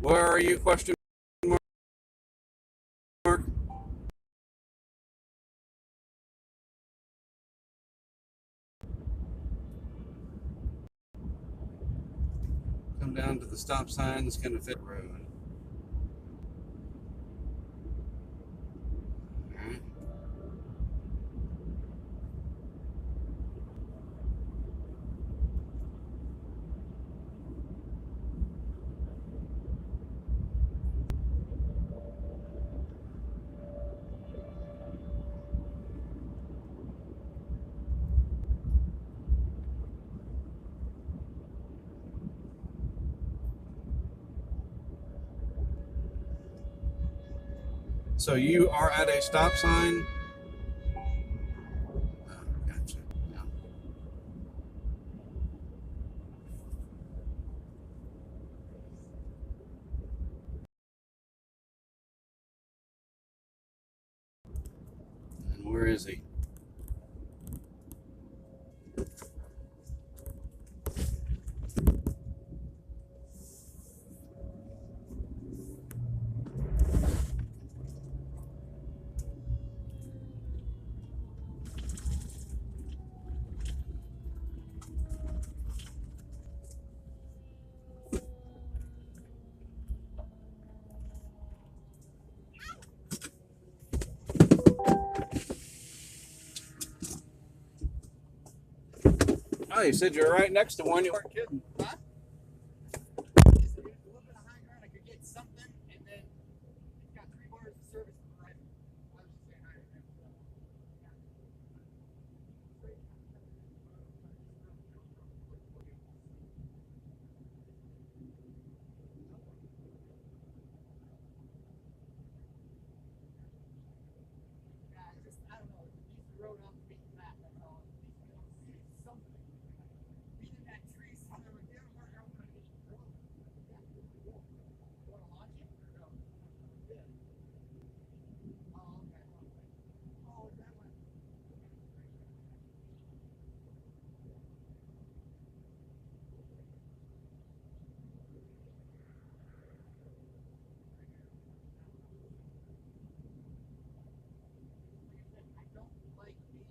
Where are you? Question mark. Come down to the stop sign that's going to fit the road. All right. So you are at a stop sign. Oh, gotcha. Yeah. And where is he? Oh, you said you're right next to one. You weren't kidding. Huh? Just a little bit of high ground, I could get something, and then it's got 3 bars of service to the right. I was just saying higher ground. Yeah, I don't know. It needs the road off the beaten path, that's all. It needs to be able to see something. Being in that tree, so I'm like, yeah, I'm not going to hit the road. Yeah, you want to launch it or no? Yeah. Oh, okay. Oh, that one. I don't like being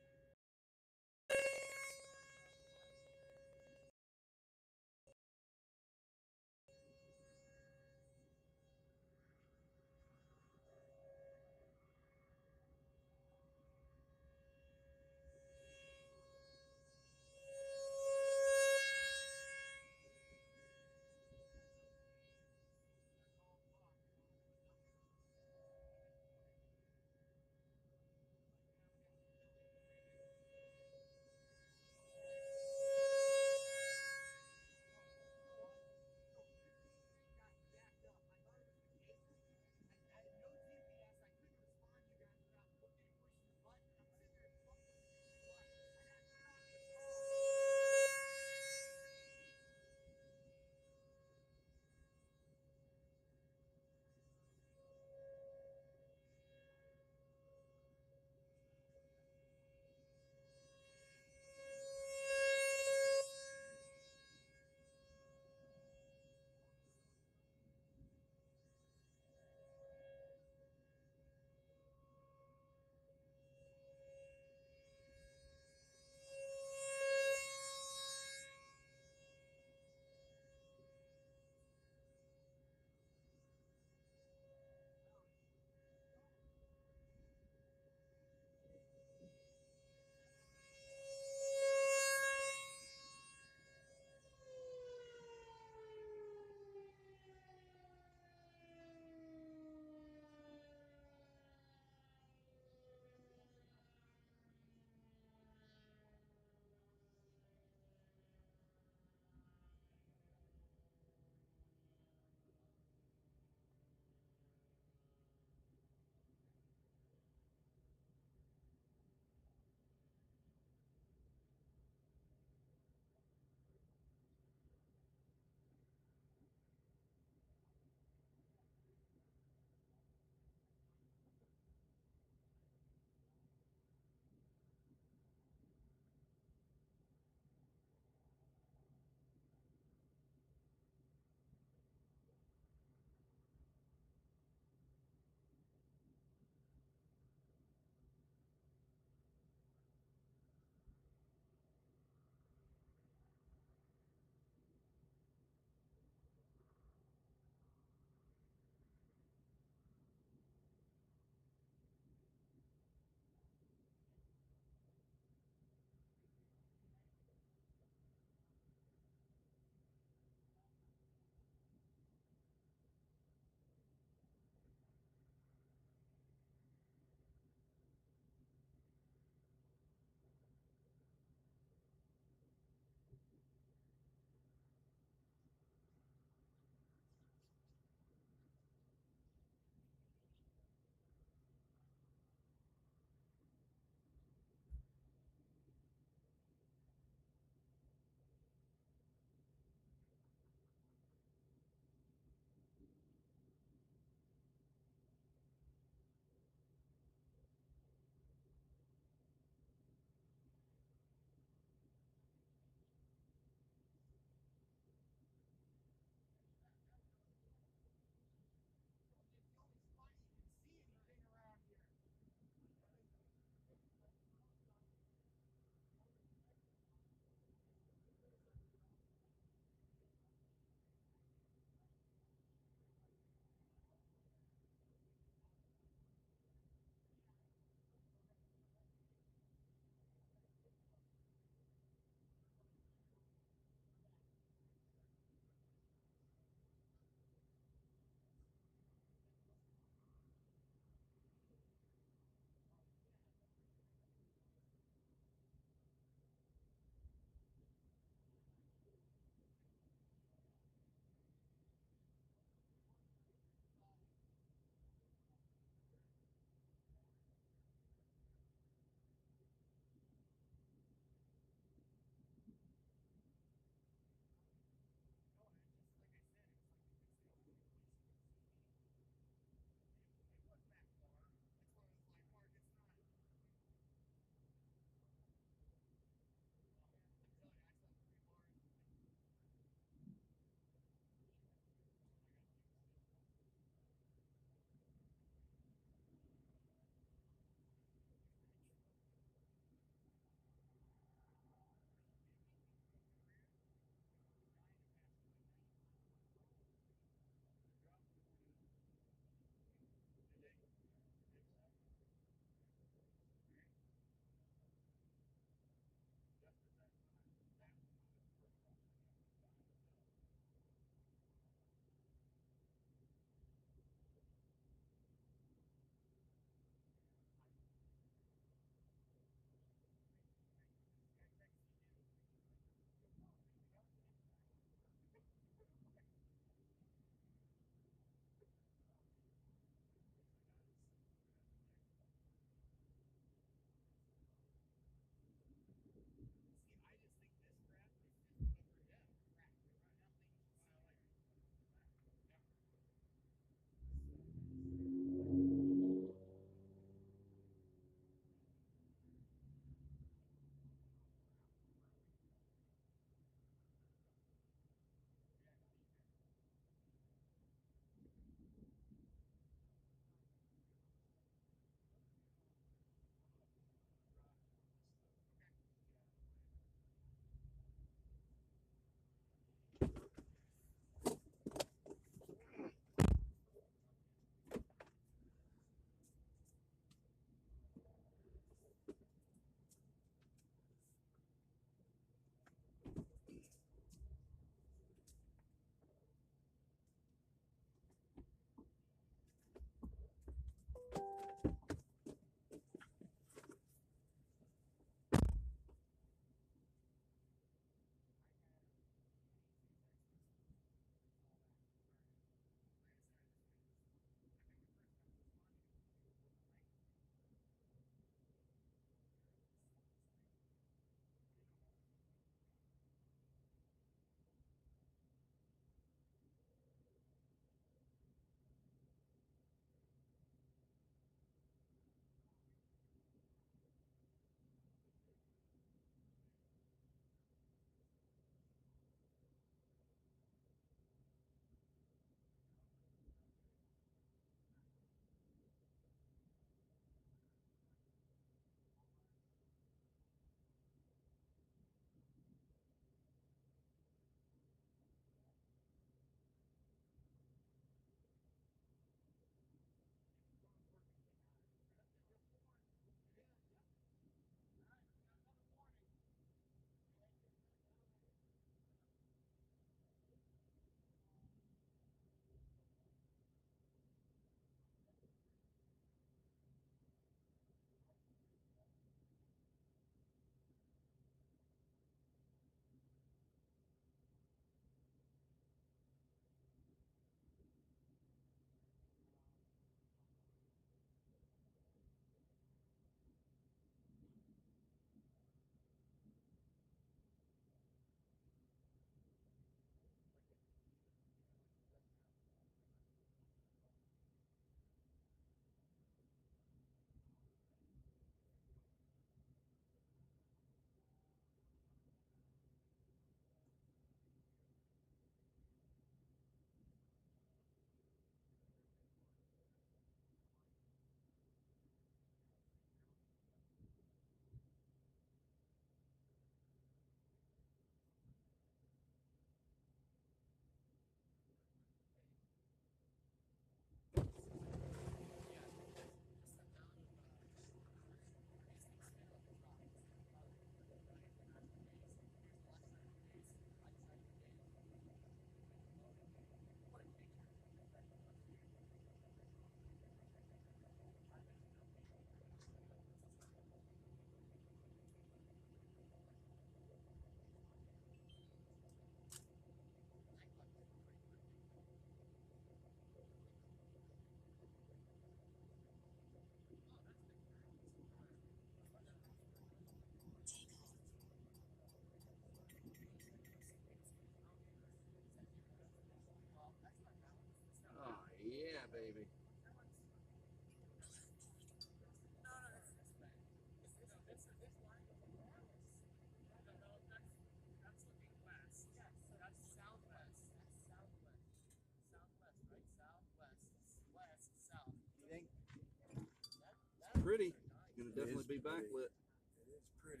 pretty. Gonna definitely be backlit. It is pretty.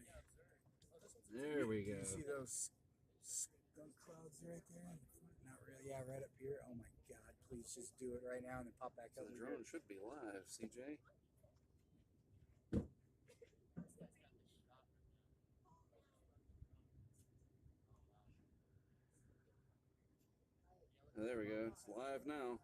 There we go. You see those skunk clouds right there? Not really. Yeah, right up here. Oh my God! Please just do it right now and then pop back So up. the drone should be live, CJ. Oh, there we go. It's live now.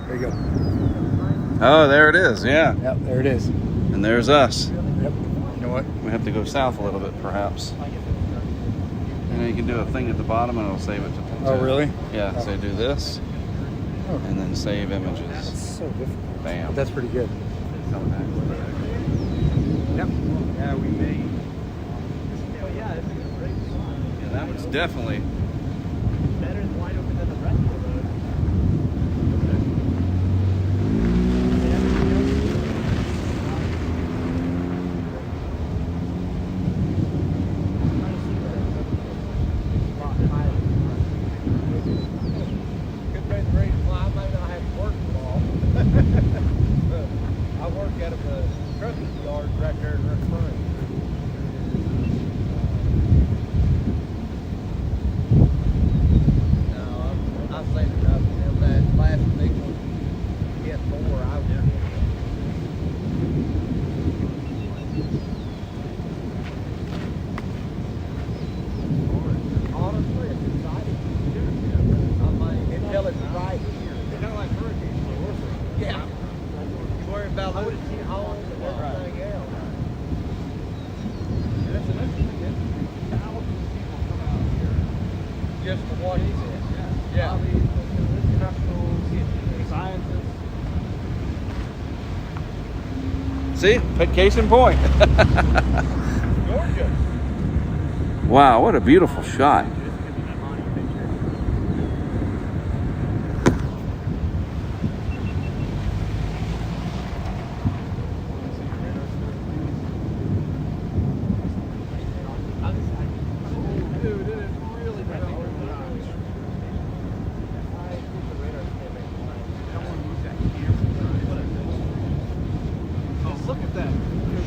There you go. Oh, there it is. Yeah. Yep, there it is. And there's us. Yep. You know what? We have to go south a little bit, perhaps. And you can do a thing at the bottom, and it'll save it to. Oh, really? Yeah. Oh. So do this, and then save images. That's so difficult. Bam. But that's pretty good. Yep. Yeah, we made. Yeah, that one's definitely better and wide open than the rest of the road. Good ready to fly, See, case in point. Gorgeous. Wow, what a beautiful shot. Look at that.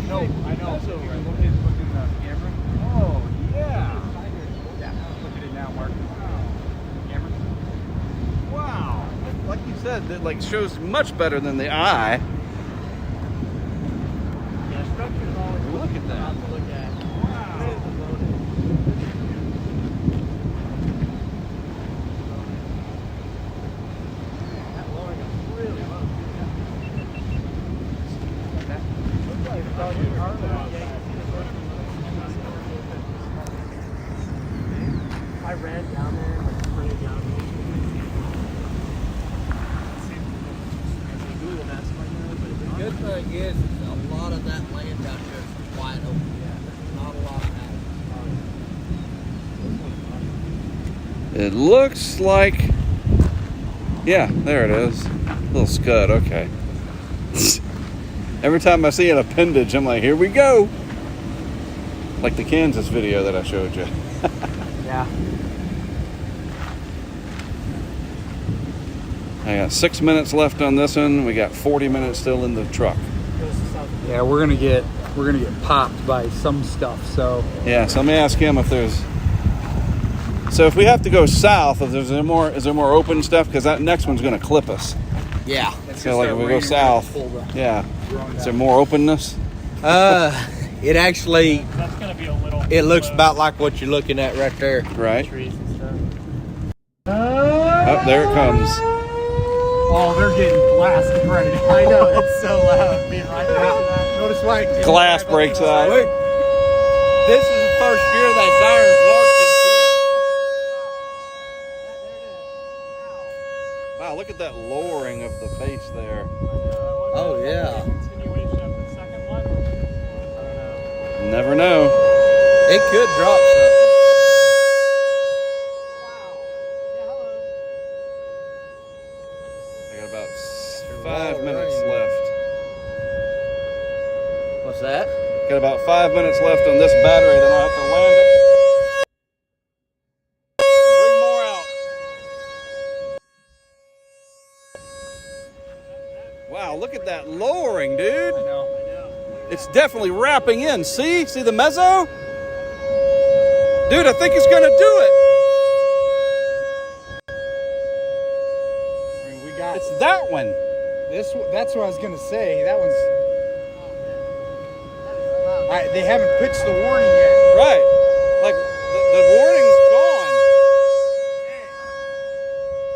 No, I know. So, look at the camera. Oh, yeah. Yeah, look at it now, Mark. Wow. Camera. Wow. Like you said, that like shows much better than the eye. Yeah, structure's always Look at that. to look at. Wow. That lowering is really low. Looks like it's all your carbon outside. I ran down there and like sprayed down. Google Maps right now, but The good thing is a lot of that land out there is wide open. Yeah, there's not a lot of that. It looks like, yeah, there it is. Little scud, okay. Every time I see an appendage, I'm like, here we go. Like the Kansas video that I showed you. yeah. I got 6 minutes left on this one. We got 40 minutes still in the truck. Yeah, we're gonna get popped by some stuff. So Yeah, so let me ask him if there's. So if we have to go south, is there more open stuff? Because that next one's going to clip us. Yeah. So like if we go south, yeah. Is there more openness? It actually, that's gonna be a little. it looks about like what you're looking at right there. Right. Trees and stuff. Oh, there it comes. Oh, they're getting blasted right now. I know, it's so loud being right next to that. Notice why it came Glass back up breaks to the out. side. This is the first year that Siren's worked in Wow, look at that lowering of the face there. Oh, yeah. Continuation of the second one. I don't know. Never know. It could drop something. I got about 5 minutes left. What's that? Got about 5 minutes left on this battery, then I'll have to land it. Bring more out. Wow, look at that lowering, dude. I know. It's definitely wrapping in. See the mezzo? Dude, I think it's gonna do it. I mean, we got It's that one. this. That's what I was gonna say. That one's. They haven't pitched the warning yet. Right. Like the warning's gone.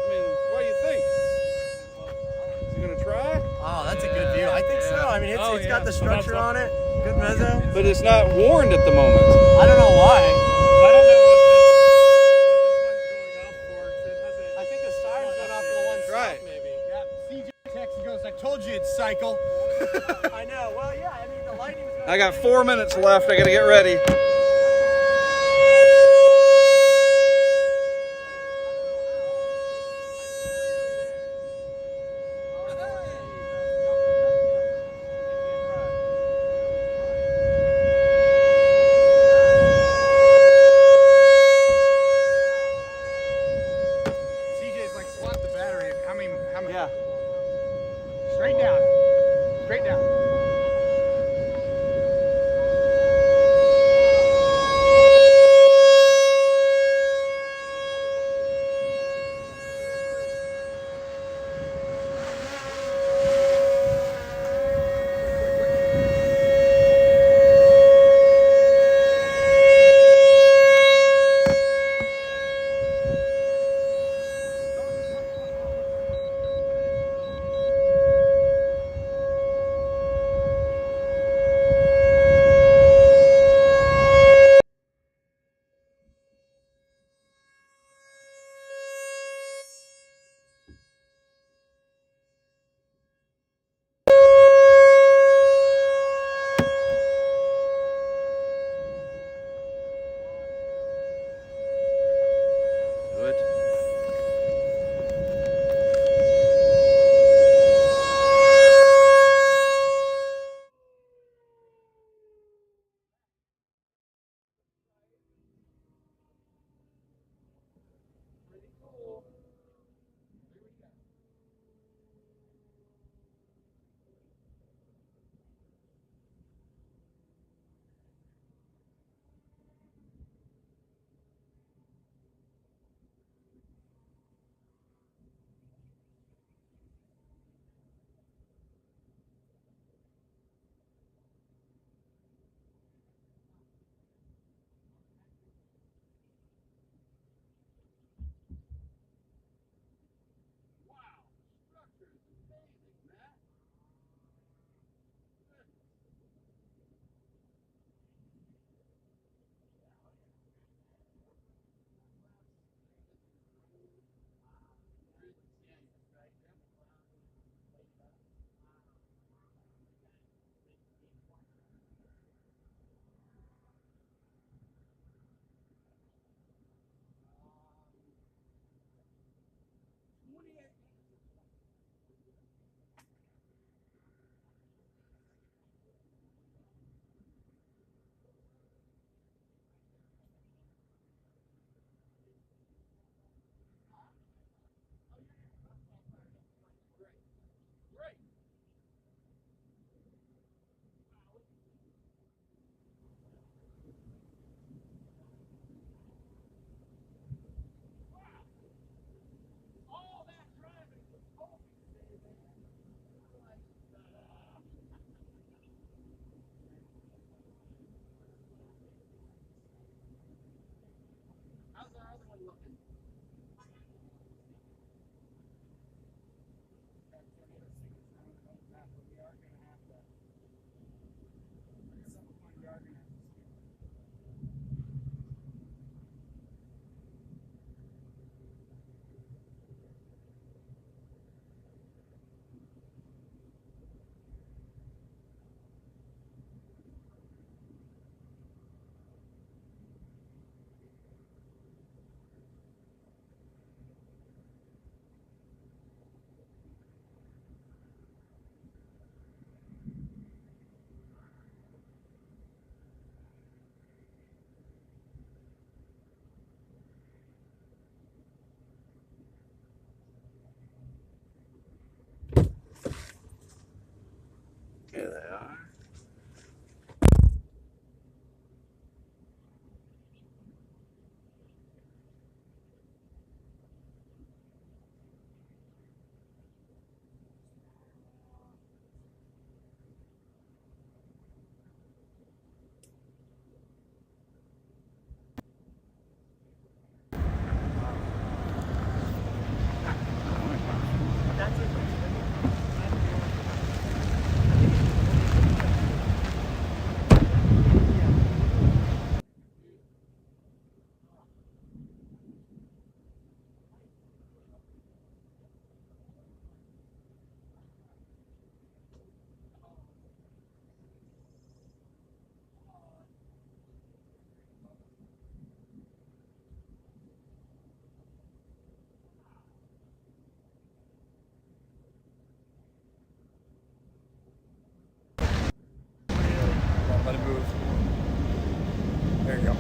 I mean, what do you think? Is he gonna try? Oh, that's a good view. I think so. I mean, it's got the structure on it. Good mezzo. But it's not warned at the moment. I don't know why. I don't know what this one's going off for. It hasn't. I think the siren's going off for the one Right. south, maybe. Yeah. CJ texts and goes, "I told you it'd cycle." I know. Well, yeah. I mean, the lightning was going. I got 4 minutes left. I gotta get ready. CJ's like, swap the battery. How many? Yeah. Straight down. Straight down.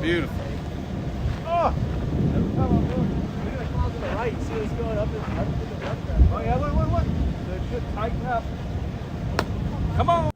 Beautiful. Oh! Every time I'm look at the clouds on the right. See what's going up in the left there. Oh yeah, look. So it should tighten up. Come on!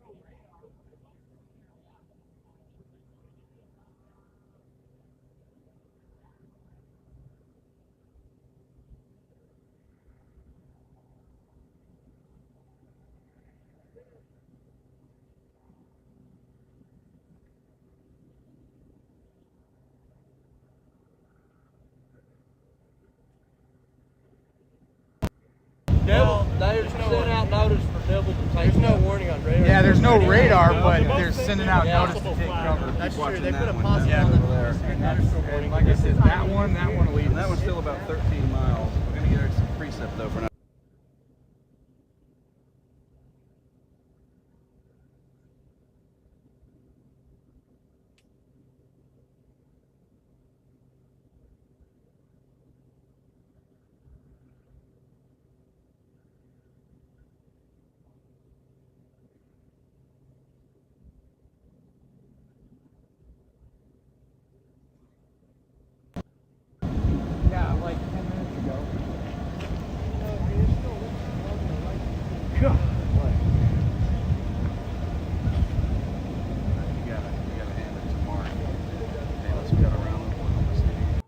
Well, there's no sent out notice for devil to take. There's no warning on radar. Yeah, there's no radar, but they're sending out notice to take cover. That's true. watching They that put a one possum down on over the there. And like I said, that one will lead And that us. one's still about 13 miles. We're going to get her some precept though for now. Yeah, like 10 minutes ago. God. You gotta hand it to Mark. Hey, let's cut around the corner. Steve.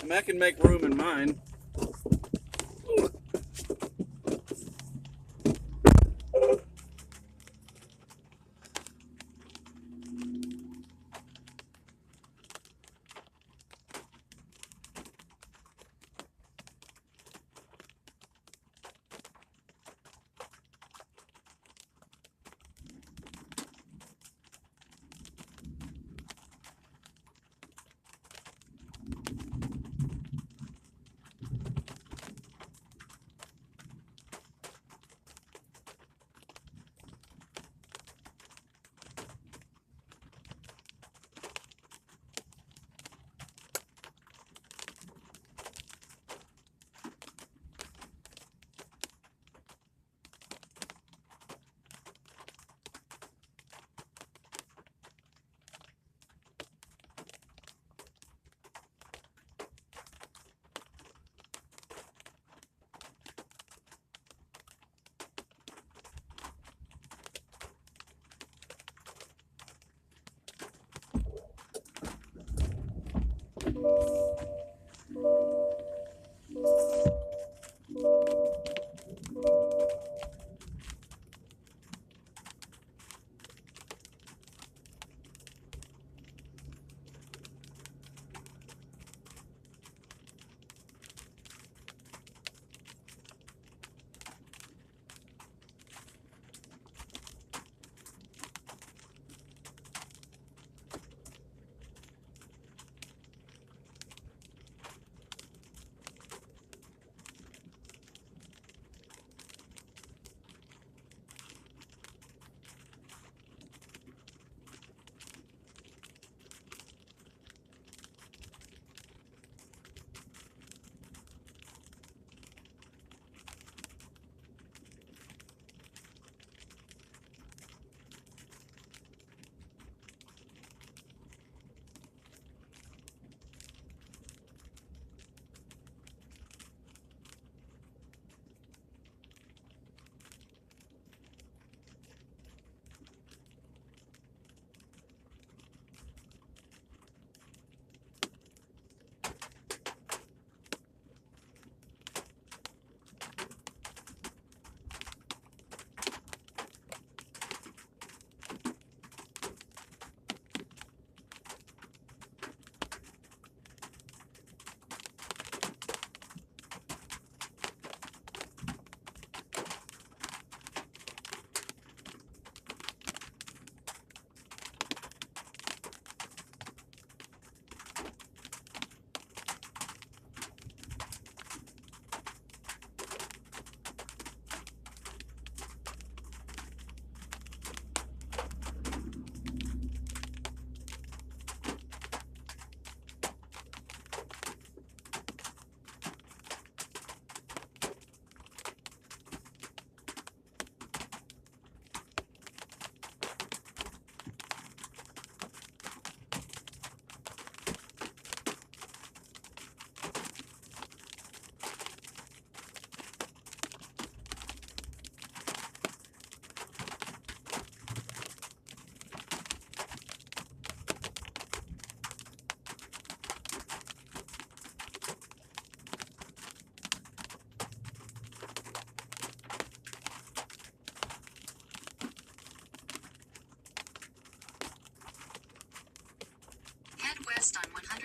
I mean, I can make room in mine.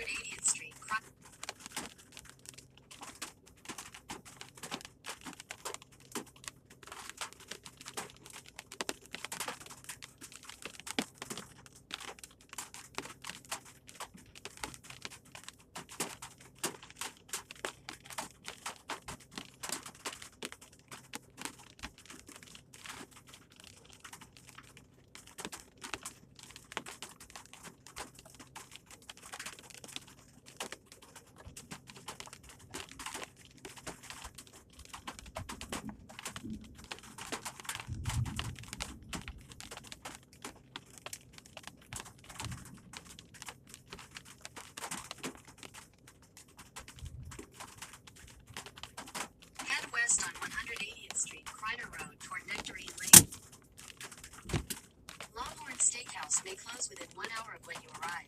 180th Street. Head west on 180th Street, Kreiner Road, toward Nectarine Lane. Longhorn Steakhouse may close within 1 hour of when you arrive.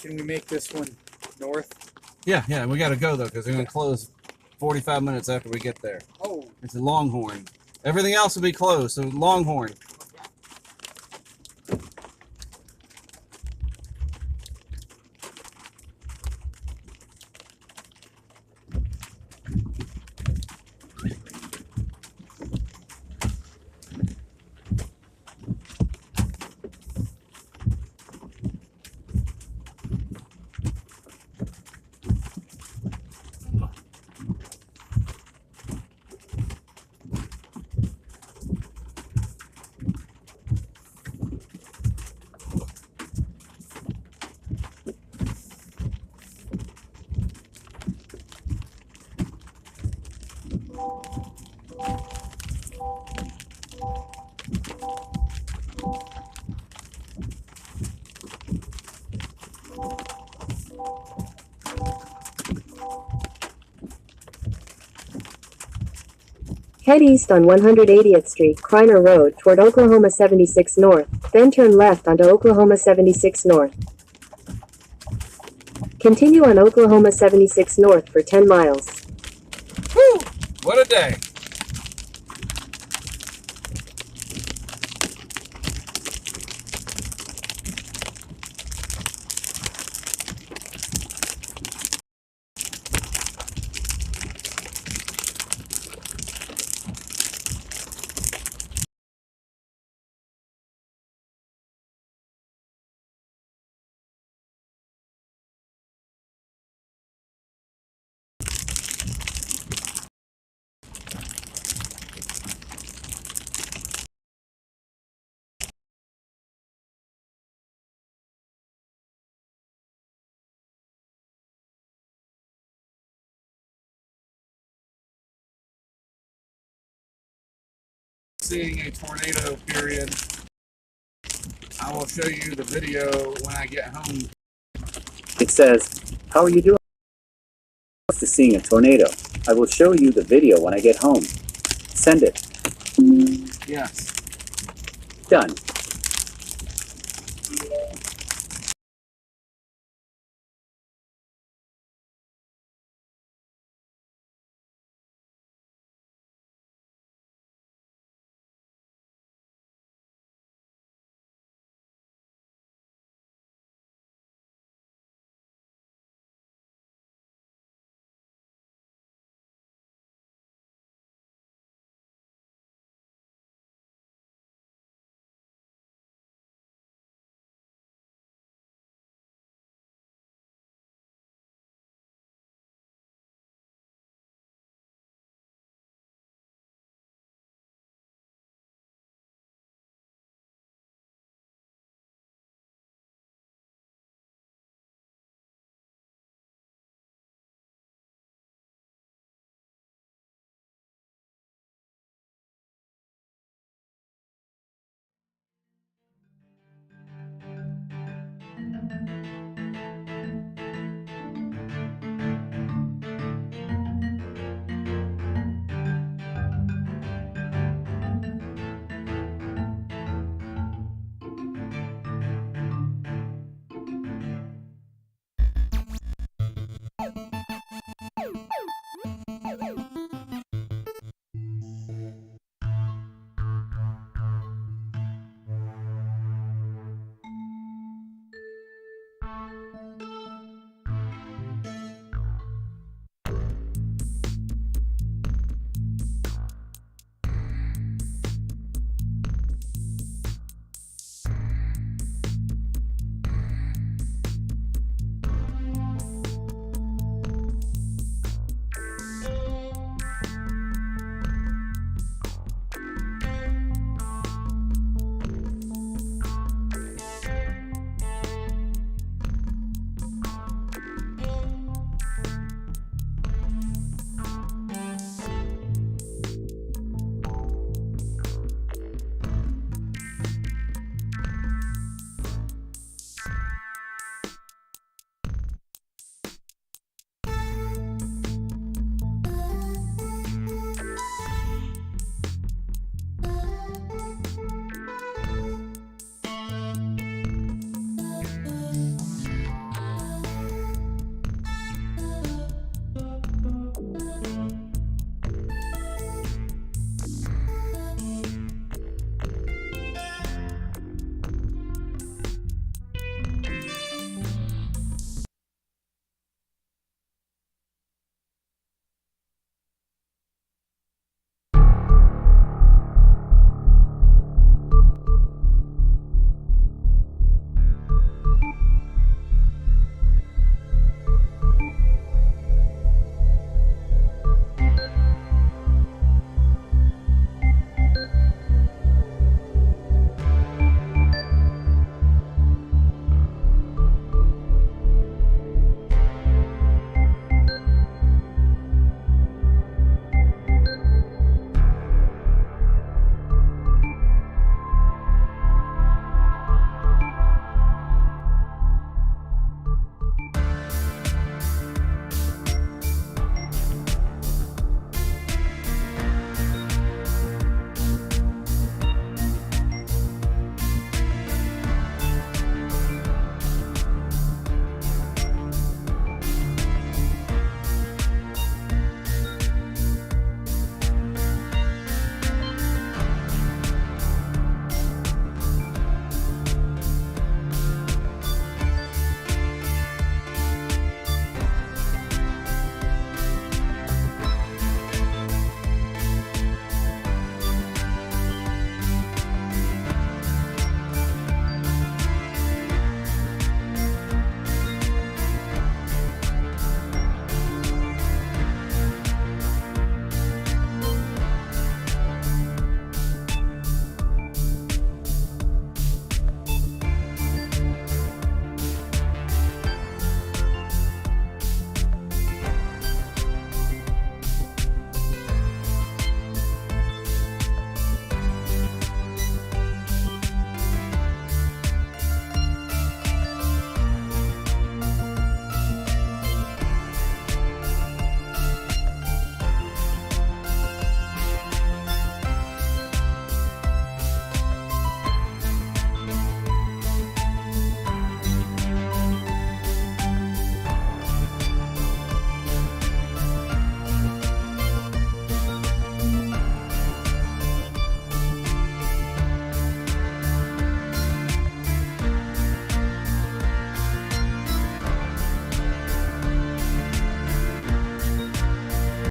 Can we make this one north? Yeah, we got to go though because they're gonna close 45 minutes after we get there. Oh. It's a Longhorn. Everything else will be closed, so Longhorn. Head east on 180th Street, Kreiner Road, toward Oklahoma 76 North, then turn left onto Oklahoma 76 North. Continue on Oklahoma 76 North for 10 miles. Woo! What a day! Seeing a tornado period. I will show you the video when I get home. It says, "How are you doing?" To seeing a tornado. I will show you the video when I get home. Send it. Yes. Done.